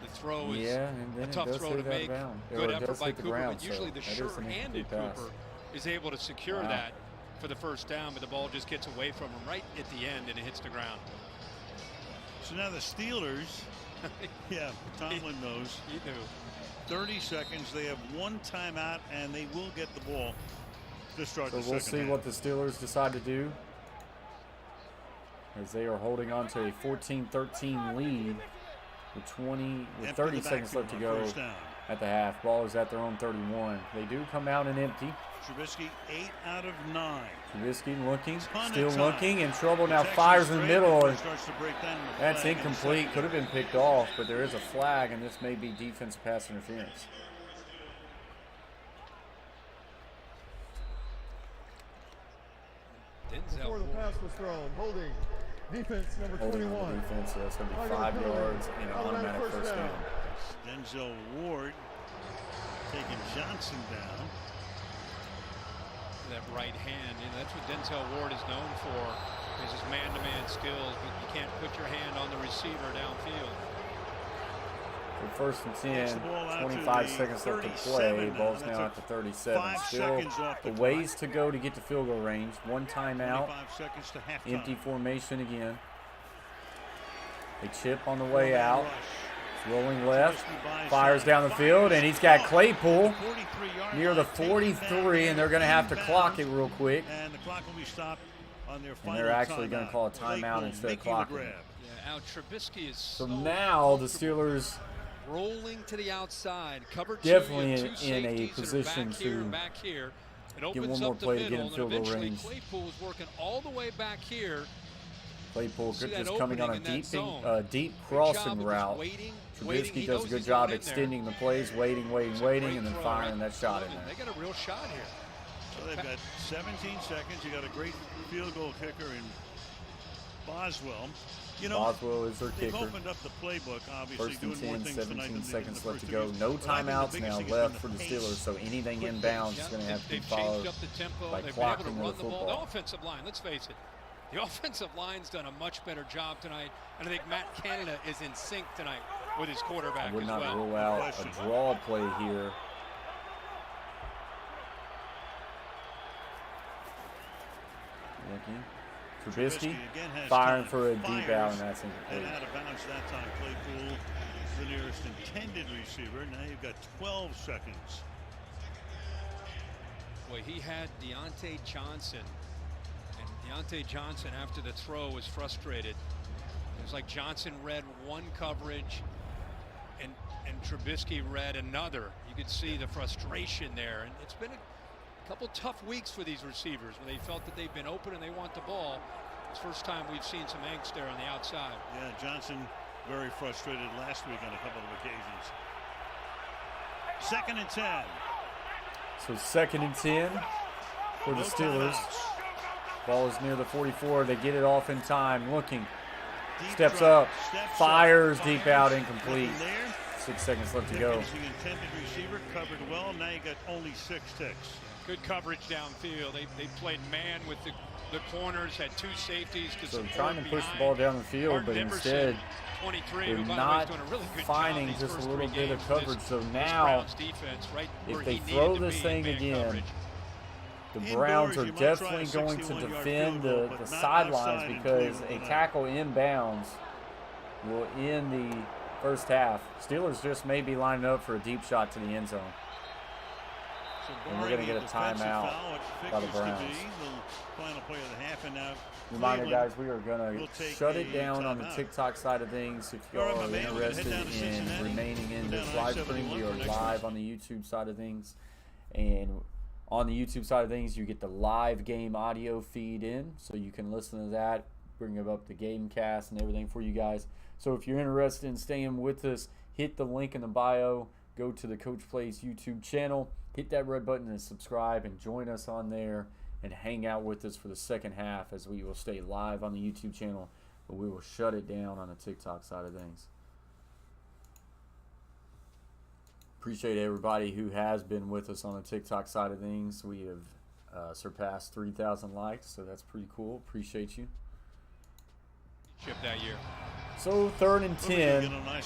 [SPEAKER 5] the throw is
[SPEAKER 1] and then
[SPEAKER 5] a tough throw to make. Good effort by Cooper, but usually the sure-handed Cooper is able to secure that for the first down, but the ball just gets away from him right at the end and it hits the ground.
[SPEAKER 3] So now the Steelers, Tomlin knows.
[SPEAKER 5] He knew.
[SPEAKER 3] 30 seconds. They have one timeout, and they will get the ball to start the second half.
[SPEAKER 1] So we'll see what the Steelers decide to do, as they are holding on to a 14-13 lead with 30 seconds left to go at the half. Ball is at their own 31. They do come out and empty.
[SPEAKER 3] Trubisky 8 out of 9.
[SPEAKER 1] Trubisky looking, still looking, in trouble now. Fires in the middle, and that's incomplete. Could have been picked off, but there is a flag, and this may be defensive pass interference.
[SPEAKER 6] Before the pass was thrown, holding defense number 21.
[SPEAKER 1] Holding on the defense, so that's going to be 5 yards and an automatic first down.
[SPEAKER 3] Denzel Ward taking Johnson down.
[SPEAKER 5] That right hand, that's what Denzel Ward is known for, is his man-to-man skills, but you can't put your hand on the receiver downfield.
[SPEAKER 1] So first and 10, 25 seconds left to play. Ball's now at the 37. Still a ways to go to get to field goal range. One timeout. Empty formation again. They chip on the way out. Rolling left, fires down the field, and he's got Claypool near the 43, and they're going to have to clock it real quick.
[SPEAKER 3] And the clock will be stopped on their final
[SPEAKER 1] and they're actually going to call a timeout instead of clocking.
[SPEAKER 5] Now Trubisky is
[SPEAKER 1] so now the Steelers
[SPEAKER 5] rolling to the outside, cover
[SPEAKER 1] definitely in a position to
[SPEAKER 5] get
[SPEAKER 1] one more play to get in field goal range.
[SPEAKER 5] Claypool is working all the way back here.
[SPEAKER 1] Claypool just coming on a deep crossing route. Trubisky does a good job extending the plays, waiting, and then firing that shot in there.
[SPEAKER 5] They got a real shot here.
[SPEAKER 3] So they've got 17 seconds. You got a great field goal kicker in Boswell.
[SPEAKER 1] Boswell is their
[SPEAKER 3] they've
[SPEAKER 1] kicker.
[SPEAKER 3] Opened up the playbook, obviously,
[SPEAKER 1] First and
[SPEAKER 3] doing more
[SPEAKER 1] 10,
[SPEAKER 3] things
[SPEAKER 1] 17 seconds left to
[SPEAKER 3] two
[SPEAKER 1] go.
[SPEAKER 3] games.
[SPEAKER 1] No timeouts now left for the Steelers, so anything inbounds is going to have to be followed by clocking of the football.
[SPEAKER 5] The offensive line, let's face it, the offensive line's done a much better job tonight, and I think Matt Canada is in sync tonight with his quarterback as well.
[SPEAKER 1] I would not rule out a draw play here. Trubisky firing for a deep out, and that's incomplete.
[SPEAKER 3] And out of bounds that time. Claypool, the nearest intended receiver. Now you've got 12 seconds.
[SPEAKER 5] Boy, he had Deontay Johnson. And Deontay Johnson, after the throw, was frustrated. It was like Johnson read one coverage, and Trubisky read another. You could see the frustration there. And it's been a couple tough weeks for these receivers when they felt that they've been open and they want the ball. It's the first time we've seen some angst there on the outside.
[SPEAKER 3] Yeah, Johnson very frustrated last week on a couple of occasions. 2nd and 10.
[SPEAKER 1] So 2nd and 10 for the Steelers. Ball is near the 44. They get it off in time. Looking. Steps up. Fires deep out. Incomplete. 6 seconds left to go.
[SPEAKER 3] The intended receiver covered well. Now you got only 6 ticks.
[SPEAKER 5] Good coverage downfield. They played man with the corners, had 2 safeties to
[SPEAKER 1] So
[SPEAKER 5] support
[SPEAKER 1] trying to push
[SPEAKER 5] behind.
[SPEAKER 1] the ball down the field,
[SPEAKER 5] Martin
[SPEAKER 1] but
[SPEAKER 5] Emerson,
[SPEAKER 1] instead
[SPEAKER 5] 23,
[SPEAKER 1] they're
[SPEAKER 5] who, by the way,
[SPEAKER 1] not
[SPEAKER 5] is doing a really good
[SPEAKER 1] finding
[SPEAKER 5] job these
[SPEAKER 1] just a
[SPEAKER 5] first
[SPEAKER 1] little
[SPEAKER 5] 3
[SPEAKER 1] bit of
[SPEAKER 5] games.
[SPEAKER 1] coverage. So
[SPEAKER 5] This
[SPEAKER 1] now,
[SPEAKER 5] Browns defense, right
[SPEAKER 1] if
[SPEAKER 5] where
[SPEAKER 1] they
[SPEAKER 5] he
[SPEAKER 1] throw
[SPEAKER 5] needed to
[SPEAKER 1] this
[SPEAKER 5] be
[SPEAKER 1] thing
[SPEAKER 5] in man
[SPEAKER 1] again,
[SPEAKER 5] coverage.
[SPEAKER 1] the Browns are
[SPEAKER 8] Indoors, you might try
[SPEAKER 1] definitely
[SPEAKER 8] a
[SPEAKER 1] going to
[SPEAKER 8] 61-yard
[SPEAKER 1] defend
[SPEAKER 8] field goal,
[SPEAKER 1] the
[SPEAKER 8] but not
[SPEAKER 1] sidelines
[SPEAKER 8] outside in
[SPEAKER 1] because
[SPEAKER 8] Cleveland
[SPEAKER 1] a
[SPEAKER 8] tonight.
[SPEAKER 1] tackle inbounds will end the first half. Steelers just may be lining up for a deep shot to the end zone.
[SPEAKER 8] So
[SPEAKER 1] And we're going to get a timeout by the Browns.
[SPEAKER 8] The final play of the half, and now
[SPEAKER 1] Reminder,
[SPEAKER 8] Cleveland
[SPEAKER 1] guys, we are going
[SPEAKER 8] will
[SPEAKER 1] to
[SPEAKER 8] take
[SPEAKER 1] shut it
[SPEAKER 8] a
[SPEAKER 1] down on the
[SPEAKER 8] timeout.
[SPEAKER 1] TikTok side of things. If y'all
[SPEAKER 8] All right, my
[SPEAKER 1] are
[SPEAKER 8] man, we're gonna head
[SPEAKER 1] interested
[SPEAKER 8] down to
[SPEAKER 1] in
[SPEAKER 8] Cincinnati,
[SPEAKER 1] remaining in
[SPEAKER 8] go
[SPEAKER 1] this
[SPEAKER 8] down
[SPEAKER 1] live stream,
[SPEAKER 8] I-71
[SPEAKER 1] we
[SPEAKER 8] for
[SPEAKER 1] are
[SPEAKER 8] next
[SPEAKER 1] live on the YouTube side of things. And on the YouTube side of things, you get the live game audio feed in, so you can listen to that, bring up the game cast and everything for you guys. So if you're interested in staying with us, hit the link in the bio, go to the Coach Plays YouTube channel, hit that red button and subscribe, and join us on there and hang out with us for the second half, as we will stay live on the YouTube channel, but we will shut it down on the TikTok side of things. Appreciate everybody who has been with us on the TikTok side of things. We have surpassed 3,000 likes, so that's pretty cool. Appreciate you.
[SPEAKER 5] Chip that year.
[SPEAKER 1] So 3rd and 10.
[SPEAKER 8] Get on I-71,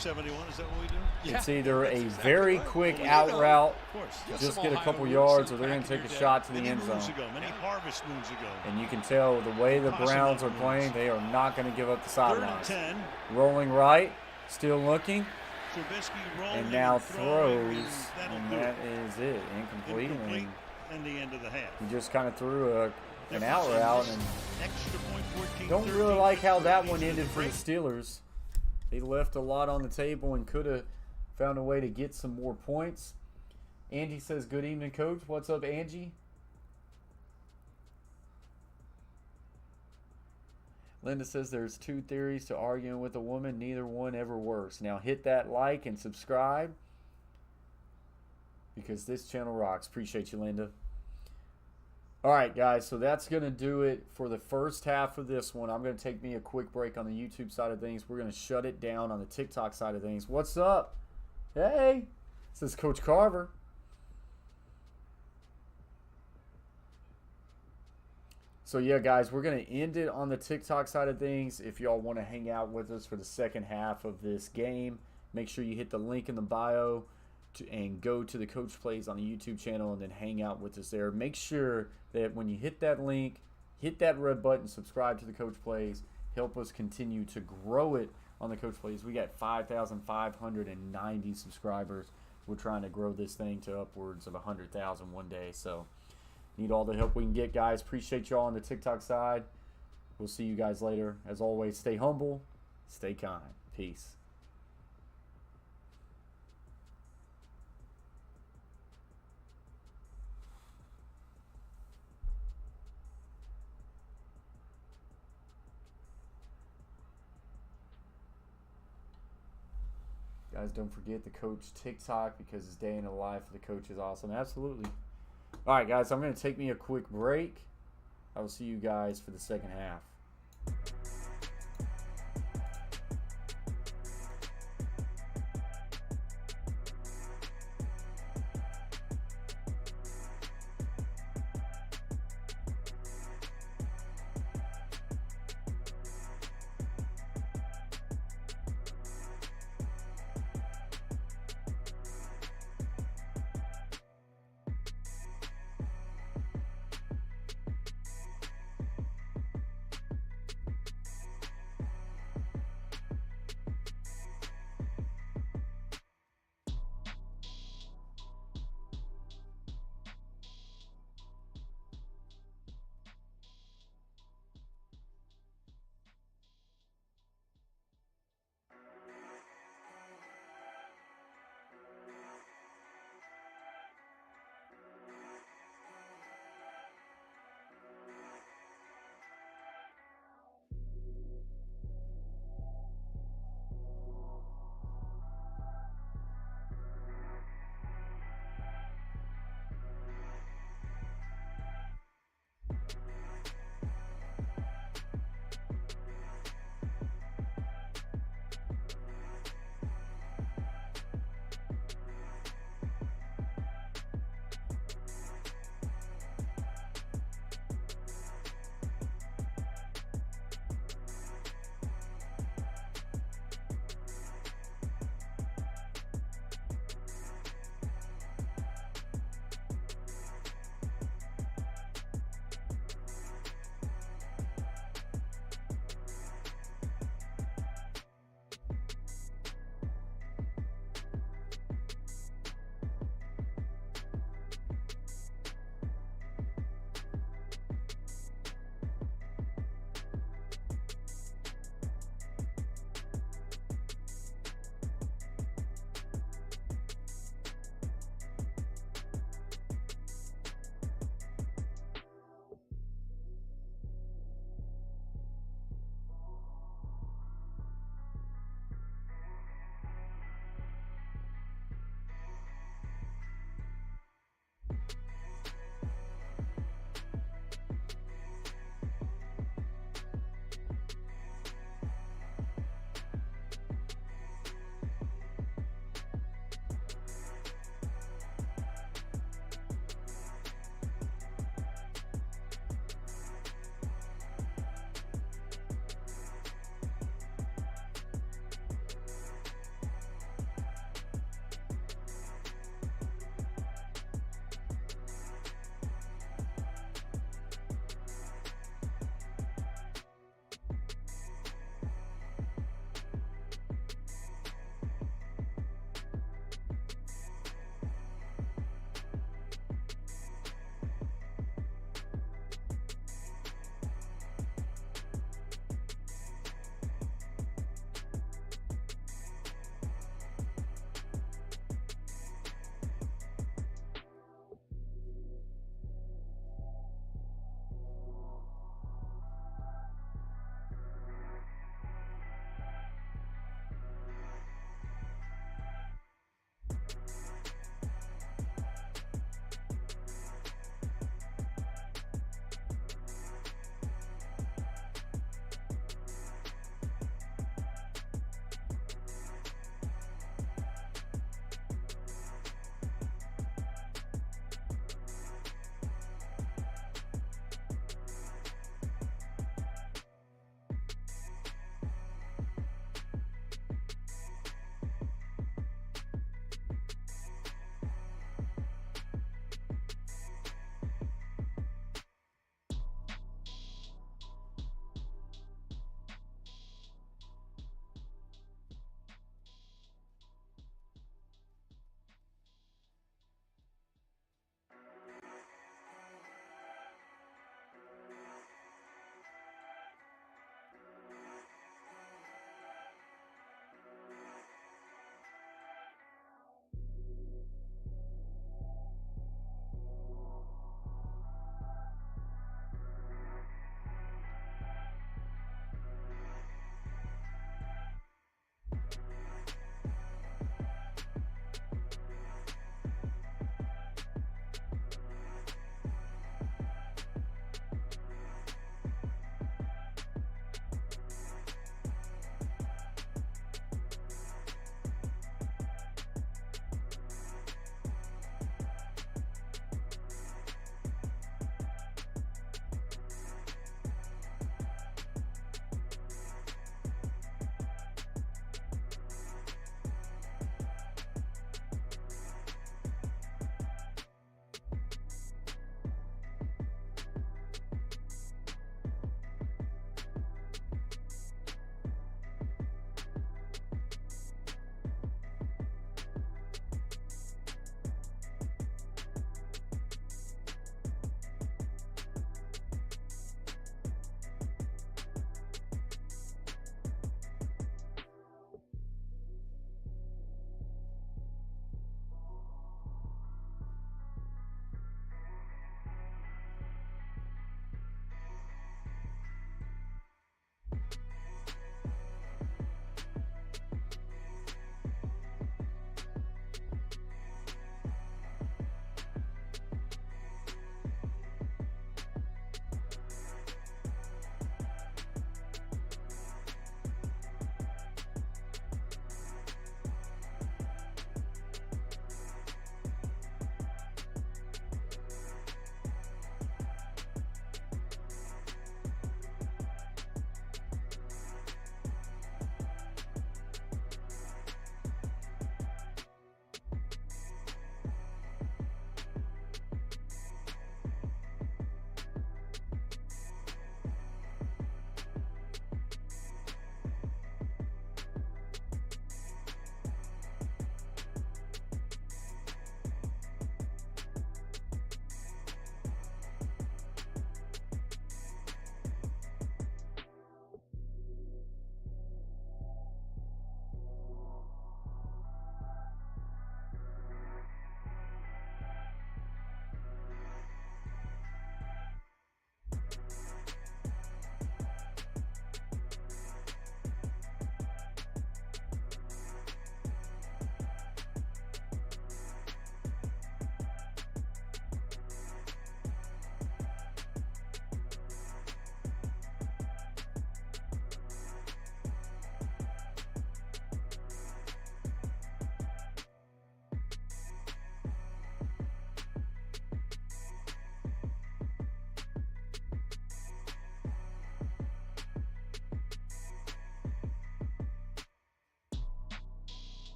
[SPEAKER 8] is that what we do?
[SPEAKER 1] It's either a very quick out route,
[SPEAKER 8] Of course.
[SPEAKER 1] just get a couple yards, or they're going to take a shot to the
[SPEAKER 8] Many
[SPEAKER 1] end zone.
[SPEAKER 8] moons ago, many harvest moons ago.
[SPEAKER 1] And you can tell the way the Browns are playing, they are not going to give up the
[SPEAKER 8] 3rd and
[SPEAKER 1] sidelines.
[SPEAKER 8] 10.
[SPEAKER 1] Rolling right, still looking,
[SPEAKER 8] Trubisky rolling
[SPEAKER 1] and now
[SPEAKER 8] throwing,
[SPEAKER 1] throws,
[SPEAKER 8] that'll
[SPEAKER 1] and
[SPEAKER 8] do
[SPEAKER 1] that
[SPEAKER 8] it.
[SPEAKER 1] is it. Incomplete.
[SPEAKER 8] Incomplete,
[SPEAKER 1] And
[SPEAKER 8] and the end of the half.
[SPEAKER 1] he just kind of threw an out route, and
[SPEAKER 8] Extra point, 14,
[SPEAKER 1] don't
[SPEAKER 8] 13,
[SPEAKER 1] really like how that one
[SPEAKER 8] 13,
[SPEAKER 1] ended for the Steelers. They left a lot on the table and could have found a way to get some more points. Angie says, good evening, Coach. What's up, Angie? Linda says there's 2 theories to arguing with a woman. Neither one ever works. Now hit that like and subscribe, because this channel rocks. Appreciate you, Linda. All right, guys, so that's going to do it for the first half of this one. I'm going to take me a quick break on the YouTube side of things. We're going to shut it down on the TikTok side of things. What's up? Hey, this is Coach Carver. So, yeah, guys, we're going to end it on the TikTok side of things. If y'all want to hang out with us for the second half of this game, make sure you hit the link in the bio and go to the Coach Plays on the YouTube channel and then hang out with us there. Make sure that when you hit that link, hit that red button, subscribe to the Coach Plays. Help us continue to grow it on the Coach Plays. We got 5,590 subscribers. We're trying to grow this thing to upwards of 100,000 one day. So need all the help we can get, guys. Appreciate y'all on the TikTok side. We'll see you guys later. As always, stay humble, stay kind. Peace. Guys, don't forget the Coach TikTok, because his day in the life of the coach is awesome. Absolutely. All right, guys, I'm going to take me a quick break. I will see you guys for the second half.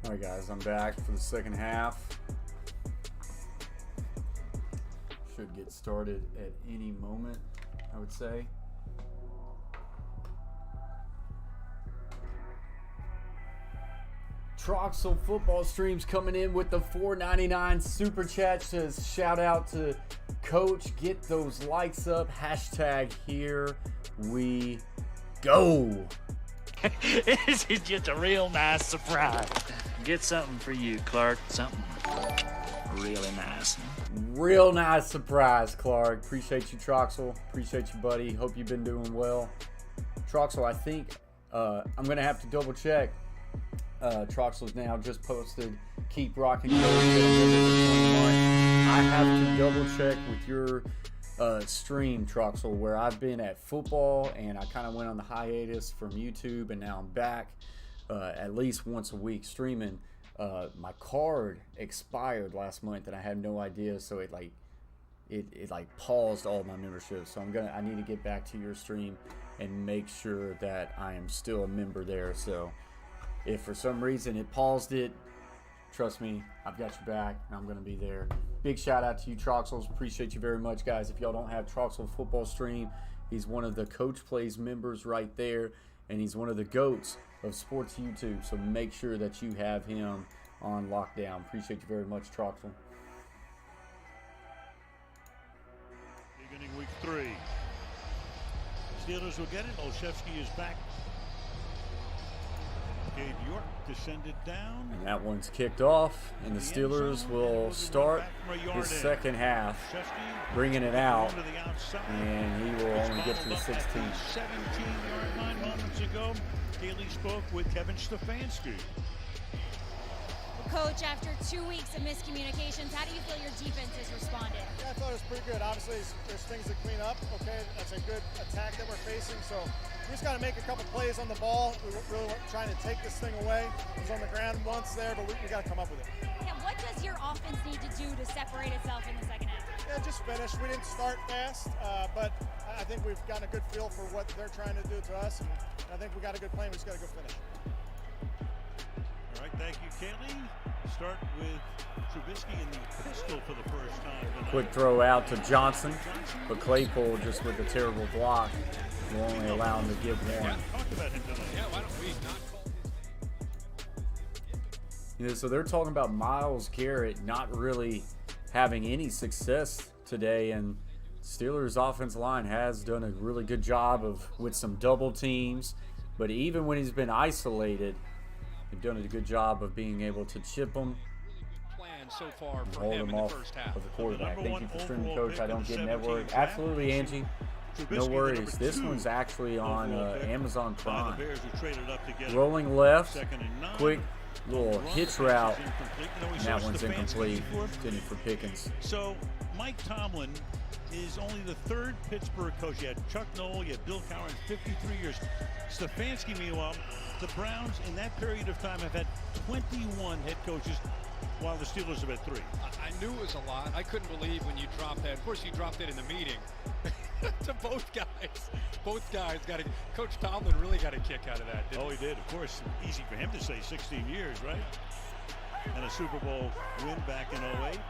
[SPEAKER 1] All right, guys, I'm back for the second half. Should get started at any moment, I would say. Troxel Football Streams coming in with the $4.99 super chat. Says shout out to Coach. Get those likes up. Hashtag here we go.
[SPEAKER 11] This is just a real nice surprise. Get something for you, Clark. Something really nice.
[SPEAKER 1] Real nice surprise, Clark. Appreciate you, Troxel. Appreciate you, buddy. Hope you've been doing well. Troxel, I think I'm going to have to double check. Troxel's now just posted keep rocking Coach. I have to double check with your stream, Troxel, where I've been at football and I kind of went on the hiatus from YouTube, and now I'm back at least once a week streaming. My card expired last month and I had no idea, so it paused all my memberships. So I need to get back to your stream and make sure that I am still a member there. So if for some reason it paused it, trust me, I've got your back and I'm going to be there. Big shout out to you, Troxels. Appreciate you very much, guys. If y'all don't have Troxel Football Stream, he's one of the Coach Plays members right there, and he's one of the GOATs of sports YouTube. So make sure that you have him on lockdown. Appreciate you very much, Troxel.
[SPEAKER 3] Beginning week 3. Steelers will get it. Olszewski is back. Gabe York descended down.
[SPEAKER 1] And that one's kicked off, and the Steelers will start his second half, bringing it out, and he will only get to the 16.
[SPEAKER 3] 17-yard line moments ago. Daly spoke with Kevin Stefanski.
[SPEAKER 9] Coach, after 2 weeks of miscommunications, how do you feel your defense has responded?
[SPEAKER 6] Yeah, I thought it was pretty good. Obviously, there's things to clean up. Okay, that's a good attack that we're facing. So we just got to make a couple plays on the ball. We really weren't trying to take this thing away. It was on the ground once there, but we got to come up with it.
[SPEAKER 9] Yeah, what does your offense need to do to separate itself in the second half?
[SPEAKER 6] Yeah, just finish. We didn't start fast, but I think we've gotten a good feel for what they're trying to do to us, and I think we got a good plan. We just got to go finish.
[SPEAKER 3] All right, thank you, Kaylee. Start with Trubisky in the pistol for the first time tonight.
[SPEAKER 1] Quick throw out to Johnson, but Claypool just with a terrible block will only allow him to give one.
[SPEAKER 3] Talk about him tonight.
[SPEAKER 5] Yeah, why don't we not call
[SPEAKER 1] So they're talking about Myles Garrett not really having any success today, and Steelers' offensive line has done a really good job with some double teams, but even when he's been isolated, they've done a good job of being able to chip him
[SPEAKER 5] so far
[SPEAKER 1] and
[SPEAKER 5] for
[SPEAKER 1] hold
[SPEAKER 5] him
[SPEAKER 1] him
[SPEAKER 5] in
[SPEAKER 1] off
[SPEAKER 5] the first half.
[SPEAKER 1] of the quarterback. Thank you for streaming,
[SPEAKER 3] overall
[SPEAKER 1] Coach. I don't
[SPEAKER 3] pick
[SPEAKER 1] get
[SPEAKER 3] in the
[SPEAKER 1] network.
[SPEAKER 3] 17th draft.
[SPEAKER 1] Absolutely, Angie.
[SPEAKER 3] Trubisky,
[SPEAKER 1] No
[SPEAKER 3] the
[SPEAKER 1] worries.
[SPEAKER 3] number
[SPEAKER 1] This
[SPEAKER 3] 2
[SPEAKER 1] one's actually on
[SPEAKER 3] overall pick
[SPEAKER 1] Amazon
[SPEAKER 3] by the
[SPEAKER 1] Prime.
[SPEAKER 3] Bears who traded up to get him.
[SPEAKER 1] Rolling left,
[SPEAKER 3] 2nd and 9.
[SPEAKER 1] quick little hitch route. And that one's
[SPEAKER 3] Stefanski
[SPEAKER 1] incomplete.
[SPEAKER 3] for-
[SPEAKER 1] Intended for Pickens.
[SPEAKER 3] So Mike Tomlin is only the 3rd Pittsburgh coach. You had Chuck Noll, you had Bill Cowher, 53 years. Stefanski, meanwhile, the Browns in that period of time have had 21 head coaches, while the Steelers have had 3.
[SPEAKER 5] I knew it was a lot. I couldn't believe when you dropped that. Of course, you dropped it in the meeting to both guys. Both guys got a. Coach Tomlin really got a kick out of that.
[SPEAKER 3] Oh, he did. Of course, easy for him to say 16 years, right? And a Super Bowl win back in 08.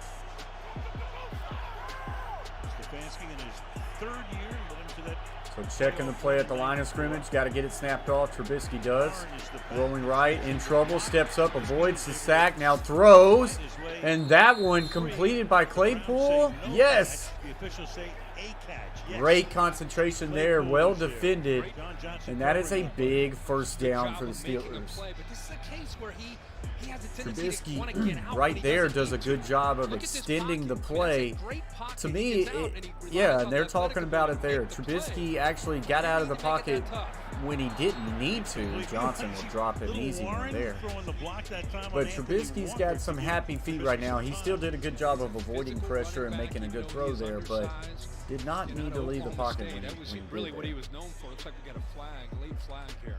[SPEAKER 3] Stefanski in his 3rd year led him to that.
[SPEAKER 1] So checking the play at the line of scrimmage. Got to get it snapped off. Trubisky does. Rolling right, in trouble, steps up, avoids the sack, now throws. And that one completed by Claypool. Yes.
[SPEAKER 3] The officials say a catch. Yes.
[SPEAKER 1] Great concentration there. Well defended. And that is a big first down for the Steelers. Trubisky right there does a good job of extending the play. To me, yeah, and they're talking about it there. Trubisky actually got out of the pocket when he didn't need to. Johnson will drop an easy one there. But Trubisky's got some happy feet right now. He still did a good job of avoiding pressure and making a good throw there, but did not need to leave the pocket when
[SPEAKER 5] That was
[SPEAKER 1] he
[SPEAKER 5] really
[SPEAKER 1] did
[SPEAKER 5] what
[SPEAKER 1] that.
[SPEAKER 5] he was known for. Looks like we got a flag, late flag here.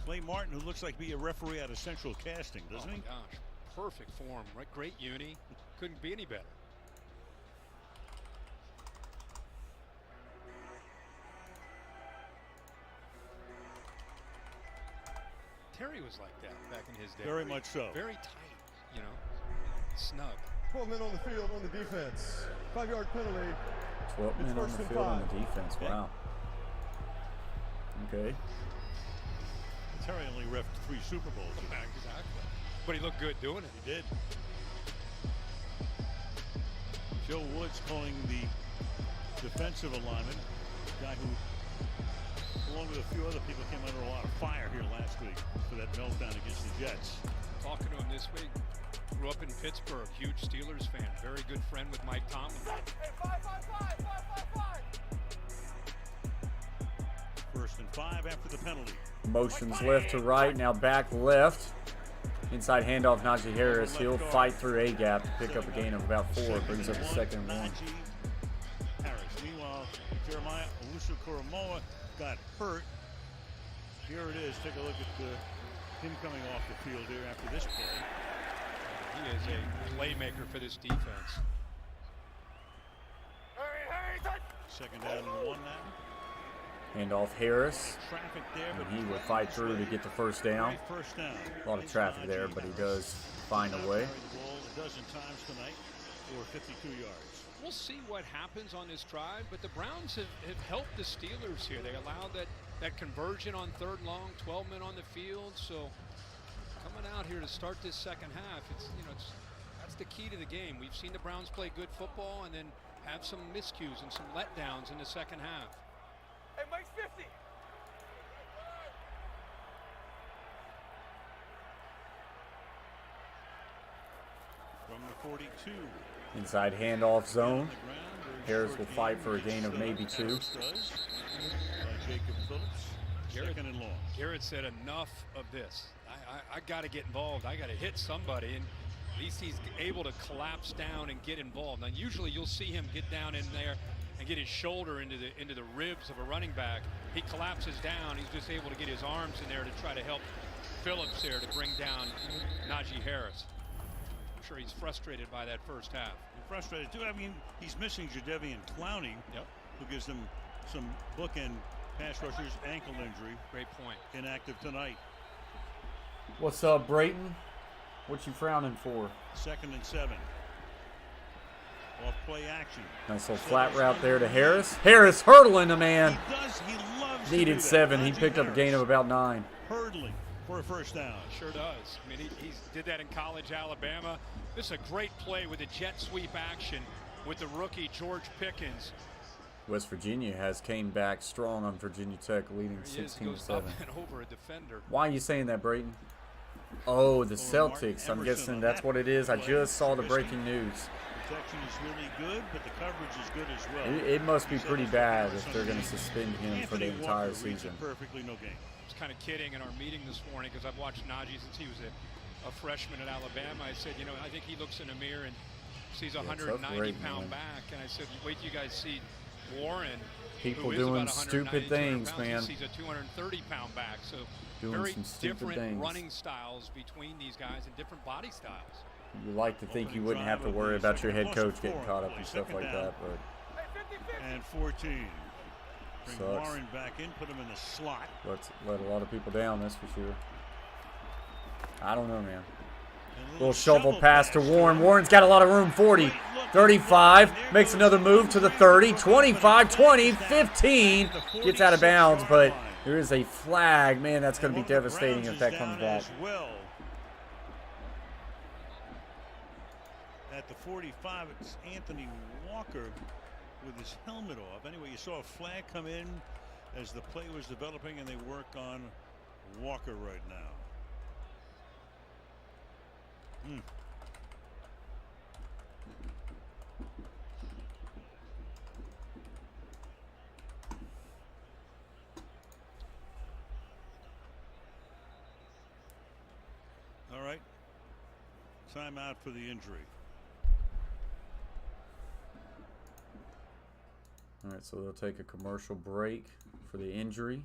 [SPEAKER 3] Clay Martin, who looks like be a referee out of Central Casting, doesn't he?
[SPEAKER 5] Oh my gosh, perfect form, right? Great uni, couldn't be any better. Terry was like that back in his day.
[SPEAKER 3] Very much so.
[SPEAKER 5] Very tight, you know, snug.
[SPEAKER 6] 12 men on the field on the defense. 5-yard penalty.
[SPEAKER 1] 12 men on the field on the defense. Wow. Okay.
[SPEAKER 3] Terry only reffed 3 Super Bowls.
[SPEAKER 5] Exactly. But he looked good doing it.
[SPEAKER 3] He did. Joe Woods calling the defensive alignment. A guy who, along with a few other people, came under a lot of fire here last week for that meltdown against the Jets.
[SPEAKER 5] Talking to him this week. Grew up in Pittsburgh. Huge Steelers fan. Very good friend with Mike Tomlin.
[SPEAKER 3] First and 5 after the penalty.
[SPEAKER 1] Motions left to right, now back left. Inside handoff, Najee Harris. He'll fight through A-gap to pick up a gain of about 4. Brings up a 2nd and 1.
[SPEAKER 3] Harris. Meanwhile, Jeremiah Owusu-Koramoah got hurt. Here it is. Take a look at him coming off the field here after this play.
[SPEAKER 5] He is a playmaker for this defense.
[SPEAKER 3] Second down and 1 now.
[SPEAKER 1] Handoff Harris. And he will fight through to get the first down. A lot of traffic there, but he does find a way.
[SPEAKER 3] A dozen times tonight for 52 yards.
[SPEAKER 5] We'll see what happens on this drive, but the Browns have helped the Steelers here. They allowed that conversion on 3rd and long, 12 men on the field. So coming out here to start this second half, that's the key to the game. We've seen the Browns play good football and then have some miscues and some letdowns in the second half.
[SPEAKER 2] Hey, Mike's 50.
[SPEAKER 3] From the 42.
[SPEAKER 1] Inside handoff zone. Harris will fight for a gain of maybe 2.
[SPEAKER 3] Jacob Phillips. Second and long.
[SPEAKER 5] Garrett said enough of this. I got to get involved. I got to hit somebody. And at least he's able to collapse down and get involved. Now, usually you'll see him get down in there and get his shoulder into the ribs of a running back. He collapses down. He's just able to get his arms in there to try to help Phillips there to bring down Najee Harris. I'm sure he's frustrated by that first half.
[SPEAKER 3] He's frustrated too. I mean, he's missing Jadeveon Clowney, who gives them some bookend pass rushers ankle injury.
[SPEAKER 5] Great point.
[SPEAKER 3] Inactive tonight.
[SPEAKER 1] What's up, Brayton? What you frowning for?
[SPEAKER 3] 2nd and 7. Off play action.
[SPEAKER 1] Nice little flat route there to Harris. Harris hurdling the man.
[SPEAKER 3] He loves
[SPEAKER 1] Needed 7. He picked up a gain of about 9.
[SPEAKER 3] Hurdling for a first down.
[SPEAKER 5] Sure does. I mean, he did that in college Alabama. This is a great play with a jet sweep action with the rookie George Pickens.
[SPEAKER 1] West Virginia came back strong on Virginia Tech, leading 16-7.
[SPEAKER 5] Over a defender.
[SPEAKER 1] Why are you saying that, Brayton? Oh, the Celtics. I'm guessing that's what it is. I just saw the breaking news.
[SPEAKER 3] Protection is really good, but the coverage is good as well.
[SPEAKER 1] It must be pretty bad if they're going to suspend him for the entire season.
[SPEAKER 3] Perfectly, no game.
[SPEAKER 5] I was kind of kidding in our meeting this morning because I've watched Najee since he was a freshman at Alabama. I said, I think he looks in a mirror and sees a 190-pound back, and I said, wait till you guys see Warren.
[SPEAKER 1] People doing stupid things, man.
[SPEAKER 5] He's a 230-pound back, so
[SPEAKER 1] doing
[SPEAKER 5] very
[SPEAKER 1] some stupid
[SPEAKER 5] different
[SPEAKER 1] things.
[SPEAKER 5] running styles between these guys and different body styles.
[SPEAKER 1] You like to think you wouldn't have to worry about your head coach getting caught up and stuff like that, but
[SPEAKER 3] and 14. Bring
[SPEAKER 1] sucks.
[SPEAKER 3] Warren back in, put him in the slot.
[SPEAKER 1] Let a lot of people down, that's for sure. I don't know, man. Little shovel pass to Warren. Warren's got a lot of room. 40, 35, makes another move to the 30, 25, 20, 15. Gets out of bounds, but there is a flag. Man, that's going to be devastating if that comes back.
[SPEAKER 3] At the 45, it's Anthony Walker with his helmet off. Anyway, you saw a flag come in as the play was developing, and they work on Walker right now. All right. Timeout for the injury.
[SPEAKER 1] All right, so they'll take a commercial break for the injury.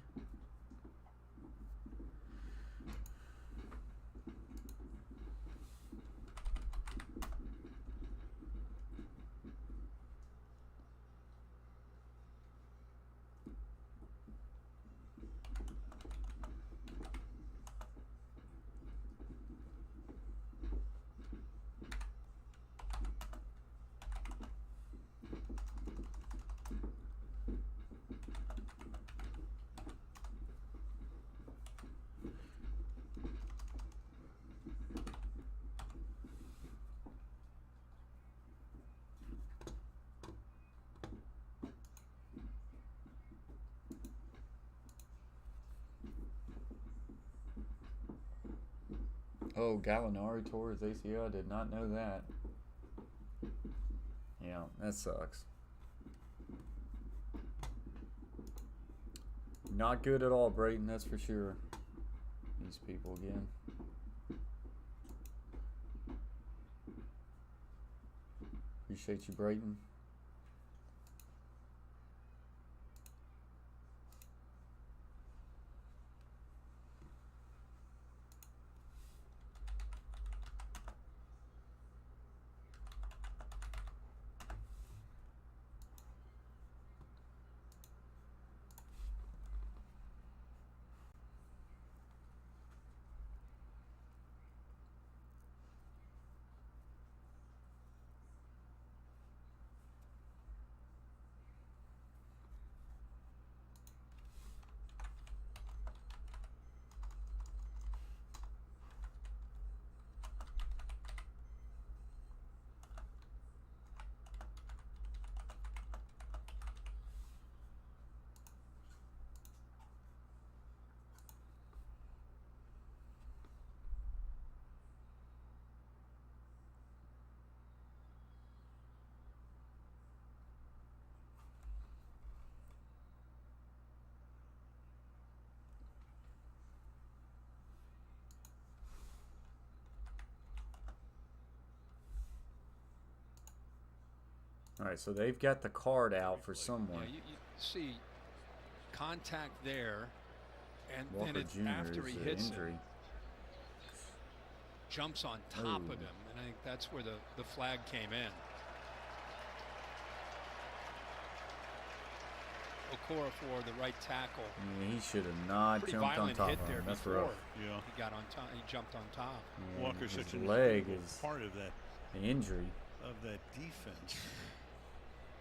[SPEAKER 1] Oh, Gallinari tore his ACL. I did not know that. Yeah, that sucks. Not good at all, Brayton, that's for sure. These people again. Appreciate you, Brayton. All right, so they've got the card out for someone.
[SPEAKER 5] Yeah, you see contact there, and
[SPEAKER 1] Walker
[SPEAKER 5] then it's
[SPEAKER 1] Jr.
[SPEAKER 5] after
[SPEAKER 1] is
[SPEAKER 5] he
[SPEAKER 1] an
[SPEAKER 5] hits
[SPEAKER 1] injury.
[SPEAKER 5] him, jumps on top of him, and I think that's where the flag came in. Okora for the right tackle.
[SPEAKER 1] Yeah, he should have not
[SPEAKER 5] Pretty
[SPEAKER 1] jumped on
[SPEAKER 5] violent
[SPEAKER 1] top
[SPEAKER 5] hit
[SPEAKER 1] of
[SPEAKER 5] there
[SPEAKER 1] him. That's
[SPEAKER 5] before.
[SPEAKER 1] rough.
[SPEAKER 3] Yeah.
[SPEAKER 5] He got on top. He jumped on top.
[SPEAKER 1] Yeah,
[SPEAKER 3] Walker's
[SPEAKER 1] his
[SPEAKER 3] such an
[SPEAKER 1] leg
[SPEAKER 3] integral
[SPEAKER 1] is
[SPEAKER 3] part of that
[SPEAKER 1] the injury.
[SPEAKER 3] defense.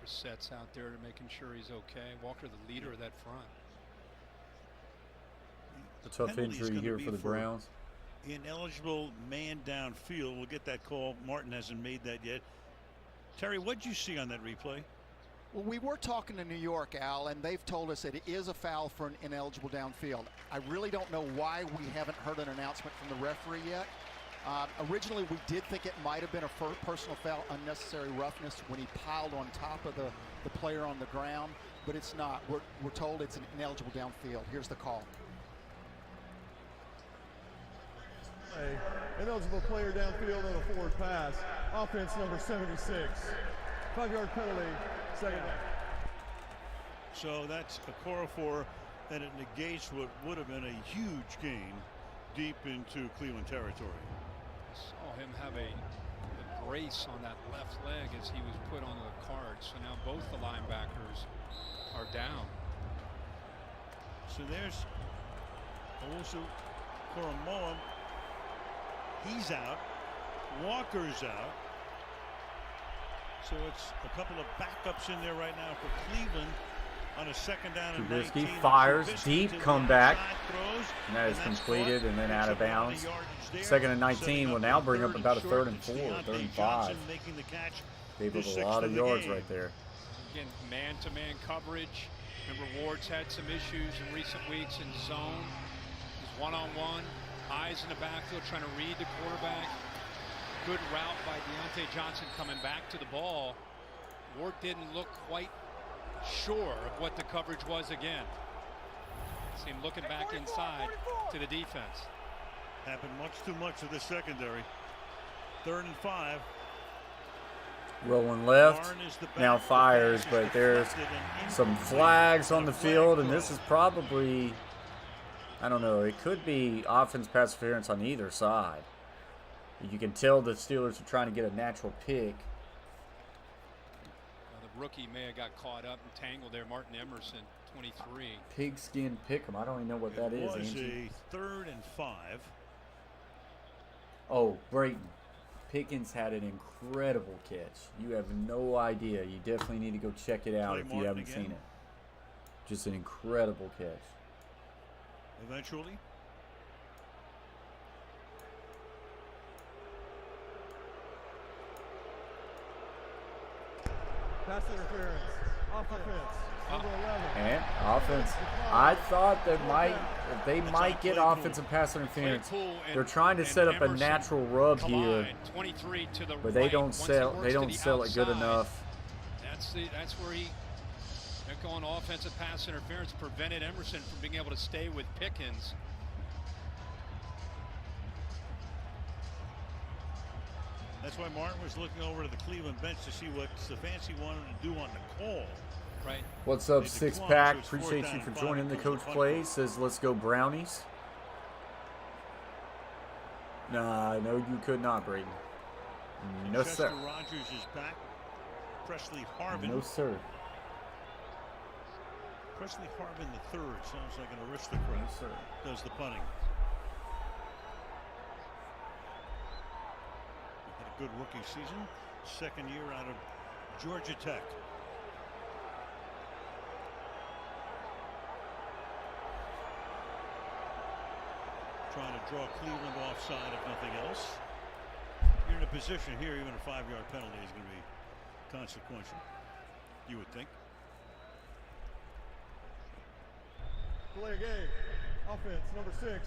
[SPEAKER 5] Brissett's out there making sure he's okay. Walker, the leader of that front.
[SPEAKER 3] The
[SPEAKER 1] Tough
[SPEAKER 3] penalty is
[SPEAKER 1] injury
[SPEAKER 3] gonna
[SPEAKER 1] here
[SPEAKER 3] be
[SPEAKER 1] for the Browns.
[SPEAKER 3] Ineligible man downfield. We'll get that call. Martin hasn't made that yet. Terry, what did you see on that replay?
[SPEAKER 7] Well, we were talking to New York, Al, and they've told us that it is a foul for an ineligible downfield. I really don't know why we haven't heard an announcement from the referee yet. Originally, we did think it might have been a personal foul, unnecessary roughness, when he piled on top of the player on the ground, but it's not. We're told it's an ineligible downfield. Here's the call.
[SPEAKER 6] Ineligible player downfield on a forward pass. Offense number 76. 5-yard penalty, second down.
[SPEAKER 3] So that's a Okorafor, and it negates what would have been a huge gain deep into Cleveland territory.
[SPEAKER 5] Saw him have a brace on that left leg as he was put on the card. So now both the linebackers are down.
[SPEAKER 3] So there's Owusu Koromoa. He's out. Walker's out. So it's a couple of backups in there right now for Cleveland on a second down and 19.
[SPEAKER 1] Trubisky fires, deep comeback.
[SPEAKER 3] Throws,
[SPEAKER 1] And that is completed and then out of bounds. Second and 19 will now bring up about a 3rd and 4, 3rd and 5. Gave up a lot of yards right there.
[SPEAKER 5] Again, man-to-man coverage. Remember, Ward's had some issues in recent weeks in zone. He's one-on-one, eyes in the backfield, trying to read the quarterback. Good route by Deontay Johnson coming back to the ball. Ward didn't look quite sure of what the coverage was again. See him looking back inside to the defense.
[SPEAKER 3] Happened much too much to the secondary. 3rd and 5.
[SPEAKER 1] Rolling left, now fires, but there's some flags on the field, and this is probably, I don't know, it could be offense pass interference on either side. You can tell the Steelers are trying to get a natural pick.
[SPEAKER 5] The rookie may have got caught up and tangled there. Martin Emerson, 23.
[SPEAKER 1] Pigskin pick'em. I don't even know what that is.
[SPEAKER 3] It was
[SPEAKER 1] Angie.
[SPEAKER 3] a 3rd and 5.
[SPEAKER 1] Oh, Brayton. Pickens had an incredible catch. You have no idea. You definitely need to go check it out if you haven't seen it. Just an incredible catch.
[SPEAKER 3] Eventually.
[SPEAKER 6] Pass interference. Offense.
[SPEAKER 1] And offense. I thought they might get offensive pass interference. They're trying to set up a natural rub here, but they don't sell it good enough.
[SPEAKER 5] That's where they're going offensive pass interference, prevented Emerson from being able to stay with Pickens.
[SPEAKER 3] That's why Martin was looking over to the Cleveland bench to see what Stefanski wanted to do on the call.
[SPEAKER 5] Right.
[SPEAKER 1] What's up, Six Pack? Appreciate you for joining the Coach Play. Says, let's go Brownies. Nah, no, you could not, Braden. No, sir.
[SPEAKER 3] Rogers is back. Presley Harvin.
[SPEAKER 1] No, sir.
[SPEAKER 3] Presley Harvin III sounds like an aristocrat.
[SPEAKER 1] No, sir.
[SPEAKER 3] Does the punting. He had a good rookie season. Second year out of Georgia Tech. Trying to draw Cleveland offside if nothing else. You're in a position here, even a 5-yard penalty is going to be consequential, you would think.
[SPEAKER 6] Play a game. Offense, number 6.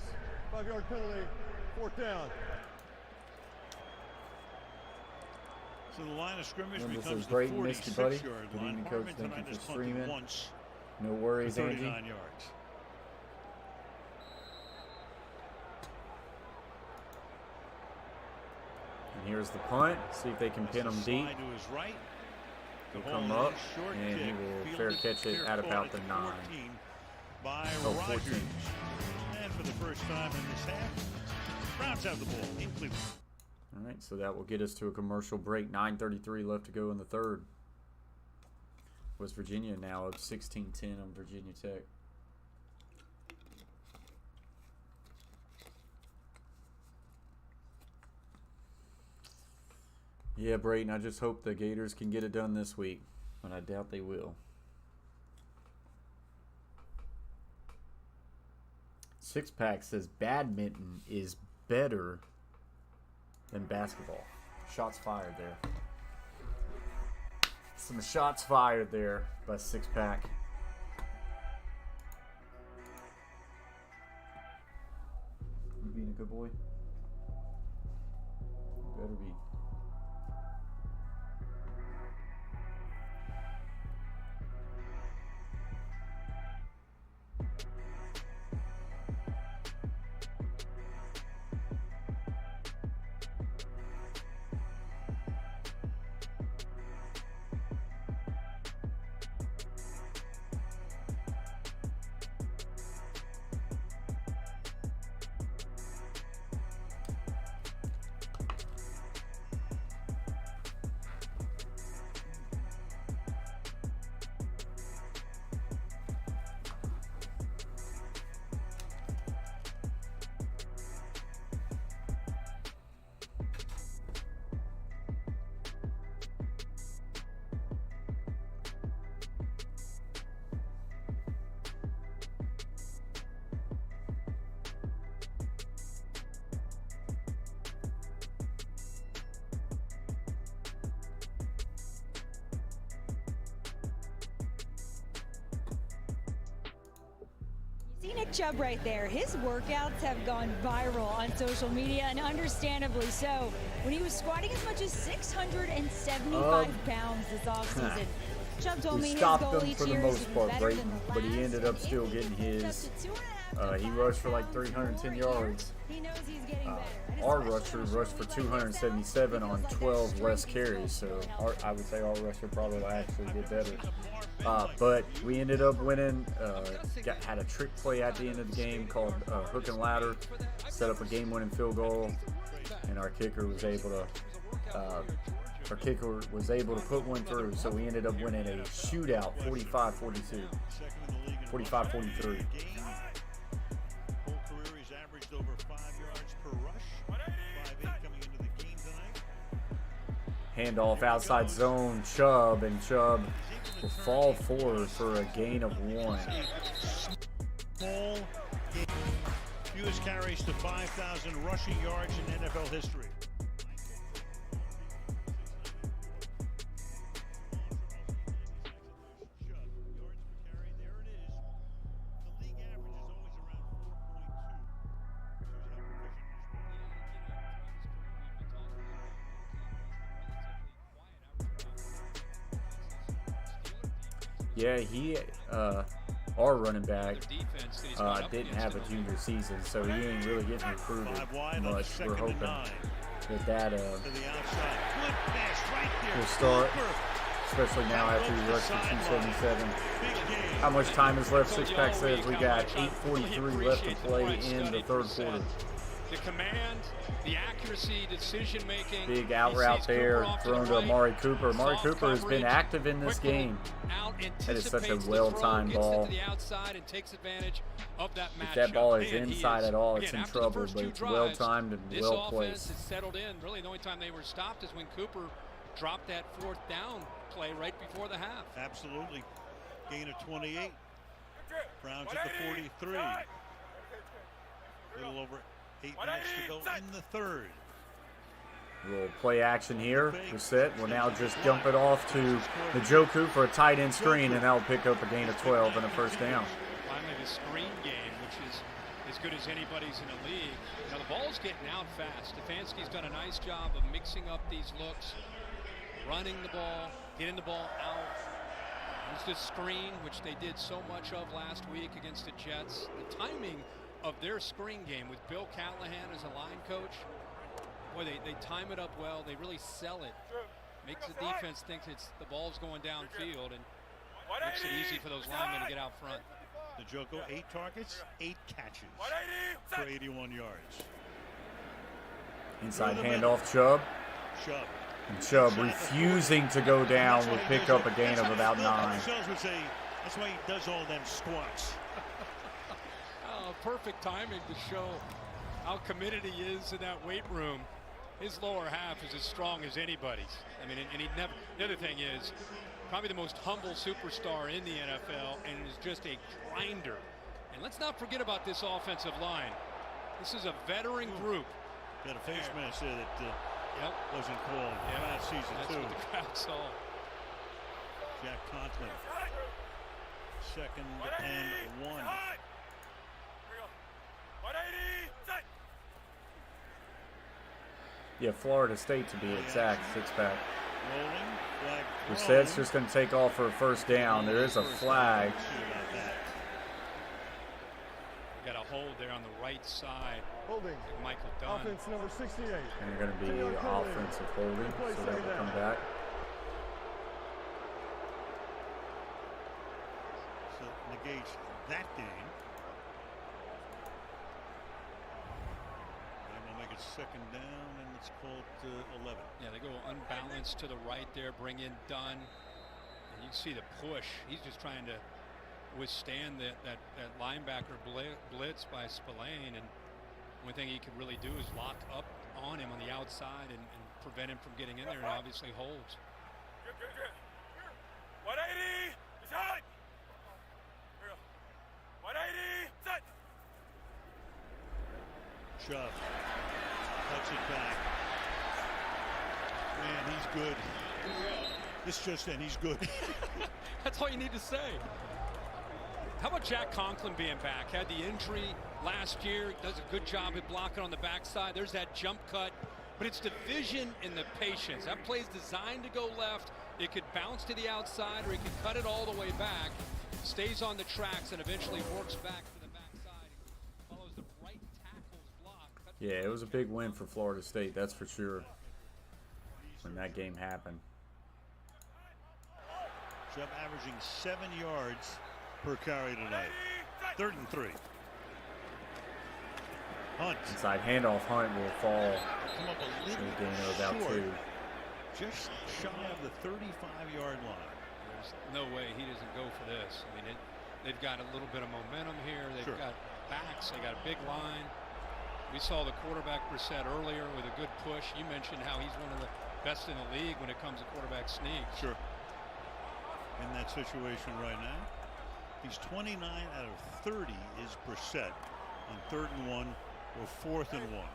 [SPEAKER 6] 5-yard penalty. 4th down.
[SPEAKER 3] So the line of scrimmage
[SPEAKER 1] This
[SPEAKER 3] becomes
[SPEAKER 1] is great,
[SPEAKER 3] the 46-yard
[SPEAKER 1] Good
[SPEAKER 3] line.
[SPEAKER 1] evening, Coach.
[SPEAKER 3] Harvin
[SPEAKER 1] Thank
[SPEAKER 3] tonight
[SPEAKER 1] you
[SPEAKER 3] is
[SPEAKER 1] for
[SPEAKER 3] punting
[SPEAKER 1] streaming.
[SPEAKER 3] once.
[SPEAKER 1] No worries,
[SPEAKER 3] 39
[SPEAKER 1] Angie.
[SPEAKER 3] yards.
[SPEAKER 1] And here's the punt. See if they can pin him deep.
[SPEAKER 3] To his right.
[SPEAKER 1] He'll come up, and he will fair catch it at about the 9.
[SPEAKER 3] By
[SPEAKER 1] Oh,
[SPEAKER 3] Rogers.
[SPEAKER 1] 14.
[SPEAKER 3] And for the first time in this half, Browns have the ball in Cleveland.
[SPEAKER 1] All right, so that will get us to a commercial break. 9:33 left to go in the third. West Virginia now up 16-10 on Virginia Tech. Yeah, Brayton, I just hope the Gators can get it done this week, but I doubt they will. Six Pack says badminton is better than basketball. Shots fired there. Some shots fired there by Six Pack. You being a good boy? You better be.
[SPEAKER 9] See Nick Chubb right there. His workouts have gone viral on social media, and understandably so. When he was squatting as much as 675 pounds this offseason. Chubb told me his goal each year is to be better than the last,
[SPEAKER 1] but he ended up still getting his. He rushed for like 310 yards.
[SPEAKER 9] He knows he's getting better.
[SPEAKER 1] Our rusher rushed for 277 on 12 less carries, so I would say our rusher probably will actually get better. But we ended up winning. Had a trick play at the end of the game called hook and ladder, set up a game-winning field goal, and our kicker was able to. Put one through, so we ended up winning a shootout, 45-42, 45-43. Handoff outside zone, Chubb, and Chubb will fall forward for a gain of 1.
[SPEAKER 3] Small, fewest carries to 5,000 rushing yards in NFL history.
[SPEAKER 1] Yeah, he, our running back, didn't have a junior season, so he ain't really getting recruited much. We're hoping that will start, especially now after he rushed for 277. How much time is left? Six Pack says we got 8:43 left to play in the third quarter.
[SPEAKER 5] The command, the accuracy, decision making.
[SPEAKER 1] Big out route there, thrown to Amari Cooper. Amari Cooper has been active in this game. That is such a well-timed ball. If that ball is inside at all, it's in trouble, but it's well-timed and well-placed.
[SPEAKER 5] This offense has settled in. Really, the only time they were stopped is when Cooper dropped that fourth down play right before the half.
[SPEAKER 3] Absolutely. Gain of 28. Browns at the 43. A little over 8 minutes to go in the third.
[SPEAKER 1] Little play action here. The set will now just dump it off to Njoku for a tight end screen, and that'll pick up a gain of 12 and a first down.
[SPEAKER 5] Finally, the screen game, which is as good as anybody's in the league. Now, the ball's getting out fast. Stefanski's done a nice job of mixing up these looks, running the ball, getting the ball out. There's the screen, which they did so much of last week against the Jets. The timing of their screen game with Bill Callahan as a line coach, boy, they time it up well. They really sell it. Makes the defense think the ball's going downfield, and makes it easy for those linemen to get out front.
[SPEAKER 3] Njoku, 8 targets, 8 catches for 81 yards.
[SPEAKER 1] Inside handoff, Chubb. And Chubb refusing to go down will pick up a gain of about 9.
[SPEAKER 3] That's why he does all them squats.
[SPEAKER 5] Perfect timing to show how committed he is in that weight room. His lower half is as strong as anybody's. I mean, and he never. The other thing is, probably the most humble superstar in the NFL, and is just a grinder. And let's not forget about this offensive line. This is a veteran group.
[SPEAKER 3] Got a face mask there that wasn't called last season
[SPEAKER 5] That's
[SPEAKER 3] too.
[SPEAKER 5] What the crowd saw.
[SPEAKER 3] Jack Conklin. 2nd and 1.
[SPEAKER 1] Yeah, Florida State to be exact, 6-pack. Brissett's just going to take off for a first down. There is a flag.
[SPEAKER 5] Got a hold there on the right side.
[SPEAKER 6] Holding.
[SPEAKER 5] Michael Dunn.
[SPEAKER 6] Offense number 68.
[SPEAKER 1] And they're going to be offensive holding, so that will come back.
[SPEAKER 3] So negates that game. And we'll make it 2nd down, and it's called 11.
[SPEAKER 5] Yeah, they go unbalanced to the right there, bring in Dunn. And you can see the push. He's just trying to withstand that linebacker blitz by Spillane, and one thing he could really do is lock up on him on the outside and prevent him from getting in there, and obviously holds.
[SPEAKER 2] 180, inside. 180, set.
[SPEAKER 3] Chubb cuts it back. Man, he's good. This just in, he's good.
[SPEAKER 5] That's all you need to say. How about Jack Conklin being back? Had the injury last year. Does a good job at blocking on the backside. There's that jump cut. But it's the vision and the patience. That play's designed to go left. It could bounce to the outside, or he could cut it all the way back. Stays on the tracks and eventually works back to the backside. Follows the right tackle's block.
[SPEAKER 1] Yeah, it was a big win for Florida State, that's for sure, when that game happened.
[SPEAKER 3] Chubb averaging 7 yards per carry tonight. 3rd and 3. Hunt.
[SPEAKER 1] Inside handoff, Hunt will fall.
[SPEAKER 3] Come up a little
[SPEAKER 1] gain of about
[SPEAKER 3] short.
[SPEAKER 1] 2.
[SPEAKER 3] Just shy of the 35-yard line.
[SPEAKER 5] There's no way he doesn't go for this. I mean, they've got a little bit of momentum here. They've got backs. They got a big line. We saw the quarterback Brissett earlier with a good push. You mentioned how he's one of the best in the league when it comes to quarterback sneaks.
[SPEAKER 3] Sure. In that situation right now, he's 29 out of 30 is Brissett on 3rd and 1 or 4th and 1.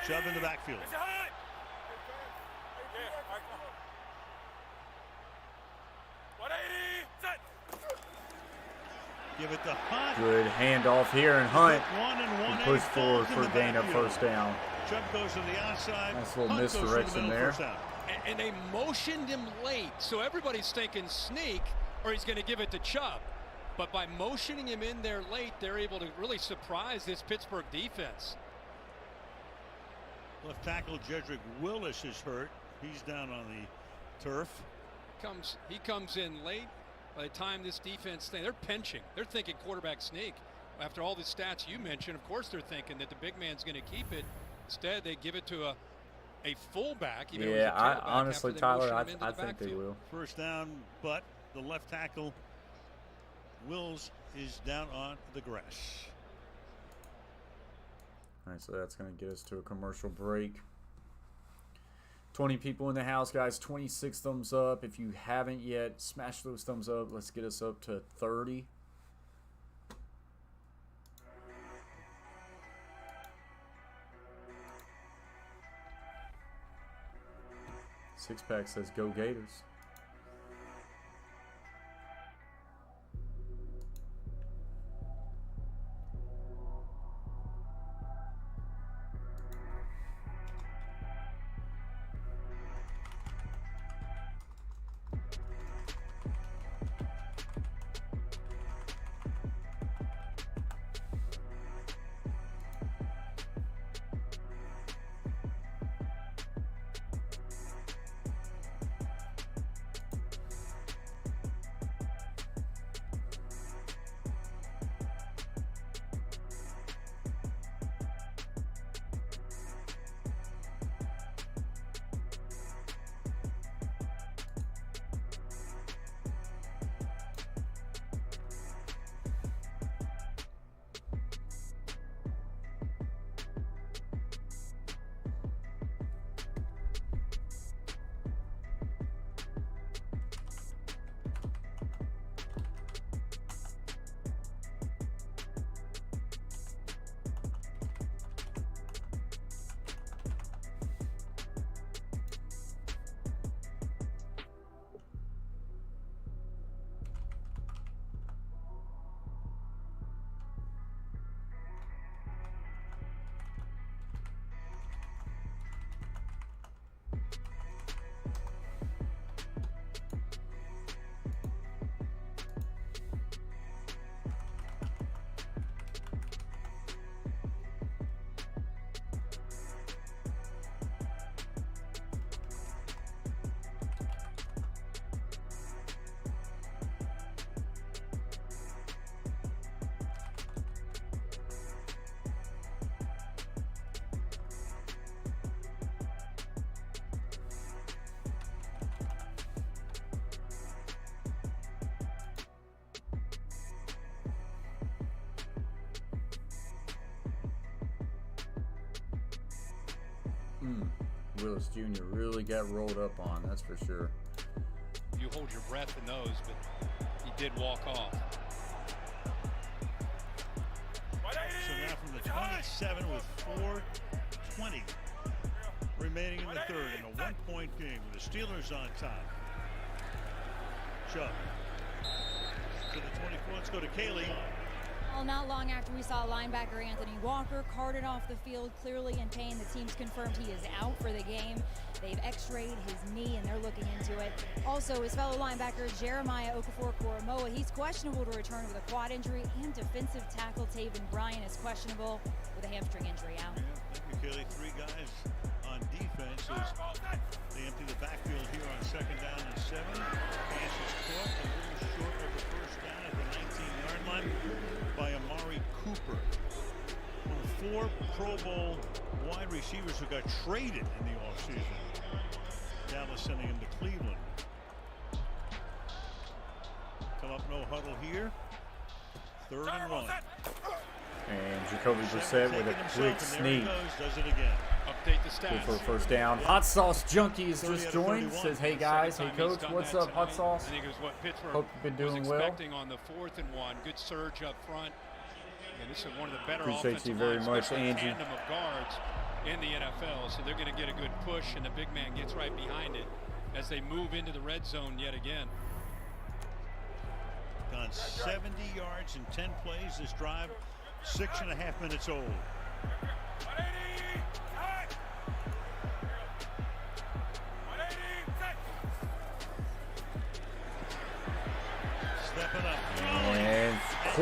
[SPEAKER 3] Chubb in the backfield. Give it to Hunt.
[SPEAKER 1] Good handoff here, and Hunt
[SPEAKER 3] One
[SPEAKER 1] pushed forward for a gain of first down.
[SPEAKER 3] Chubb goes to the outside.
[SPEAKER 1] Nice little misdirection there.
[SPEAKER 5] And they motioned him late, so everybody's thinking sneak or he's going to give it to Chubb. But by motioning him in there late, they're able to really surprise this Pittsburgh defense.
[SPEAKER 3] Left tackle Jedrick Willis is hurt. He's down on the turf.
[SPEAKER 5] He comes in late. By the time this defense, they're pinching. They're thinking quarterback sneak. After all the stats you mentioned, of course they're thinking that the big man's going to keep it. Instead, they give it to a fullback.
[SPEAKER 1] Yeah, honestly, Tyler, I think they will.
[SPEAKER 3] First down, but the left tackle, Wills, is down on the grass.
[SPEAKER 1] All right, so that's going to get us to a commercial break. 20 people in the house, guys. 26 thumbs up. If you haven't yet, smash those thumbs up. Let's get us up to 30. Six pack says go Gators. Willis Jr. really got rolled up on, that's for sure.
[SPEAKER 5] You hold your breath in those, but he did walk off.
[SPEAKER 3] So now from the 27 with 4:20 remaining in the third in a one-point game with the Steelers on top. Chubb to the 24. Let's go to Kaylee.
[SPEAKER 9] Well, not long after we saw linebacker Anthony Walker carted off the field, clearly in pain. The team's confirmed he is out for the game. They've x-rayed his knee and they're looking into it. Also, his fellow linebacker Jeremiah Okafor-Koromoa, he's questionable to return with a quad injury, and defensive tackle Taven Bryan is questionable with a hamstring injury out.
[SPEAKER 3] Yeah, thank you, Kaylee. Three guys on defense as they empty the backfield here on second down and 7. Pass is caught a little short of the first down at the 19-yard line by Amari Cooper. One of 4 Pro Bowl wide receivers who got traded in the offseason. Dallas sending him to Cleveland. Come up no huddle here. 3rd and 1.
[SPEAKER 1] And Jacoby Brissett with a quick sneak.
[SPEAKER 3] Does it again.
[SPEAKER 5] Update the stats.
[SPEAKER 1] Good for a first down. Hot Sauce Junkies just joined. Says, hey guys, hey coach, what's up, Hot Sauce?
[SPEAKER 5] I think it was what Pittsburgh
[SPEAKER 1] Hope you've been doing
[SPEAKER 5] was
[SPEAKER 1] well.
[SPEAKER 5] expecting on the 4th and 1. Good surge up front. And this is one of the better
[SPEAKER 1] Appreciate you
[SPEAKER 5] offensive
[SPEAKER 1] very
[SPEAKER 5] lines,
[SPEAKER 1] much,
[SPEAKER 5] especially
[SPEAKER 1] Angie.
[SPEAKER 5] tandem of guards in the NFL. So they're going to get a good push, and the big man gets right behind it as they move into the red zone yet again.
[SPEAKER 3] Gone 70 yards in 10 plays. This drive, 6.5 minutes old.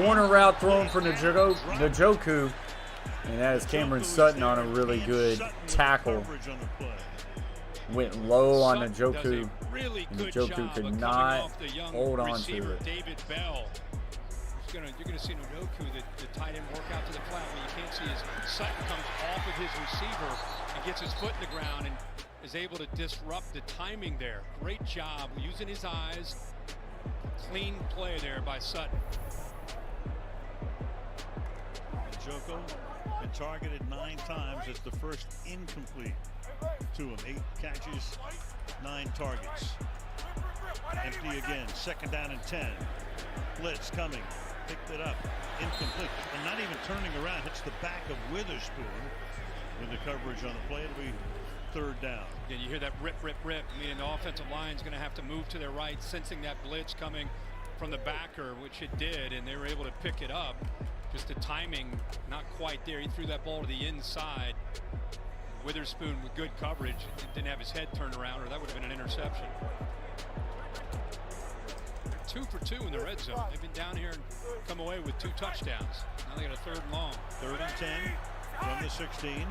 [SPEAKER 1] corner route thrown for Njoku. And that is Cameron Sutton on a really good tackle. Went low on Njoku. And Njoku could not hold on to it.
[SPEAKER 5] David Bell. You're going to see Njoku, the tight end, work out to the flat. What you can't see is Sutton comes off of his receiver and gets his foot in the ground and is able to disrupt the timing there. Great job using his eyes. Clean play there by Sutton.
[SPEAKER 3] Njoku been targeted 9 times. It's the first incomplete to him. 8 catches, 9 targets. Empty again. 2nd down and 10. Blitz coming. Picked it up. Incomplete. And not even turning around. Hits the back of Witherspoon with the coverage on the play. It'll be 3rd down.
[SPEAKER 5] And you hear that rip, rip, rip. Meaning the offensive line is going to have to move to their right, sensing that blitz coming from the backer, which it did, and they were able to pick it up. Just the timing not quite there. He threw that ball to the inside. Witherspoon with good coverage. Didn't have his head turned around, or that would have been an interception. 2 for 2 in the red zone. They've been down here and come away with 2 touchdowns. Now they got a 3rd and long.
[SPEAKER 3] 3rd and 10 from the 16.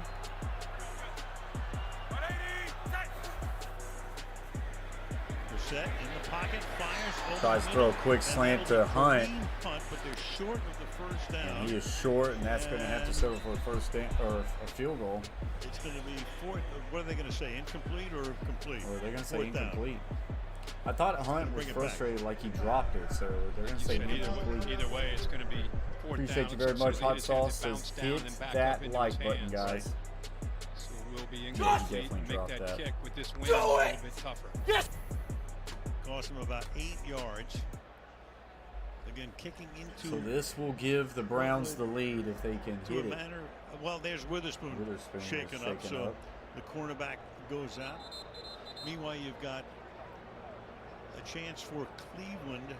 [SPEAKER 3] Set in the pocket, fires.
[SPEAKER 1] Tries to throw a quick slant to Hunt.
[SPEAKER 3] Punt, but they're short of the 1st down.
[SPEAKER 1] And he is short, and that's going to have to settle for a first down or a field goal.
[SPEAKER 3] It's going to be 4th. What are they going to say? Incomplete or complete?
[SPEAKER 1] Or they're going to say
[SPEAKER 3] 4th
[SPEAKER 1] incomplete.
[SPEAKER 3] Down.
[SPEAKER 1] I thought Hunt was frustrated, like he dropped it, so they're going to say incomplete.
[SPEAKER 5] Either way, it's going to be 4th
[SPEAKER 1] Appreciate
[SPEAKER 5] down.
[SPEAKER 1] you very much, Hot Sauce. Says hit that like button, guys.
[SPEAKER 5] So we'll be incomplete and make that kick with this win a little bit tougher.
[SPEAKER 3] Yes. Cost him about 8 yards. Again, kicking into.
[SPEAKER 1] So this will give the Browns the lead if they can hit it.
[SPEAKER 3] Well, there's Witherspoon shaken up, so the cornerback goes out. Meanwhile, you've got a chance for Cleveland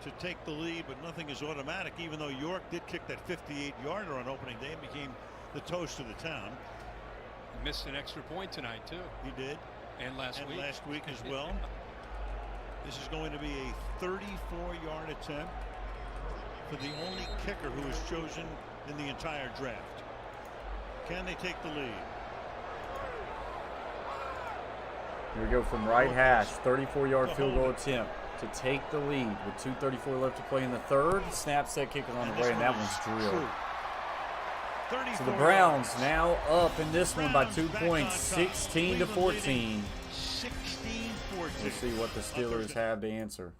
[SPEAKER 3] to take the lead, but nothing is automatic. Even though York did kick that 58-yarder on opening day and became the toast of the town.
[SPEAKER 5] Missed an extra point tonight too.
[SPEAKER 3] He did,
[SPEAKER 5] and last week
[SPEAKER 3] as well. This is going to be a 34-yard attempt for the only kicker who was chosen in the entire draft. Can they take the lead?
[SPEAKER 1] Here we go from right hash. 34-yard field goal attempt to take the lead with 2:34 left to play in the 3rd. Snap, set, kick is on the way, and that one's drilled. So the Browns now up in this one by 2 points, 16 to 14.
[SPEAKER 3] 16-14.
[SPEAKER 1] We'll see what the Steelers have to answer.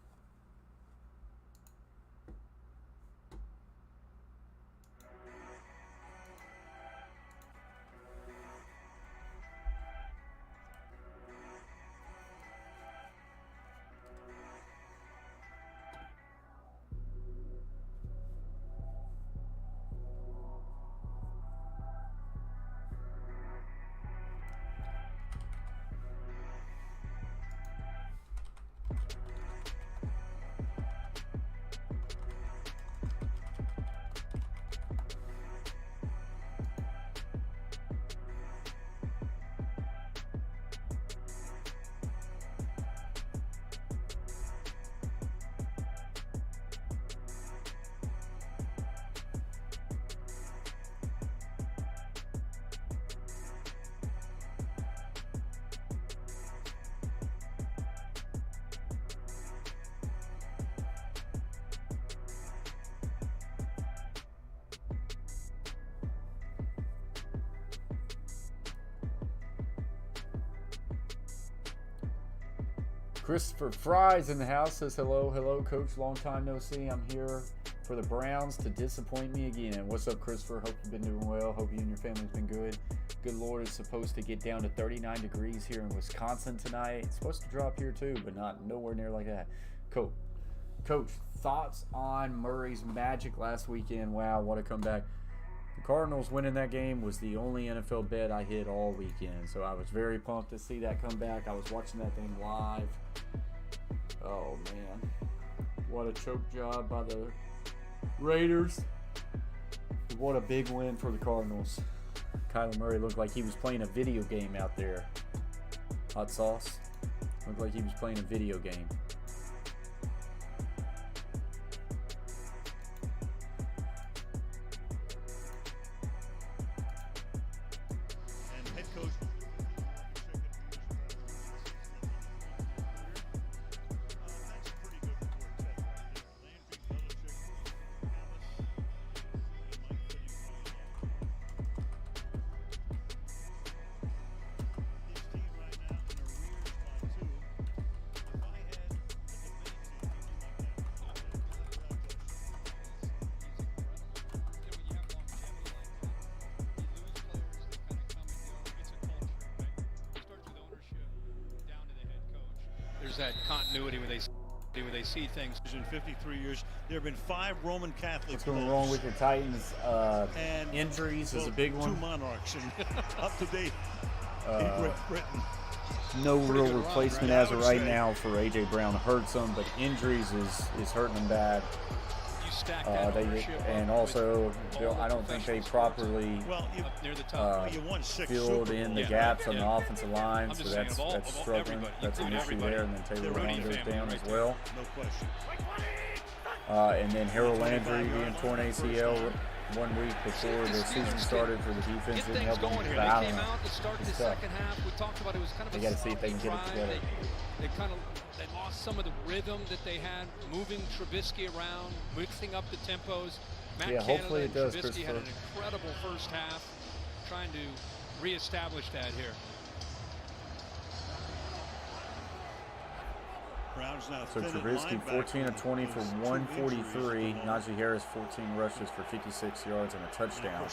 [SPEAKER 1] Christopher Fry's in the house, says hello, coach, long time no see. I'm here for the Browns to disappoint me again. What's up, Christopher? Hope you've been doing well. Hope you and your family's been good. Good Lord, it's supposed to get down to 39 degrees here in Wisconsin tonight. It's supposed to drop here too, but not nowhere near like that. Cool. Coach, thoughts on Murray's magic last weekend? Wow, what a comeback. The Cardinals winning that game was the only NFL bet I hit all weekend, so I was very pumped to see that come back. I was watching that thing live. Oh, man. What a choke job by the Raiders. What a big win for the Cardinals. Kyler Murray looked like he was playing a video game out there. Hot Sauce. Looked like he was playing a video game.
[SPEAKER 5] there's that continuity where they see things.
[SPEAKER 3] In 53 years, there have been 5 Roman Catholic.
[SPEAKER 1] What's going wrong with the Titans?
[SPEAKER 3] And
[SPEAKER 1] injuries is a big one.
[SPEAKER 3] 2 monarchs and up to date in Great Britain.
[SPEAKER 1] No real replacement as of right now for A.J. Brown. Hurts him, but injuries is hurting them bad. And also, I don't think they properly filled in the gaps on the offensive line, so that's struggling. That's an issue there. And then Taylor Lewan goes down as well. And then Harold Landry being torn ACL 1 week before the season started for the defense didn't help them. But I don't know. It's tough. They got to see if they can get it together.
[SPEAKER 5] They lost some of the rhythm that they had, moving Trubisky around, mixing up the tempos. Matt
[SPEAKER 1] hopefully it does,
[SPEAKER 5] Trubisky had an incredible first half, trying to reestablish that here.
[SPEAKER 1] So Trubisky 14 of 20 for 143. Najee Harris 14 rushes for 56 yards and a touchdown.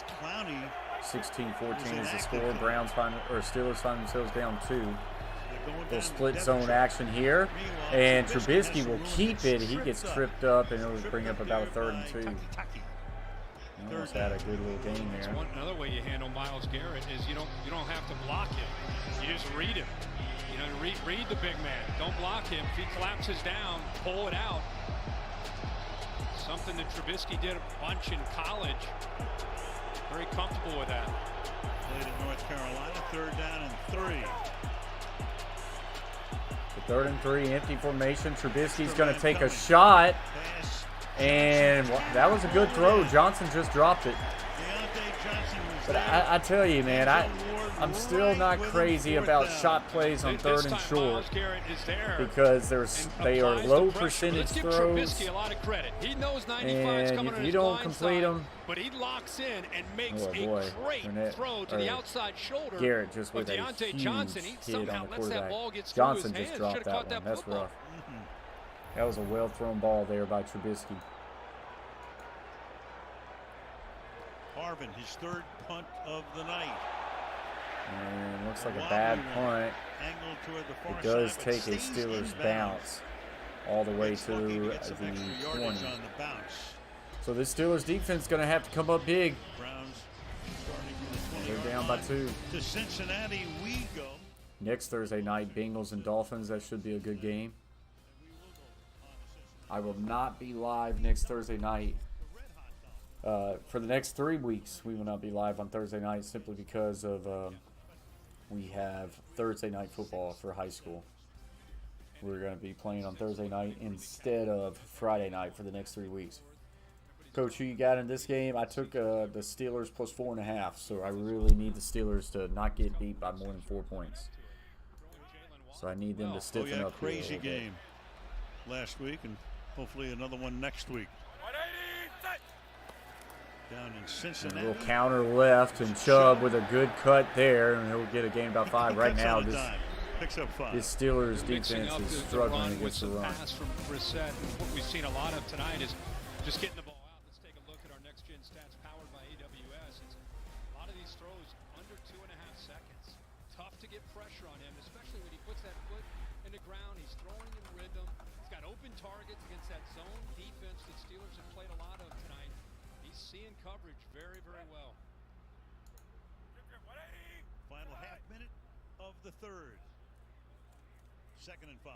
[SPEAKER 1] 16-14 is the score. Steelers find themselves down 2. Little split zone action here, and Trubisky will keep it. He gets tripped up, and it'll bring up about a 3rd and 2. He almost had a good little game there.
[SPEAKER 5] Another way you handle Myles Garrett is you don't have to block him. You just read him. You know, read the big man. Don't block him. If he collapses down, pull it out. Something that Trubisky did a bunch in college. Very comfortable with that.
[SPEAKER 3] Played in North Carolina. 3rd down and 3.
[SPEAKER 1] 3rd and 3, empty formation. Trubisky's going to take a shot, and that was a good throw. Johnson just dropped it. But I tell you, man, I'm still not crazy about shot plays on 3rd and short because they are low percentage throws, and if you don't complete them,
[SPEAKER 5] but he locks in and makes a great throw to the outside shoulder.
[SPEAKER 1] Garrett just with a huge
[SPEAKER 5] Johnson. He
[SPEAKER 1] hit
[SPEAKER 5] somehow
[SPEAKER 1] on the
[SPEAKER 5] lets that
[SPEAKER 1] quarterback.
[SPEAKER 5] ball get
[SPEAKER 1] Johnson
[SPEAKER 5] through his
[SPEAKER 1] just
[SPEAKER 5] hands.
[SPEAKER 1] dropped that one.
[SPEAKER 5] That
[SPEAKER 1] That's rough. That was a well-thrown ball there by Trubisky.
[SPEAKER 3] Harvin, his 3rd punt of the night.
[SPEAKER 1] And looks like a bad punt. It does take a Steelers bounce all the way to the 20. So this Steelers defense is going to have to come up big. They're down by 2.
[SPEAKER 3] To Cincinnati we go.
[SPEAKER 1] Next Thursday night, Bengals and Dolphins. That should be a good game. I will not be live next Thursday night. For the next 3 weeks, we will not be live on Thursday night simply because of we have Thursday night football for high school. We're going to be playing on Thursday night instead of Friday night for the next 3 weeks. Coach, who you got in this game? I took the Steelers plus 4.5, so I really need the Steelers to not get beat by more than 4 points. So I need them to stiffen up.
[SPEAKER 3] Crazy game last week, and hopefully another one next week. Down in Cincinnati.
[SPEAKER 1] A little counter left, and Chubb with a good cut there, and he'll get a gain about 5 right now. This Steelers defense is struggling against the run.
[SPEAKER 5] From Brissett. What we've seen a lot of tonight is just getting the ball out. Let's take a look at our next gen stats powered by AWS. It's a lot of these throws under 2.5 seconds. Tough to get pressure on him, especially when he puts that foot in the ground. He's throwing in rhythm. He's got open targets against that zone defense that Steelers have played a lot of tonight. He's seeing coverage very, very well.
[SPEAKER 3] Final half minute of the 3rd. 2nd and 5.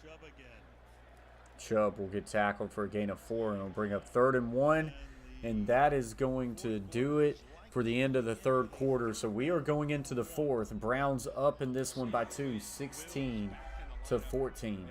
[SPEAKER 3] Chubb again.
[SPEAKER 1] Chubb will get tackled for a gain of 4, and it'll bring up 3rd and 1, and that is going to do it for the end of the 3rd quarter. So we are going into the 4th. Browns up in this one by 2, 16-14.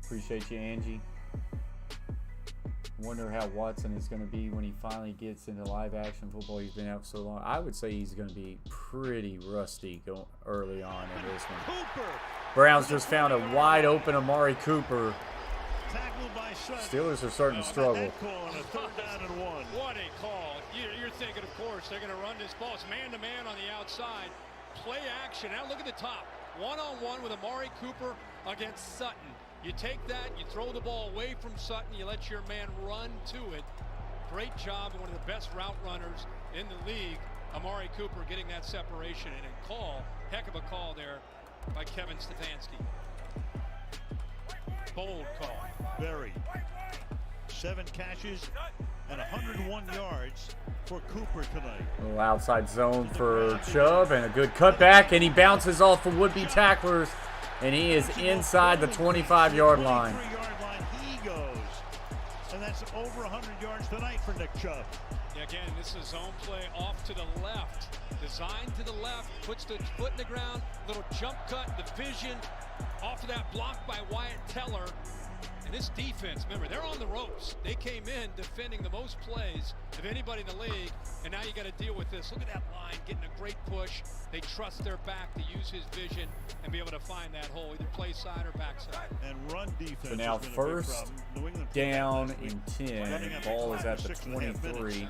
[SPEAKER 1] Appreciate you, Angie. Wonder how Watson is going to be when he finally gets into live action football. He's been out for so long. I would say he's going to be pretty rusty going early on in this one. Browns just found a wide open Amari Cooper. Steelers are starting to struggle.
[SPEAKER 5] What a call. You're thinking, of course, they're going to run this ball. It's man-to-man on the outside. Play action. Now look at the top. One-on-one with Amari Cooper against Sutton. You take that, you throw the ball away from Sutton, you let your man run to it. Great job, one of the best route runners in the league. Amari Cooper getting that separation and a call. Heck of a call there by Kevin Stefanski. Bold call.
[SPEAKER 3] Very. 7 catches and 101 yards for Cooper tonight.
[SPEAKER 1] A little outside zone for Chubb and a good cutback, and he bounces off the would-be tacklers, and he is inside the 25-yard line.
[SPEAKER 3] He goes. And that's over 100 yards tonight for Nick Chubb.
[SPEAKER 5] Yeah, again, this is zone play off to the left. Designed to the left, puts the foot in the ground, little jump cut, the vision, off of that block by Wyatt Teller. And this defense, remember, they're on the ropes. They came in defending the most plays of anybody in the league, and now you got to deal with this. Look at that line, getting a great push. They trust their back to use his vision and be able to find that hole, either play side or backside.
[SPEAKER 3] And run defense.
[SPEAKER 1] So now first down and 10. Ball is at the 23.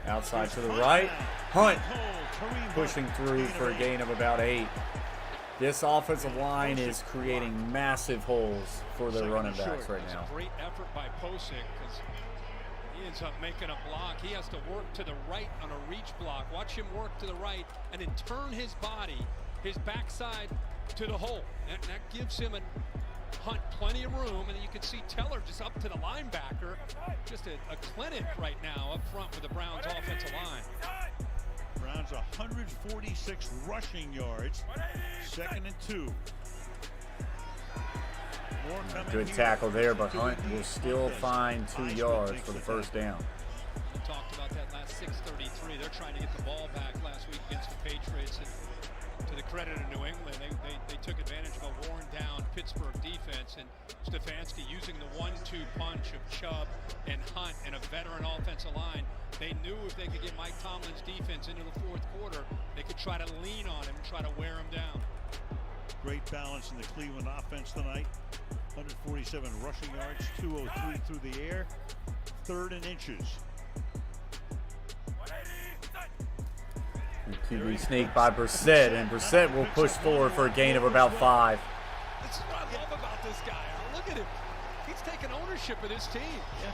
[SPEAKER 1] Outside to the right. Hunt pushing through for a gain of about 8. This offensive line is creating massive holes for the running backs right now.
[SPEAKER 5] Great effort by Posick because he ends up making a block. He has to work to the right on a reach block. Watch him work to the right and then turn his body, his backside to the hole. That gives him a Hunt plenty of room, and then you can see Teller just up to the linebacker. Just a clinic right now up front with the Browns offensive line.
[SPEAKER 3] Browns 146 rushing yards, 2nd and 2.
[SPEAKER 1] Good tackle there, but Hunt will still find 2 yards for the first down.
[SPEAKER 5] We talked about that last 6:33. They're trying to get the ball back last week against the Patriots. And to the credit of New England, they took advantage of a worn-down Pittsburgh defense, and Stefanski using the 1-2 punch of Chubb and Hunt and a veteran offensive line. They knew if they could get Mike Tomlin's defense into the 4th quarter, they could try to lean on him and try to wear him down.
[SPEAKER 3] Great balance in the Cleveland offense tonight. 147 rushing yards, 203 through the air, 3rd and inches.
[SPEAKER 1] QB sneak by Brissett, and Brissett will push forward for a gain of about 5.
[SPEAKER 5] That's what I love about this guy. Look at him. He's taking ownership of this team.
[SPEAKER 3] Yeah.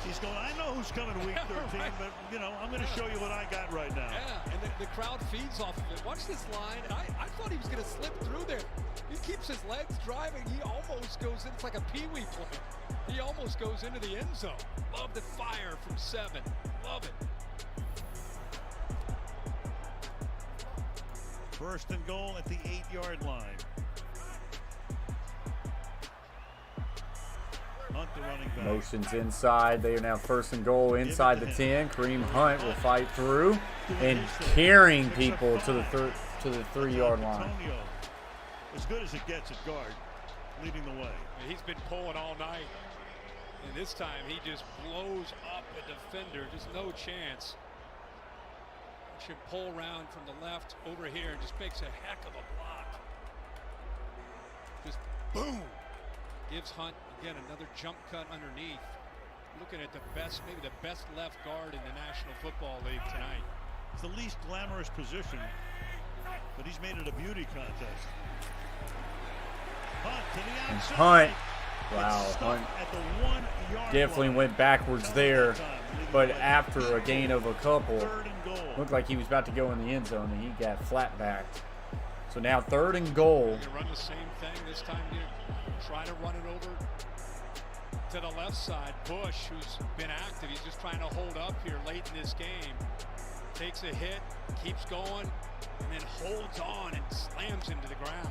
[SPEAKER 3] He's going, I know who's coming week 13, right. But, you know, I'm going to show you what I got right now.
[SPEAKER 5] Yeah, and the crowd feeds off of it. Watch this line. I thought he was going to slip through there. He keeps his legs driving. He almost goes in. It's like a peewee play. He almost goes into the end zone. Love the fire from 7. Love it.
[SPEAKER 3] 1st and goal at the 8-yard line. Hunt, the running back.
[SPEAKER 1] Motions inside. They are now 1st and goal inside the 10. Kareem Hunt will fight through and carrying people to the 3-yard line.
[SPEAKER 3] As good as it gets at guard, leading the way.
[SPEAKER 5] He's been pulling all night, and this time he just blows up a defender. Just no chance. Should pull around from the left over here and just makes a heck of a block. Just boom. Gives Hunt, again, another jump cut underneath. Looking at the best, maybe the best left guard in the National Football League tonight.
[SPEAKER 3] It's the least glamorous position, but he's made it a beauty contest. Hunt to the outside.
[SPEAKER 1] Hunt. Wow, Hunt
[SPEAKER 3] at the 1-yard
[SPEAKER 1] definitely
[SPEAKER 3] line.
[SPEAKER 1] went backwards there, but after a gain of a couple, looked like he was about to go in the end zone, and he got flat backed. So now 3rd and goal.
[SPEAKER 5] You run the same thing this time. You try to run it over to the left side. Bush, who's been active, he's just trying to hold up here late in this game. Takes a hit, keeps going, and then holds on and slams him to the ground.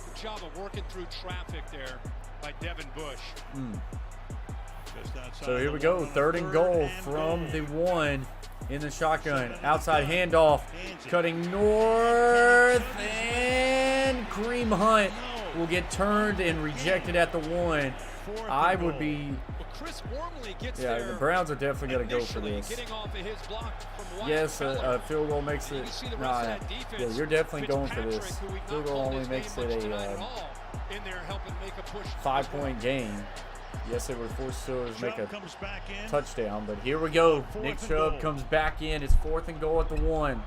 [SPEAKER 5] Good job of working through traffic there by Devin Bush.
[SPEAKER 1] So here we go, 3rd and goal from the 1 in the shotgun. Outside handoff, cutting north, and Kareem Hunt will get turned and rejected at the 1. I would be.
[SPEAKER 5] Chris Wormley gets
[SPEAKER 1] Yeah,
[SPEAKER 5] there.
[SPEAKER 1] the Browns are definitely going to go for this.
[SPEAKER 5] Getting off of his block from
[SPEAKER 1] Yes, a field goal makes it. Yeah, you're definitely going for this. Field goal only makes it a 5-point game. Yes, it would force Steelers to make a touchdown, but here we go. Nick Chubb comes back in. It's 4th and goal at the 1.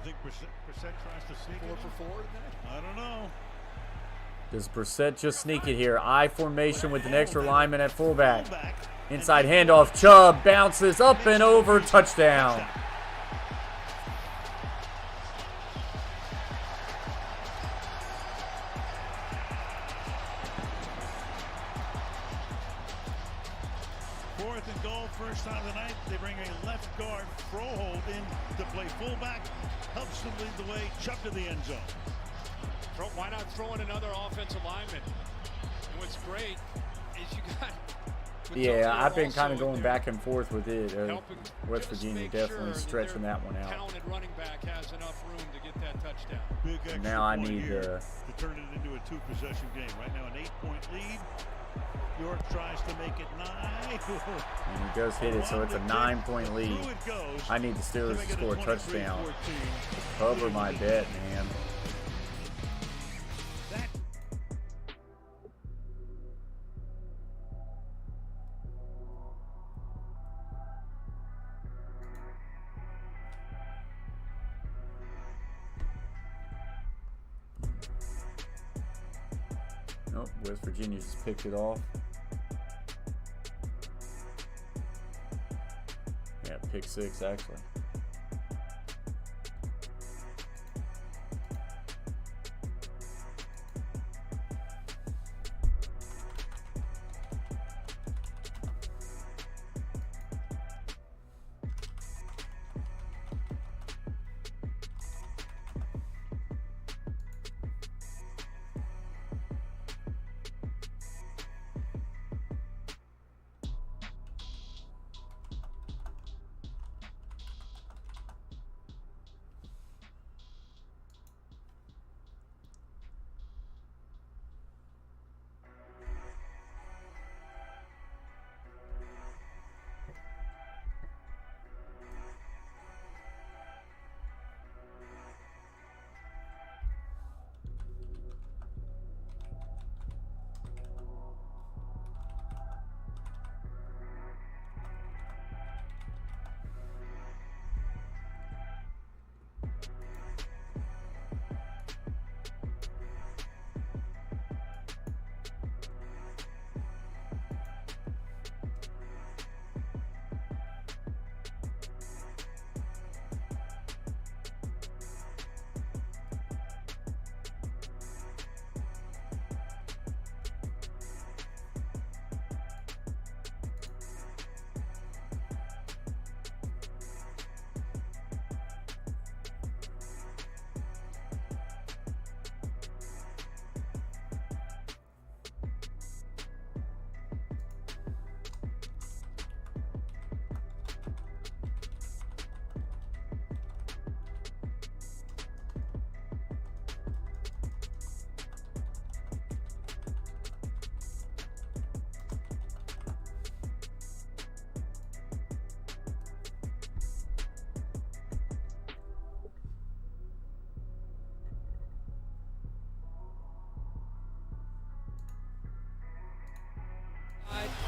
[SPEAKER 3] You think Brissett tries to sneak
[SPEAKER 7] 4 for 4 today?
[SPEAKER 3] I don't know.
[SPEAKER 1] Does Brissett just sneak it here? I formation with an extra lineman at fullback. Inside handoff. Chubb bounces up and over. Touchdown.
[SPEAKER 3] First time of the night, they bring a left guard, Froholt in to play fullback, helps them lead the way, Chubb to the end zone.
[SPEAKER 5] Why not throw in another offensive lineman? And what's great is you got.
[SPEAKER 1] Yeah, I've been kind of going back and forth with it. West Virginia definitely stretching that one out.
[SPEAKER 5] Talented running back has enough room to get that touchdown.
[SPEAKER 3] Big
[SPEAKER 1] now I need
[SPEAKER 3] to turn it into a 2-possession game. Right now, an 8-point lead. York tries to make it 9.
[SPEAKER 1] And he does hit it, so it's a 9-point lead. I need the Steelers to score a touchdown. Cover my bet, man. Nope, West Virginia just picked it off. Yeah, pick 6 actually.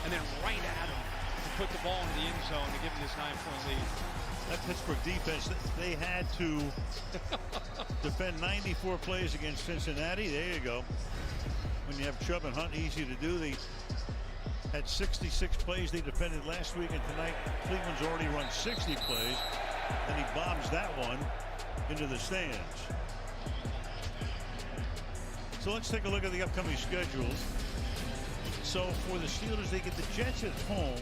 [SPEAKER 5] And then right at him to put the ball in the end zone to give him this 9-point lead.
[SPEAKER 3] That Pittsburgh defense, they had to defend 94 plays against Cincinnati. There you go. When you have Chubb and Hunt, easy to do. They had 66 plays they defended last week, and tonight Cleveland's already run 60 plays, and he bombs that one into the stands. So let's take a look at the upcoming schedules. So for the Steelers, they get the Jets at home.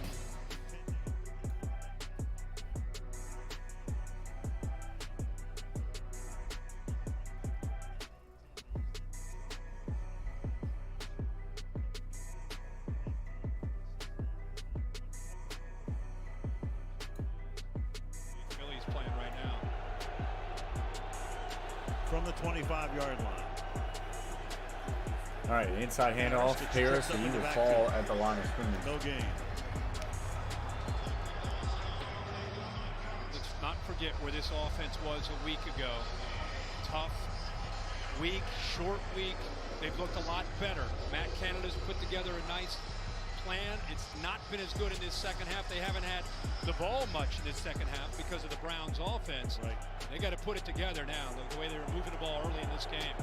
[SPEAKER 5] Philly's playing right now.
[SPEAKER 3] From the 25-yard line.
[SPEAKER 1] All right, inside handoff, Harris, and he will fall at the line of scrimmage.
[SPEAKER 3] No gain.
[SPEAKER 5] Let's not forget where this offense was a week ago. Tough week, short week. They've looked a lot better. Matt Canada's put together a nice plan. It's not been as good in this second half. They haven't had the ball much in this second half because of the Browns' offense.
[SPEAKER 3] Right.
[SPEAKER 5] They got to put it together now, the way they were moving the ball early in this game.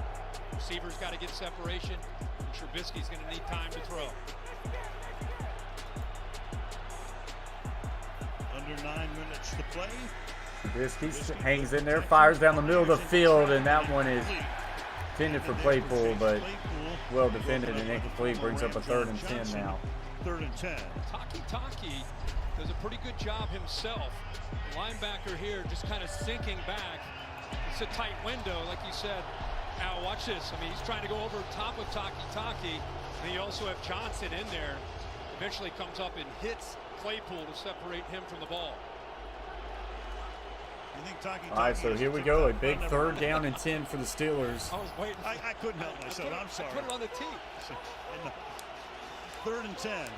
[SPEAKER 5] Receivers got to get separation, and Trubisky's going to need time to throw.
[SPEAKER 3] Under 9 minutes to play.
[SPEAKER 1] Trubisky hangs in there, fires down the middle of the field, and that one is intended for Claypool, but well defended and incomplete. Brings up a 3rd and 10 now.
[SPEAKER 3] 3rd and 10.
[SPEAKER 5] Taki does a pretty good job himself. The linebacker here just kind of sinking back. It's a tight window, like you said. Al, watch this. I mean, he's trying to go over top of Taki. And you also have Johnson in there. Eventually comes up and hits Claypool to separate him from the ball.
[SPEAKER 1] All right, so here we go. A big 3rd down and 10 for the Steelers.
[SPEAKER 5] I was waiting.
[SPEAKER 3] I couldn't help myself. I'm sorry.
[SPEAKER 5] I put it on the tee.
[SPEAKER 3] 3rd and 10.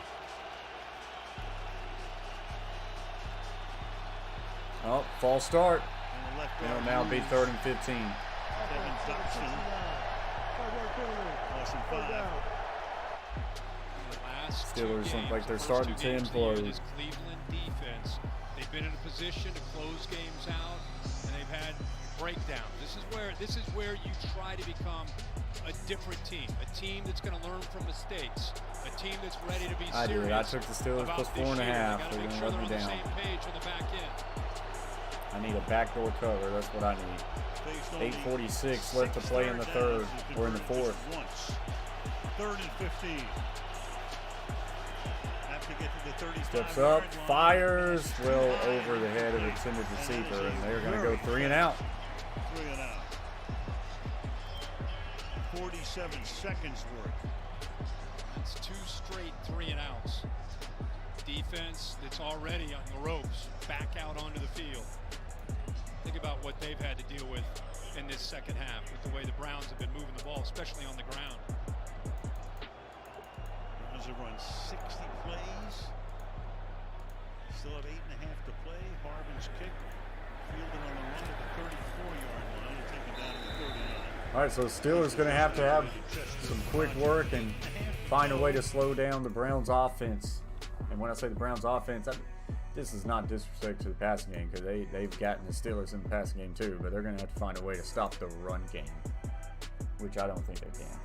[SPEAKER 1] Oh, false start. It'll now be 3rd and 15.
[SPEAKER 3] Devin Dotson. Loss in 5.
[SPEAKER 1] Steelers look like they're starting to implode.
[SPEAKER 5] This Cleveland defense, they've been in a position to close games out, and they've had breakdowns. This is where you try to become a different team, a team that's going to learn from mistakes, a team that's ready to be serious.
[SPEAKER 1] I did. I took the Steelers plus 4.5. They're going to let me down.
[SPEAKER 5] Same page on the back end.
[SPEAKER 1] I need a backdoor cover. That's what I need. 8:46 left to play in the 3rd or in the 4th.
[SPEAKER 3] 3rd and 15. Have to get to the 35.
[SPEAKER 1] Steps up, fires, well over the head of intended receiver, and they're going to go 3 and out.
[SPEAKER 3] 3 and out. 47 seconds worth.
[SPEAKER 5] It's 2 straight 3 and outs. Defense that's already on the ropes, back out onto the field. Think about what they've had to deal with in this second half with the way the Browns have been moving the ball, especially on the ground.
[SPEAKER 3] Browns have run 60 plays. Still have 8.5 to play. Harvin's kick fielded on the run to the 34-yard line and taken down to the 39.
[SPEAKER 1] All right, so Steelers going to have some quick work and find a way to slow down the Browns offense. And when I say the Browns offense, this is not disrespect to the passing game, because they've gotten the Steelers in the passing game too, but they're going to have to find a way to stop the run game, which I don't think they can.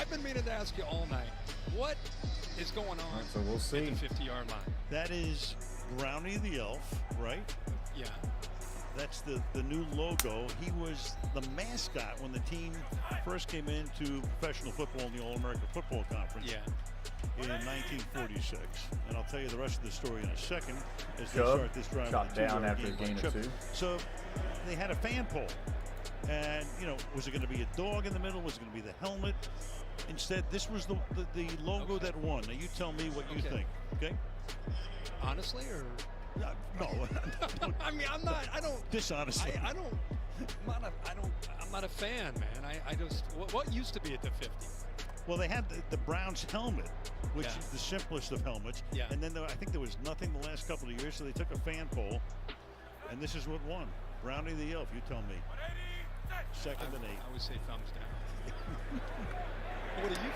[SPEAKER 5] I've been meaning to ask you all night. What is going on
[SPEAKER 1] So we'll see.
[SPEAKER 5] at the 50-yard line?
[SPEAKER 3] That is Brownie the Elf, right?
[SPEAKER 5] Yeah.
[SPEAKER 3] That's the new logo. He was the mascot when the team first came into professional football in the All-American Football Conference in 1946. And I'll tell you the rest of the story in a second as they start this drive.
[SPEAKER 1] Shot down after a gain of 2.
[SPEAKER 3] So they had a fan poll. And, you know, was it going to be a dog in the middle? Was it going to be the helmet? Instead, this was the logo that won. Now, you tell me what you think, okay?
[SPEAKER 5] Honestly, or?
[SPEAKER 3] No.
[SPEAKER 5] I mean, I'm not, I don't.
[SPEAKER 3] Dishonestly.
[SPEAKER 5] I'm not a fan, man. I just, what used to be at the 50?
[SPEAKER 3] Well, they had the Browns helmet, which is the simplest of helmets.
[SPEAKER 5] Yeah.
[SPEAKER 3] And then I think there was nothing the last couple of years, so they took a fan poll, and this is what won. Brownie the Elf, you tell me. Second and 8.
[SPEAKER 5] I would say thumbs down. What do you think?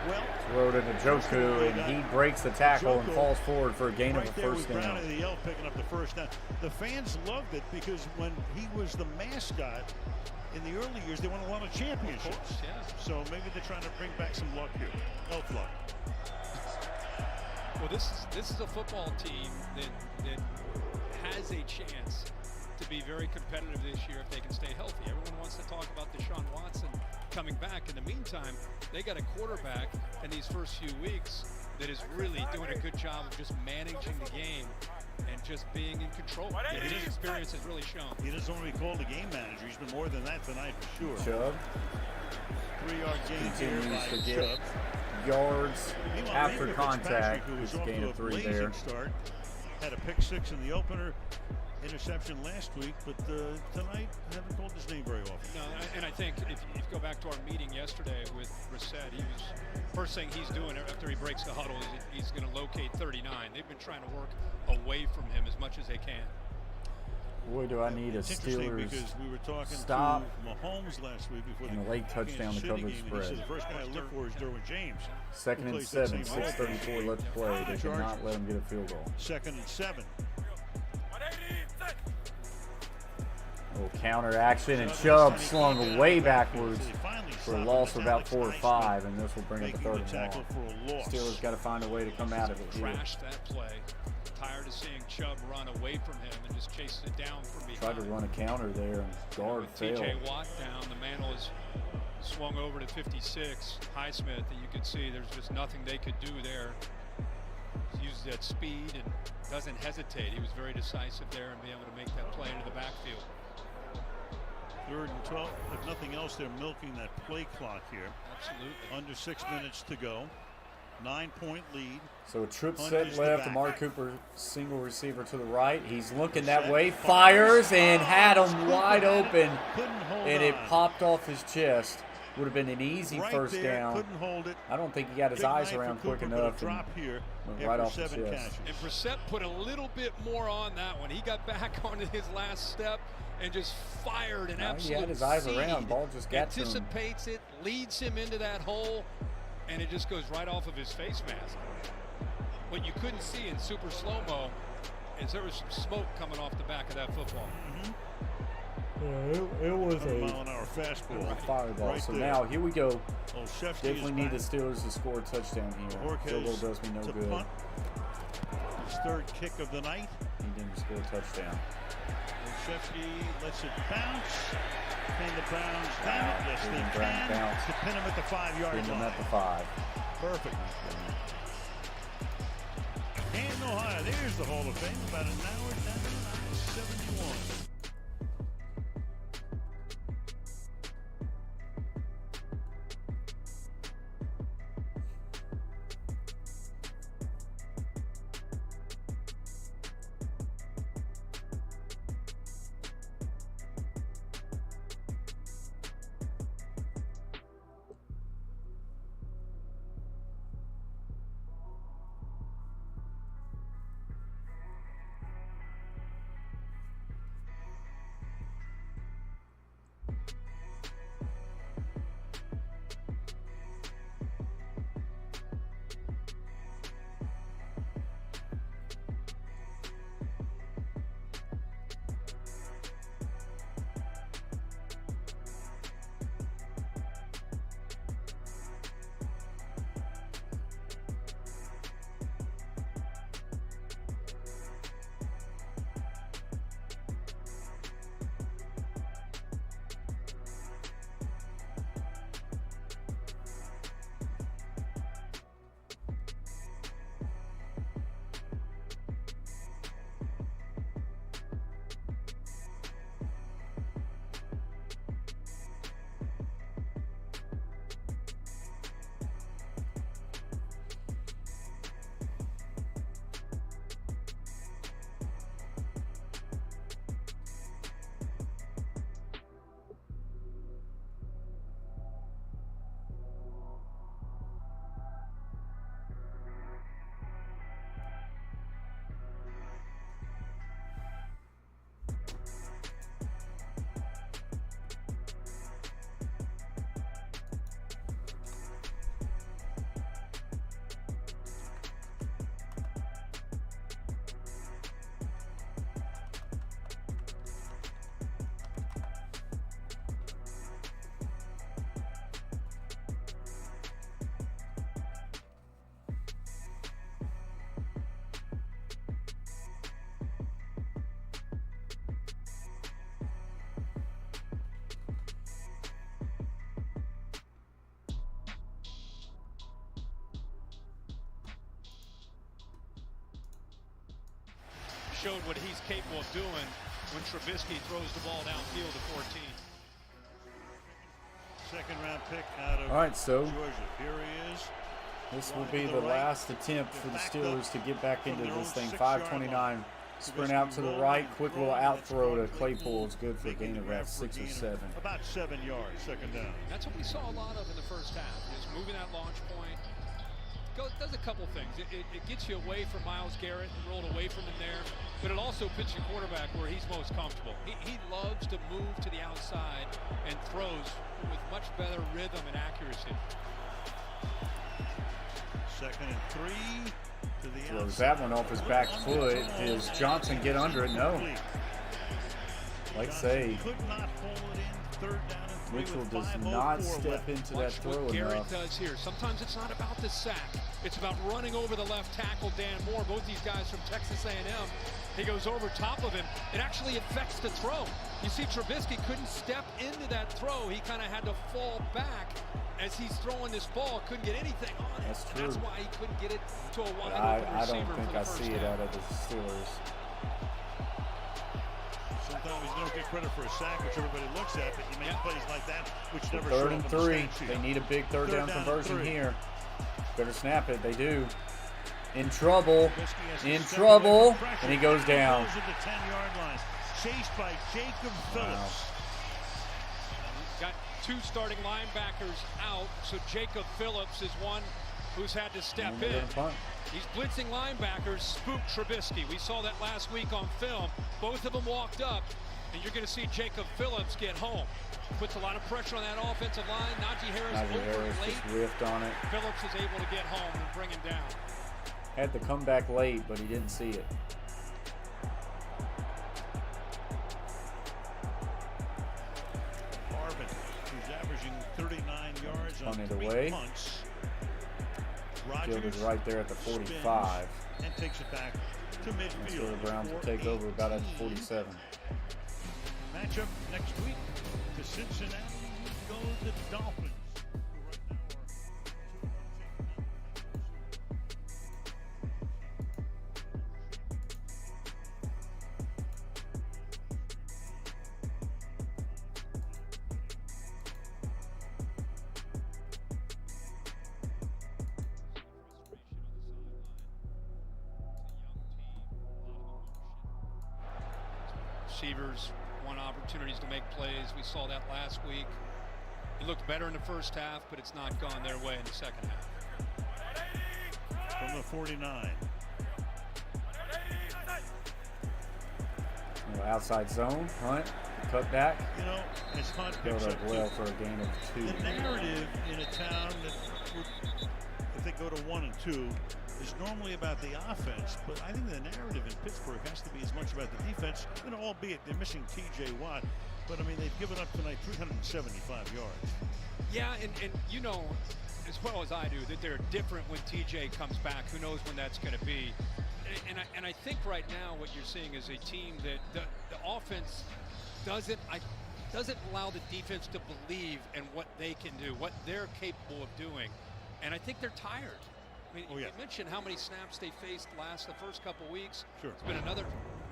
[SPEAKER 3] Well,
[SPEAKER 1] throw it into Joku, and he breaks the tackle and falls forward for a gain of a first down.
[SPEAKER 3] Brownie the Elf picking up the first down. The fans loved it because when he was the mascot in the early years, they won a lot of championships.
[SPEAKER 5] Of course, yeah.
[SPEAKER 3] So maybe they're trying to bring back some luck here. Elf luck.
[SPEAKER 5] Well, this is a football team that has a chance to be very competitive this year if they can stay healthy. Everyone wants to talk about Deshaun Watson coming back. In the meantime, they got a quarterback in these first few weeks that is really doing a good job of just managing the game and just being in control. Yeah, his experience has really shown.
[SPEAKER 3] He doesn't want to be called a game manager. He's been more than that tonight for sure.
[SPEAKER 1] Chubb
[SPEAKER 3] 3-yard gain here
[SPEAKER 1] continues
[SPEAKER 3] by
[SPEAKER 1] to get
[SPEAKER 3] Chubb.
[SPEAKER 1] yards after
[SPEAKER 3] Maybe
[SPEAKER 1] contact.
[SPEAKER 3] Fitzpatrick, who was
[SPEAKER 1] It's a
[SPEAKER 3] off
[SPEAKER 1] gain
[SPEAKER 3] to
[SPEAKER 1] of 3
[SPEAKER 3] blazing
[SPEAKER 1] there.
[SPEAKER 3] Start, had a pick 6 in the opener. Interception last week, but tonight haven't called his name very often.
[SPEAKER 5] No, and I think if you go back to our meeting yesterday with Brissett, he was first thing he's doing after he breaks the huddle is he's going to locate 39. They've been trying to work away from him as much as they can.
[SPEAKER 1] Boy, do I need a
[SPEAKER 3] It's interesting
[SPEAKER 1] Steelers
[SPEAKER 3] because we were talking
[SPEAKER 1] stop
[SPEAKER 3] to Mahomes last week before
[SPEAKER 1] and a late touchdown to cover the
[SPEAKER 3] He
[SPEAKER 1] spread.
[SPEAKER 3] said the first guy I look for is Derwin James.
[SPEAKER 1] Second and 7, 6:34 left to play. They cannot let him get a field goal.
[SPEAKER 3] Second and 7.
[SPEAKER 1] Little counter action, and Chubb slung way backwards for a loss of about 4 or 5, and this will bring up a 3rd and long. Steelers got to find a way to come out of it here.
[SPEAKER 5] Crashed that play. Tired of seeing Chubb run away from him and just chasing it down from behind.
[SPEAKER 1] Tried to run a counter there, and guard
[SPEAKER 5] With
[SPEAKER 1] failed.
[SPEAKER 5] TJ Watt down, the mantle is swung over to 56. Highsmith, and you could see there's just nothing they could do there. He uses that speed and doesn't hesitate. He was very decisive there and being able to make that play into the backfield.
[SPEAKER 3] 3rd and 12. If nothing else, they're milking that play clock here.
[SPEAKER 5] Absolutely.
[SPEAKER 3] Under 6 minutes to go. 9-point lead.
[SPEAKER 1] So a trip
[SPEAKER 3] Hunt
[SPEAKER 1] set
[SPEAKER 3] is the
[SPEAKER 1] left.
[SPEAKER 3] back.
[SPEAKER 1] Amari Cooper, single receiver to the right. He's looking that way, fires, and had him wide open, and it popped off his chest. Would have been an easy first down.
[SPEAKER 3] Couldn't hold it.
[SPEAKER 1] I don't think he got his eyes around quick enough.
[SPEAKER 3] Drop here
[SPEAKER 1] went right off the chest.
[SPEAKER 5] And Brissett put a little bit more on that one. He got back onto his last step and just fired an absolute
[SPEAKER 1] he had his eyes
[SPEAKER 5] seed.
[SPEAKER 1] around. Ball just got to him.
[SPEAKER 5] Anticipates it, leads him into that hole, and it just goes right off of his face mask. What you couldn't see in super slow-mo is there was some smoke coming off the back of that football.
[SPEAKER 1] Yeah, it was a
[SPEAKER 3] mile-an-hour fastball.
[SPEAKER 1] Fireball.
[SPEAKER 3] Right
[SPEAKER 1] so
[SPEAKER 3] there.
[SPEAKER 1] now here we go.
[SPEAKER 3] Olszewski
[SPEAKER 1] Definitely need the Steelers to score a touchdown here. Field goal does me no good.
[SPEAKER 3] Punt. His 3rd kick of the night.
[SPEAKER 1] He didn't score a touchdown.
[SPEAKER 3] Olszewski lets it bounce. Pin the Browns down. Yes, they can. To pin him at the 5-yard line.
[SPEAKER 1] Pin him at the 5.
[SPEAKER 3] Perfect. Canton, Ohio. There's the Hall of Fame. About an hour down I-71. showed what he's capable of doing when Trubisky throws the ball downfield to 14. Second-round pick out of
[SPEAKER 1] All right, so
[SPEAKER 3] Georgia. Here he is.
[SPEAKER 1] this will be the last attempt for the Steelers to get back into this thing. 5:29. Sprint out to the right. Quick little out throw to Claypool is good for a gain of about 6 or 7.
[SPEAKER 3] About 7 yards, second down.
[SPEAKER 5] That's what we saw a lot of in the first half, is moving that launch point. Does a couple things. It gets you away from Myles Garrett and rolled away from him there, but it also puts your quarterback where he's most comfortable. He loves to move to the outside and throws with much better rhythm and accuracy.
[SPEAKER 3] Second and 3 to the
[SPEAKER 1] Throws that one off his back foot. Does Johnson get under it? No. Like say,
[SPEAKER 3] could not hold it in. Third down and 3
[SPEAKER 1] Mitchell
[SPEAKER 3] with
[SPEAKER 1] does
[SPEAKER 3] 5:04
[SPEAKER 1] not step into that
[SPEAKER 5] Watch
[SPEAKER 1] throw
[SPEAKER 5] what Garrett
[SPEAKER 1] enough.
[SPEAKER 5] does here. Sometimes it's not about the sack. It's about running over the left tackle, Dan Moore. Both these guys from Texas A&M. He goes over top of him. It actually affects the throw. You see Trubisky couldn't step into that throw. He kind of had to fall back as he's throwing this ball. Couldn't get anything on it.
[SPEAKER 1] That's true.
[SPEAKER 5] That's why he couldn't get it to a wide
[SPEAKER 1] I
[SPEAKER 5] open receiver.
[SPEAKER 1] don't think
[SPEAKER 5] for the
[SPEAKER 1] I
[SPEAKER 5] first
[SPEAKER 1] see it
[SPEAKER 5] down.
[SPEAKER 1] out of the Steelers.
[SPEAKER 3] Sometimes you don't get credit for a sack, which everybody looks at, but you make plays like that, which never
[SPEAKER 1] Third
[SPEAKER 3] show
[SPEAKER 1] and
[SPEAKER 3] up on the
[SPEAKER 1] 3.
[SPEAKER 3] stat sheet.
[SPEAKER 1] They need a big third down
[SPEAKER 3] and
[SPEAKER 1] conversion
[SPEAKER 3] 3.
[SPEAKER 1] here. Better snap it. They do. In trouble.
[SPEAKER 3] Trubisky has to
[SPEAKER 1] In
[SPEAKER 3] step
[SPEAKER 1] trouble.
[SPEAKER 3] away from pressure.
[SPEAKER 1] And he goes down.
[SPEAKER 3] Goes at the 10-yard line. Chased by Jacob Phillips.
[SPEAKER 5] Got 2 starting linebackers out, so Jacob Phillips is one who's had to step
[SPEAKER 1] And they're
[SPEAKER 5] in.
[SPEAKER 1] gonna punt.
[SPEAKER 5] These blitzing linebackers spook Trubisky. We saw that last week on film. Both of them walked up, and you're going to see Jacob Phillips get home. Puts a lot of pressure on that offensive line. Najee Harris
[SPEAKER 1] Najee
[SPEAKER 5] over
[SPEAKER 1] Harris
[SPEAKER 5] late.
[SPEAKER 1] just riffed on it.
[SPEAKER 5] Phillips is able to get home and bring him down.
[SPEAKER 1] Had to come back late, but he didn't see it.
[SPEAKER 3] Marvin, who's averaging 39 yards on
[SPEAKER 1] Punted
[SPEAKER 3] 3
[SPEAKER 1] away.
[SPEAKER 3] punts.
[SPEAKER 1] Fielded
[SPEAKER 3] Rodgers
[SPEAKER 1] right there at the 45.
[SPEAKER 3] spins and takes it back to
[SPEAKER 1] That's where
[SPEAKER 3] midfield.
[SPEAKER 1] the Browns will take over about at the 47.
[SPEAKER 3] Matchup next week to Cincinnati. Go the Dolphins.
[SPEAKER 5] Receivers want opportunities to make plays. We saw that last week. It looked better in the first half, but it's not gone their way in the second half.
[SPEAKER 3] From the 49.
[SPEAKER 1] Outside zone, Hunt, cut back.
[SPEAKER 3] You know, as Hunt
[SPEAKER 1] Built
[SPEAKER 3] picks
[SPEAKER 1] up
[SPEAKER 3] up
[SPEAKER 1] well for a gain of 2.
[SPEAKER 3] the narrative in a town that would, if they go to 1 and 2, is normally about the offense, but I think the narrative in Pittsburgh has to be as much about the defense, you know, albeit they're missing T.J. Watt, but I mean, they've given up tonight 375 yards.
[SPEAKER 5] Yeah, and you know as well as I do that they're different when TJ comes back. Who knows when that's going to be? And I think right now what you're seeing is a team that the offense doesn't allow the defense to believe in what they can do, what they're capable of doing, and I think they're tired. I mean, you mentioned how many snaps they faced the first couple weeks.
[SPEAKER 3] Sure.
[SPEAKER 5] It's been another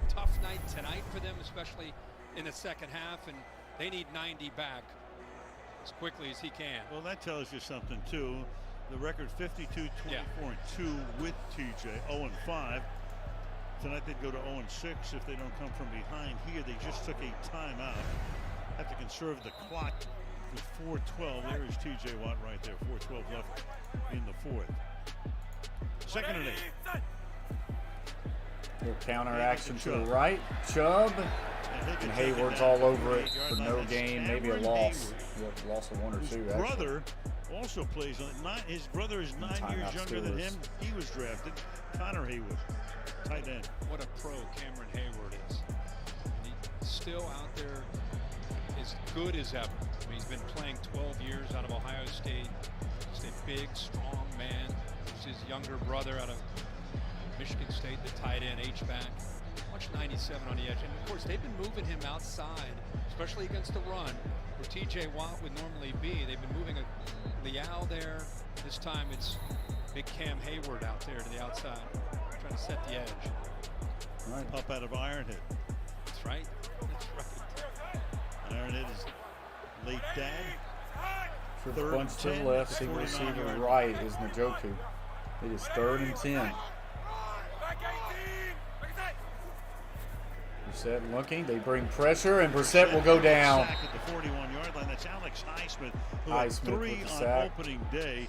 [SPEAKER 5] tough night tonight for them, especially in the second half, and they need 90 back as quickly as he can.
[SPEAKER 3] Well, that tells you something too. The record 52-24-2 with TJ, 0-5. Tonight they'd go to 0-6 if they don't come from behind here. They just took a timeout. Have to conserve the clock with 4:12. There is TJ Watt right there. 4:12 left in the fourth. Second and 8.
[SPEAKER 1] Little counter action to the right. Chubb. And Hayward's all over it for no gain, maybe a loss. Loss of 1 or 2,
[SPEAKER 3] His
[SPEAKER 1] actually.
[SPEAKER 3] brother also plays on it. His brother is 9 years younger than him. He was drafted. Connor Hayward, tight end.
[SPEAKER 5] What a pro Cameron Hayward is. He's still out there as good as ever. I mean, he's been playing 12 years out of Ohio State. Just a big, strong man. He's his younger brother out of Michigan State, the tight end, H-back. Watch 97 on the edge. And, of course, they've been moving him outside, especially against the run, where T.J. Watt would normally be. They've been moving a Leal there. This time it's big Cam Hayward out there to the outside, trying to set the edge.
[SPEAKER 1] Right.
[SPEAKER 3] Up out of Ironhead.
[SPEAKER 5] That's right. That's right.
[SPEAKER 3] Ironhead is late dad.
[SPEAKER 1] Triple bunch to the left, single receiver right is Njoku. It is 3rd and 10. Brissett looking, they bring pressure, and Brissett will go down.
[SPEAKER 3] Sack at the 41-yard line. That's Alex Highsmith, who
[SPEAKER 1] Highsmith
[SPEAKER 3] had 3
[SPEAKER 1] with the
[SPEAKER 3] on
[SPEAKER 1] sack.
[SPEAKER 3] opening day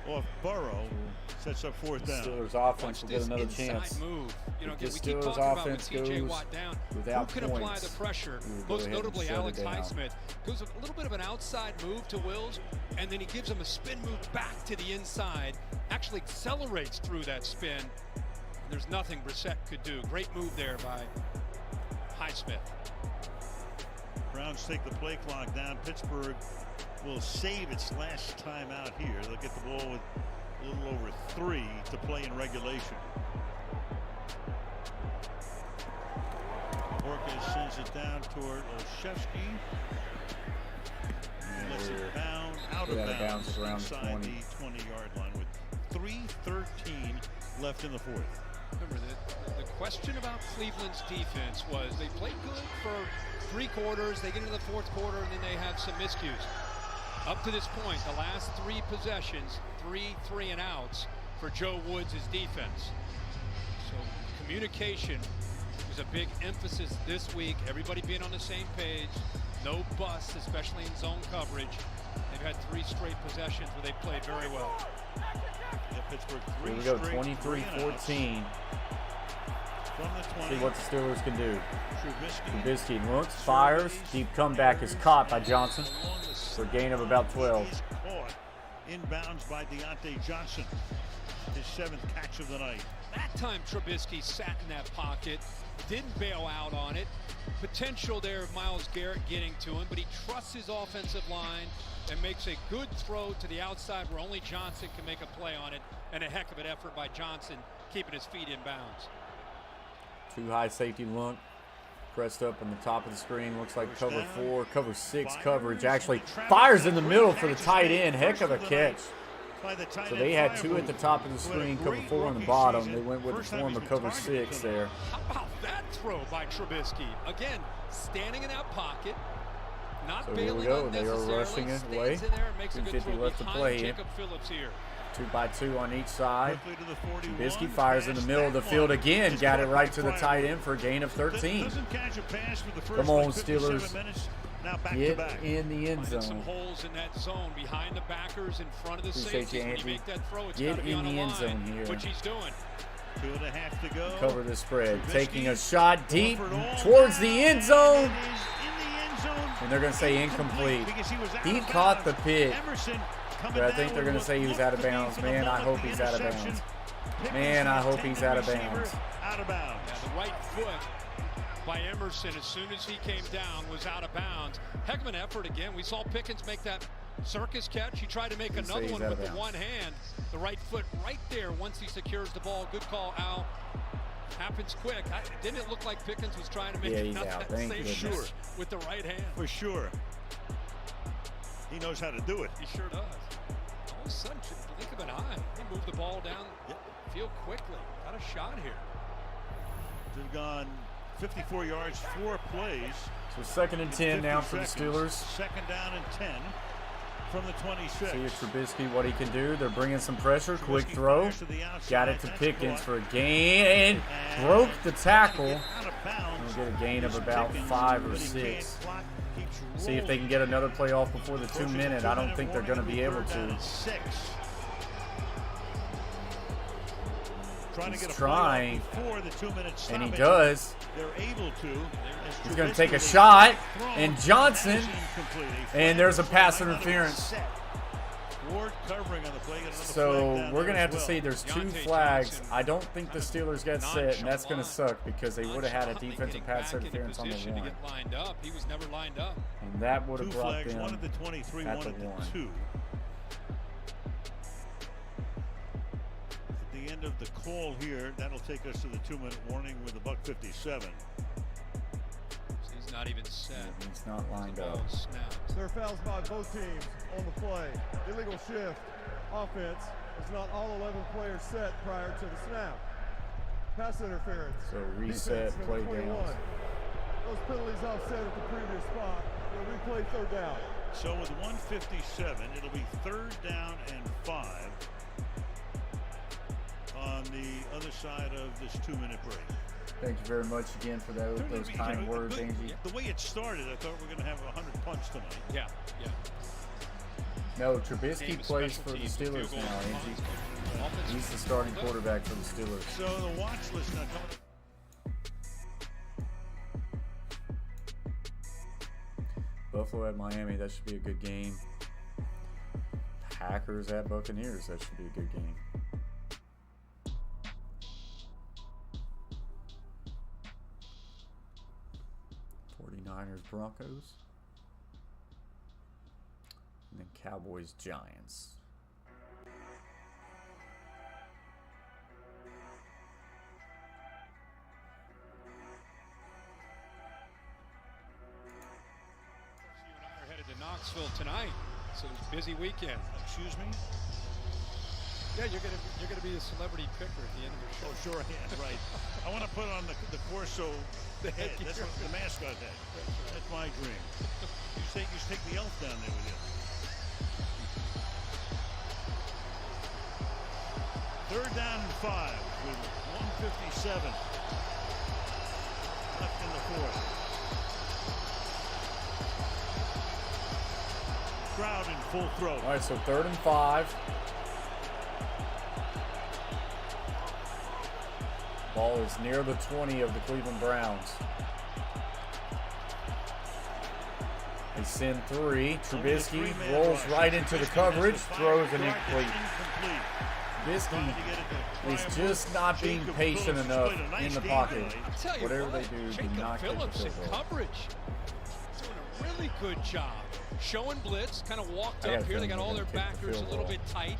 [SPEAKER 3] off Burrow. Sets up 4th down.
[SPEAKER 1] Steelers offense will get another chance.
[SPEAKER 5] Move. You know,
[SPEAKER 1] If
[SPEAKER 5] we
[SPEAKER 1] the
[SPEAKER 5] keep
[SPEAKER 1] Steelers
[SPEAKER 5] talking about when
[SPEAKER 1] offense
[SPEAKER 5] TJ
[SPEAKER 1] goes
[SPEAKER 5] Watt down,
[SPEAKER 1] without
[SPEAKER 5] who can apply
[SPEAKER 1] points,
[SPEAKER 5] the pressure?
[SPEAKER 1] we will go
[SPEAKER 5] Most
[SPEAKER 1] ahead and
[SPEAKER 5] notably,
[SPEAKER 1] shut it
[SPEAKER 5] Alex
[SPEAKER 1] down.
[SPEAKER 5] Highsmith goes a little bit of an outside move to Wills, and then he gives him a spin move back to the inside. Actually accelerates through that spin. And there's nothing Brissett could do. Great move there by Highsmith.
[SPEAKER 3] Browns take the play clock down. Pittsburgh will save its last time out here. They'll get the ball with a little over 3 to play in regulation. Borges sends it down toward Olszewski. Lets it bound out of bounds
[SPEAKER 1] around
[SPEAKER 3] inside
[SPEAKER 1] 20.
[SPEAKER 3] the 20-yard line with 3:13 left in the 4th.
[SPEAKER 5] Remember, the question about Cleveland's defense was they played good for 3 quarters. They get into the 4th quarter, and then they have some miscues. Up to this point, the last 3 possessions, 3 3-and-outs for Joe Woods' defense. So communication was a big emphasis this week. Everybody being on the same page. No busts, especially in zone coverage. They've had 3 straight possessions where they played very well.
[SPEAKER 3] Yeah, Pittsburgh 3
[SPEAKER 1] Here we go,
[SPEAKER 3] straight
[SPEAKER 1] 23-14.
[SPEAKER 3] From the 20.
[SPEAKER 1] See what the Steelers can do.
[SPEAKER 3] Trubisky
[SPEAKER 1] Trubisky looks, fires, deep comeback is caught by Johnson for a gain of about 12.
[SPEAKER 3] He's caught inbounds by Deontay Johnson. His 7th catch of the night.
[SPEAKER 5] That time Trubisky sat in that pocket, didn't bail out on it. Potential there of Myles Garrett getting to him, but he trusts his offensive line and makes a good throw to the outside where only Johnson can make a play on it, and a heck of an effort by Johnson keeping his feet in bounds.
[SPEAKER 1] 2 high safety look. Pressed up on the top of the screen. Looks like cover 4, cover 6 coverage. Actually fires in the middle for the tight end. Heck of a catch. So they had 2 at the top of the screen, cover 4 on the bottom. They went with the form of cover 6 there.
[SPEAKER 5] How about that throw by Trubisky? Again, standing in that pocket, not
[SPEAKER 1] So here we
[SPEAKER 5] bailing
[SPEAKER 1] go. They are
[SPEAKER 5] unnecessarily,
[SPEAKER 1] rushing it
[SPEAKER 5] stands
[SPEAKER 1] away.
[SPEAKER 5] in there and makes a good
[SPEAKER 1] 2:50
[SPEAKER 5] throw
[SPEAKER 1] left to
[SPEAKER 5] behind
[SPEAKER 1] play.
[SPEAKER 5] Jacob Phillips here.
[SPEAKER 1] 2 by 2 on each side.
[SPEAKER 3] Quickly to the 41.
[SPEAKER 1] Trubisky fires in the middle of the field again. Got it right to the tight end for a gain of 13.
[SPEAKER 3] Doesn't catch a pass for the first
[SPEAKER 1] Come on,
[SPEAKER 3] 57
[SPEAKER 1] Steelers.
[SPEAKER 3] minutes. Now back to
[SPEAKER 1] Get
[SPEAKER 3] back.
[SPEAKER 1] in the end
[SPEAKER 5] Finding some
[SPEAKER 1] zone.
[SPEAKER 5] holes in that zone behind the backers in front of the
[SPEAKER 1] Appreciate
[SPEAKER 5] safeties.
[SPEAKER 1] you,
[SPEAKER 5] When you
[SPEAKER 1] Andrew.
[SPEAKER 5] make that throw, it's
[SPEAKER 1] Get
[SPEAKER 5] got to be
[SPEAKER 1] in
[SPEAKER 5] on
[SPEAKER 1] the
[SPEAKER 5] a
[SPEAKER 1] end
[SPEAKER 5] line,
[SPEAKER 1] zone here.
[SPEAKER 5] which he's doing.
[SPEAKER 3] 2.5 to go.
[SPEAKER 1] Cover the spread.
[SPEAKER 3] Trubisky
[SPEAKER 1] Taking a shot deep
[SPEAKER 3] offered all
[SPEAKER 1] towards
[SPEAKER 3] that
[SPEAKER 1] the end zone.
[SPEAKER 3] is in the end zone.
[SPEAKER 1] And they're going to say incomplete.
[SPEAKER 3] Because he was out
[SPEAKER 1] He
[SPEAKER 3] of
[SPEAKER 1] caught the
[SPEAKER 3] bounds.
[SPEAKER 1] pick.
[SPEAKER 3] Emerson coming
[SPEAKER 1] But I
[SPEAKER 3] down
[SPEAKER 1] think they're
[SPEAKER 3] with
[SPEAKER 1] going to say he was out of
[SPEAKER 3] what looked
[SPEAKER 1] bounds.
[SPEAKER 3] to be
[SPEAKER 1] Man, I
[SPEAKER 3] the
[SPEAKER 1] hope he's out of
[SPEAKER 3] interception.
[SPEAKER 1] bounds.
[SPEAKER 3] Pickens,
[SPEAKER 1] Man, I hope
[SPEAKER 3] the
[SPEAKER 1] he's out of
[SPEAKER 3] receiver,
[SPEAKER 1] bounds.
[SPEAKER 3] Out of bounds.
[SPEAKER 5] Yeah, the right foot by Emerson as soon as he came down was out of bounds. Heck of an effort again. We saw Pickens make that circus catch. He tried to make
[SPEAKER 1] He say
[SPEAKER 5] another
[SPEAKER 1] he's
[SPEAKER 5] one
[SPEAKER 1] out
[SPEAKER 5] with
[SPEAKER 1] of
[SPEAKER 5] the
[SPEAKER 1] bounds.
[SPEAKER 5] one hand. The right foot right there once he secures the ball. Good call, Al. Happens quick. Didn't it look like Pickens was trying to make
[SPEAKER 1] Yeah, he's
[SPEAKER 5] not
[SPEAKER 1] out.
[SPEAKER 5] that
[SPEAKER 1] Thank
[SPEAKER 5] same
[SPEAKER 1] goodness.
[SPEAKER 5] sure with the right hand?
[SPEAKER 3] For sure. He knows how to do it.
[SPEAKER 5] He sure does. All of a sudden, blink of an eye, he moved the ball down field quickly. Got a shot here.
[SPEAKER 3] They've gone 54 yards, 4 plays.
[SPEAKER 1] So 2nd and 10 now for the Steelers.
[SPEAKER 3] 2nd down and 10 from the 26.
[SPEAKER 1] See if Trubisky what he can do. They're bringing some pressure. Quick throw. Got it to Pickens for a gain. And broke the tackle. We'll get a gain of about 5 or 6. See if they can get another play off before the 2-minute. I don't think they're going to be able to. He's trying, and he does. He's going to take a shot, and Johnson, and there's a pass interference. So we're going to have to see. There's 2 flags. I don't think the Steelers got set, and that's going to suck because they would have had a defensive pass interference on the 1.
[SPEAKER 5] He was never lined up.
[SPEAKER 1] And that would have brought them
[SPEAKER 3] one at the 23,
[SPEAKER 1] at
[SPEAKER 3] one
[SPEAKER 1] the
[SPEAKER 3] at the
[SPEAKER 1] 1.
[SPEAKER 3] 2. At the end of the call here, that'll take us to the 2-minute warning with the buck 57.
[SPEAKER 5] He's not even set.
[SPEAKER 1] He's not lined up.
[SPEAKER 6] There are fouls by both teams on the play. Illegal shift. Offense is not all 11 players set prior to the snap. Pass interference.
[SPEAKER 1] So reset,
[SPEAKER 6] Defense,
[SPEAKER 1] play
[SPEAKER 6] number 21.
[SPEAKER 1] downs.
[SPEAKER 6] Those penalties offset at the previous spot. We'll replay third down.
[SPEAKER 3] So with 1:57, it'll be 3rd down and 5 on the other side of this 2-minute break.
[SPEAKER 1] Thank you very much again for those kind words, Angie.
[SPEAKER 3] The way it started, I thought we were going to have 100 punts tonight.
[SPEAKER 5] Yeah, yeah.
[SPEAKER 1] No, Trubisky plays for the Steelers now, Angie. He's the starting quarterback for the Steelers.
[SPEAKER 3] So the watch list now coming.
[SPEAKER 1] Buffalo at Miami, that should be a good game. Packers at Buccaneers, that should be a good game. Broncos, and then Cowboys Giants.
[SPEAKER 5] You and I are headed to Knoxville tonight, so it's a busy weekend.
[SPEAKER 3] Excuse me?
[SPEAKER 5] Yeah, you're gonna be a celebrity picker at the end of the show.
[SPEAKER 3] Oh, sure I am. Right. I want to put on the Corso head. That's what the mascot head. That's my dream. You take the elf down there with you. 3rd down and 5 with 1:57 left in the 4th. Crowd in full throat.
[SPEAKER 1] All right, so 3rd and 5. Ball is near the 20 of the Cleveland Browns. They send 3. Trubisky rolls right into the coverage, throws an incomplete. Trubisky is just not being patient enough in the pocket. Whatever they do, do not get the
[SPEAKER 5] Phillips in
[SPEAKER 1] field goal.
[SPEAKER 5] coverage. Doing a really good job. Showing blitz, kind of walked
[SPEAKER 1] I got
[SPEAKER 5] up
[SPEAKER 1] a
[SPEAKER 5] here. They
[SPEAKER 1] feeling
[SPEAKER 5] got all
[SPEAKER 1] they're
[SPEAKER 5] their
[SPEAKER 1] gonna kick the
[SPEAKER 5] backers a
[SPEAKER 1] field
[SPEAKER 5] little
[SPEAKER 1] goal.
[SPEAKER 5] bit tight.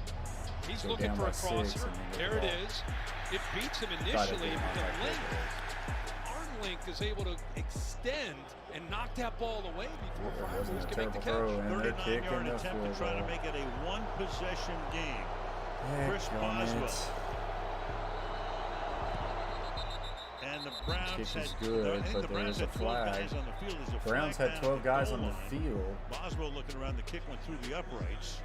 [SPEAKER 5] He's
[SPEAKER 1] Go
[SPEAKER 5] looking
[SPEAKER 1] down
[SPEAKER 5] for a
[SPEAKER 1] by 6
[SPEAKER 5] crosser.
[SPEAKER 1] and then get
[SPEAKER 5] There
[SPEAKER 1] the
[SPEAKER 5] it
[SPEAKER 1] ball.
[SPEAKER 5] is. It beats him
[SPEAKER 1] Thought it
[SPEAKER 5] initially,
[SPEAKER 1] did
[SPEAKER 5] but
[SPEAKER 1] not
[SPEAKER 5] the
[SPEAKER 1] have
[SPEAKER 5] length,
[SPEAKER 1] field
[SPEAKER 5] arm length is able to extend and knock that ball away before
[SPEAKER 1] That wasn't
[SPEAKER 5] Fryers
[SPEAKER 1] a
[SPEAKER 5] can make the
[SPEAKER 1] terrible throw,
[SPEAKER 5] catch.
[SPEAKER 1] and they're
[SPEAKER 3] 39-yard
[SPEAKER 1] kicking the
[SPEAKER 3] attempt to
[SPEAKER 1] field
[SPEAKER 3] try to
[SPEAKER 1] goal.
[SPEAKER 3] make it a 1-possession game. Chris
[SPEAKER 1] Heck,
[SPEAKER 3] Boswell. And the Browns
[SPEAKER 1] Kick
[SPEAKER 3] had
[SPEAKER 1] is good,
[SPEAKER 3] I think
[SPEAKER 1] but
[SPEAKER 3] the
[SPEAKER 1] there
[SPEAKER 3] Browns
[SPEAKER 1] is a
[SPEAKER 3] had 12
[SPEAKER 1] flag.
[SPEAKER 3] guys on the field. There's a
[SPEAKER 1] Browns
[SPEAKER 3] flag
[SPEAKER 1] had
[SPEAKER 3] down
[SPEAKER 1] 12
[SPEAKER 3] at the
[SPEAKER 1] guys
[SPEAKER 3] goal
[SPEAKER 1] on the
[SPEAKER 3] line.
[SPEAKER 1] field.
[SPEAKER 3] Boswell looking around, the kick went through the uprights.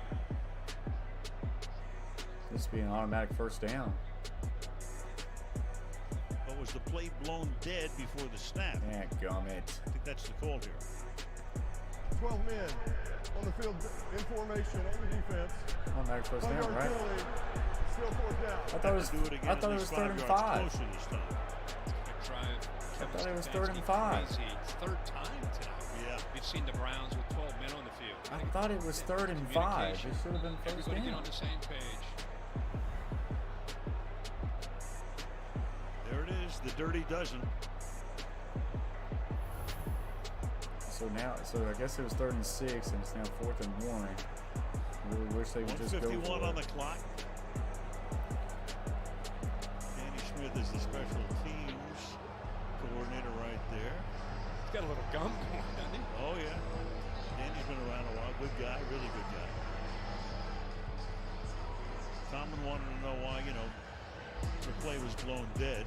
[SPEAKER 1] This would be an automatic 1st down.
[SPEAKER 3] But was the play blown dead before the snap?
[SPEAKER 1] Dadgummit.
[SPEAKER 3] I think that's the call here.
[SPEAKER 6] 12 men on the field in formation on the defense.
[SPEAKER 1] Automatic 1st down,
[SPEAKER 6] 5-yard
[SPEAKER 1] right?
[SPEAKER 6] penalty. Still 4th down.
[SPEAKER 1] I thought it was.
[SPEAKER 3] Do it again,
[SPEAKER 1] I
[SPEAKER 3] at
[SPEAKER 1] thought it
[SPEAKER 3] least
[SPEAKER 1] was 3rd and
[SPEAKER 3] 5 yards
[SPEAKER 1] 5.
[SPEAKER 3] closer this time.
[SPEAKER 1] I thought it was 3rd and 5.
[SPEAKER 5] Crazy. It's 3rd time tonight.
[SPEAKER 3] Yeah.
[SPEAKER 5] We've seen the Browns with 12 men on the field.
[SPEAKER 1] I thought it was 3rd and 5. It should have been 1st
[SPEAKER 5] Everybody get
[SPEAKER 1] down.
[SPEAKER 5] on the same page.
[SPEAKER 3] There it is, the dirty dozen.
[SPEAKER 1] So now, I guess it was 3rd and 6, and it's now 4th and 1. I really wish they would just go
[SPEAKER 3] 1:51
[SPEAKER 1] for
[SPEAKER 3] on the
[SPEAKER 1] it.
[SPEAKER 3] clock. Danny Smith is the special teams coordinator right there.
[SPEAKER 5] He's got a little gum going, doesn't he?
[SPEAKER 3] Oh yeah, Danny's been around a while. Good guy, really good guy. Tomlin wanted to know why, the play was blown dead.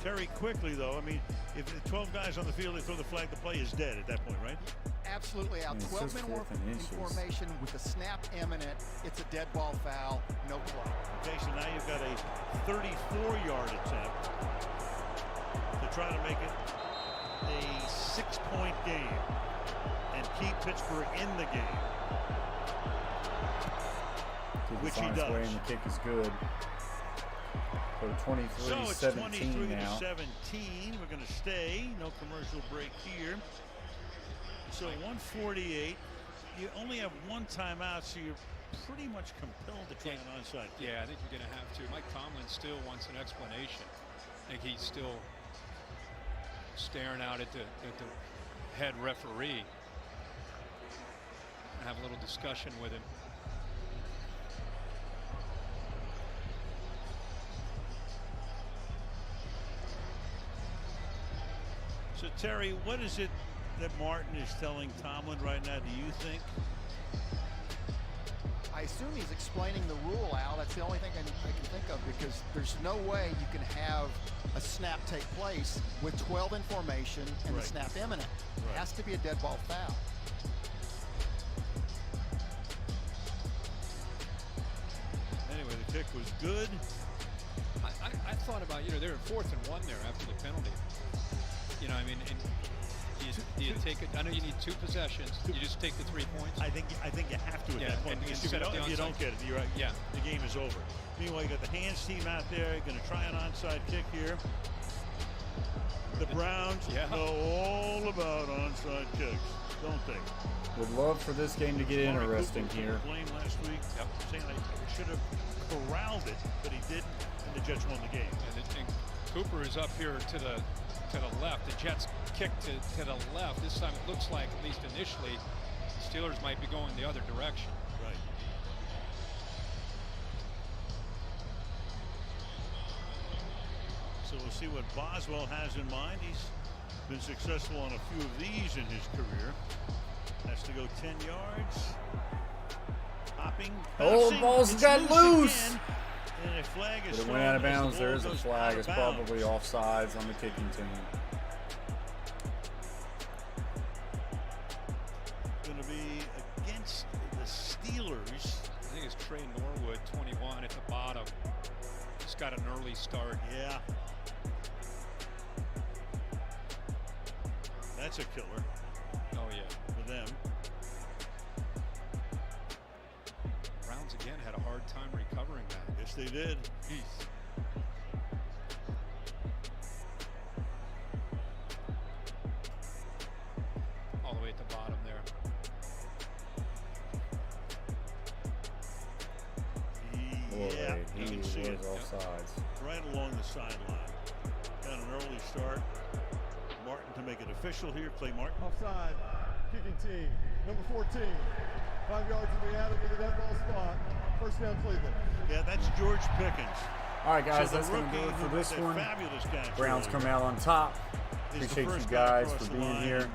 [SPEAKER 3] Terry, quickly though, I mean, if the 12 guys on the field, they throw the flag, the play is dead at that point, right?
[SPEAKER 7] Absolutely out.
[SPEAKER 1] It's
[SPEAKER 7] 12
[SPEAKER 1] just
[SPEAKER 7] men
[SPEAKER 1] 4th and
[SPEAKER 7] in
[SPEAKER 1] inches.
[SPEAKER 7] formation with the snap imminent. It's a dead ball foul, no play.
[SPEAKER 3] Okay, so now you've got a 34-yard attempt to try to make it a 6-point game and keep Pittsburgh in the game. Which he does.
[SPEAKER 1] And the kick is good. So 23-17
[SPEAKER 3] So it's 23
[SPEAKER 1] now.
[SPEAKER 3] to 17. We're going to stay. No commercial break here. So 148. You only have one timeout, so you're pretty much compelled to try an onside kick.
[SPEAKER 5] Yeah, I think you're going to have to. Mike Tomlin still wants an explanation. I think he's still staring out at the head referee. And have a little discussion with him.
[SPEAKER 3] So Terry, what is it that Martin is telling Tomlin right now, do you think?
[SPEAKER 7] I assume he's explaining the rule, Al. That's the only thing I can think of, because there's no way you can have a snap take place with 12 in formation and the snap imminent. It has to be a dead ball foul.
[SPEAKER 3] Anyway, the kick was good.
[SPEAKER 5] I thought about, they were 4th and 1 there after the penalty. I mean, do you take it? I know you need 2 possessions. You just take the 3 points.
[SPEAKER 3] I think you have to at that point. Because if you don't get it, you're right.
[SPEAKER 5] Yeah,
[SPEAKER 3] the game is over. Meanwhile, you got the hands team out there going to try an onside kick here. The Browns know all about onside kicks, don't they?
[SPEAKER 1] Would love for this game to get interesting here.
[SPEAKER 3] Blame last week, saying I should have corralled it, but he didn't, and the Jets won the game.
[SPEAKER 5] And Cooper is up here to the left. The Jets kick to the left. This time it looks like, at least initially, Steelers might be going the other direction.
[SPEAKER 3] Right. So we'll see what Boswell has in mind. He's been successful on a few of these in his career. Has to go 10 yards. Hopping.
[SPEAKER 1] Oh, the ball's got loose.
[SPEAKER 3] And a flag is
[SPEAKER 1] it went out of bounds. There's a flag. It's probably offsides on the kicking team.
[SPEAKER 3] Going to be against the Steelers.
[SPEAKER 5] I think it's Trey Norwood, 21 at the bottom. Just got an early start.
[SPEAKER 3] Yeah. That's a killer.
[SPEAKER 5] Oh, yeah.
[SPEAKER 3] For them.
[SPEAKER 5] Browns again had a hard time recovering that.
[SPEAKER 3] Yes, they did.
[SPEAKER 5] Jeez. All the way at the bottom there.
[SPEAKER 3] Yeah, you can see it.
[SPEAKER 1] Offsides.
[SPEAKER 3] Right along the sideline. Got an early start. Martin to make it official here. Clay Martin.
[SPEAKER 6] Offside. Kicking team. Number 14. 5 yards to the out of the dead ball spot. First down, Cleveland.
[SPEAKER 3] Yeah, that's George Pickens.
[SPEAKER 1] All right, guys,
[SPEAKER 3] So
[SPEAKER 1] that's going to do it for this one.
[SPEAKER 3] Browns
[SPEAKER 1] Browns come out on top. Appreciate you guys for being here.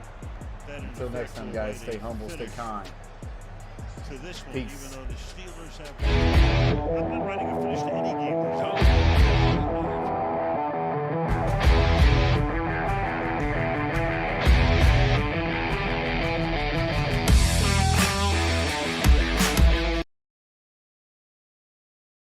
[SPEAKER 1] Until next time, guys, stay humble, stay kind.
[SPEAKER 3] To this one,
[SPEAKER 1] Peace.
[SPEAKER 3] even though the Steelers have not been ready to finish any game.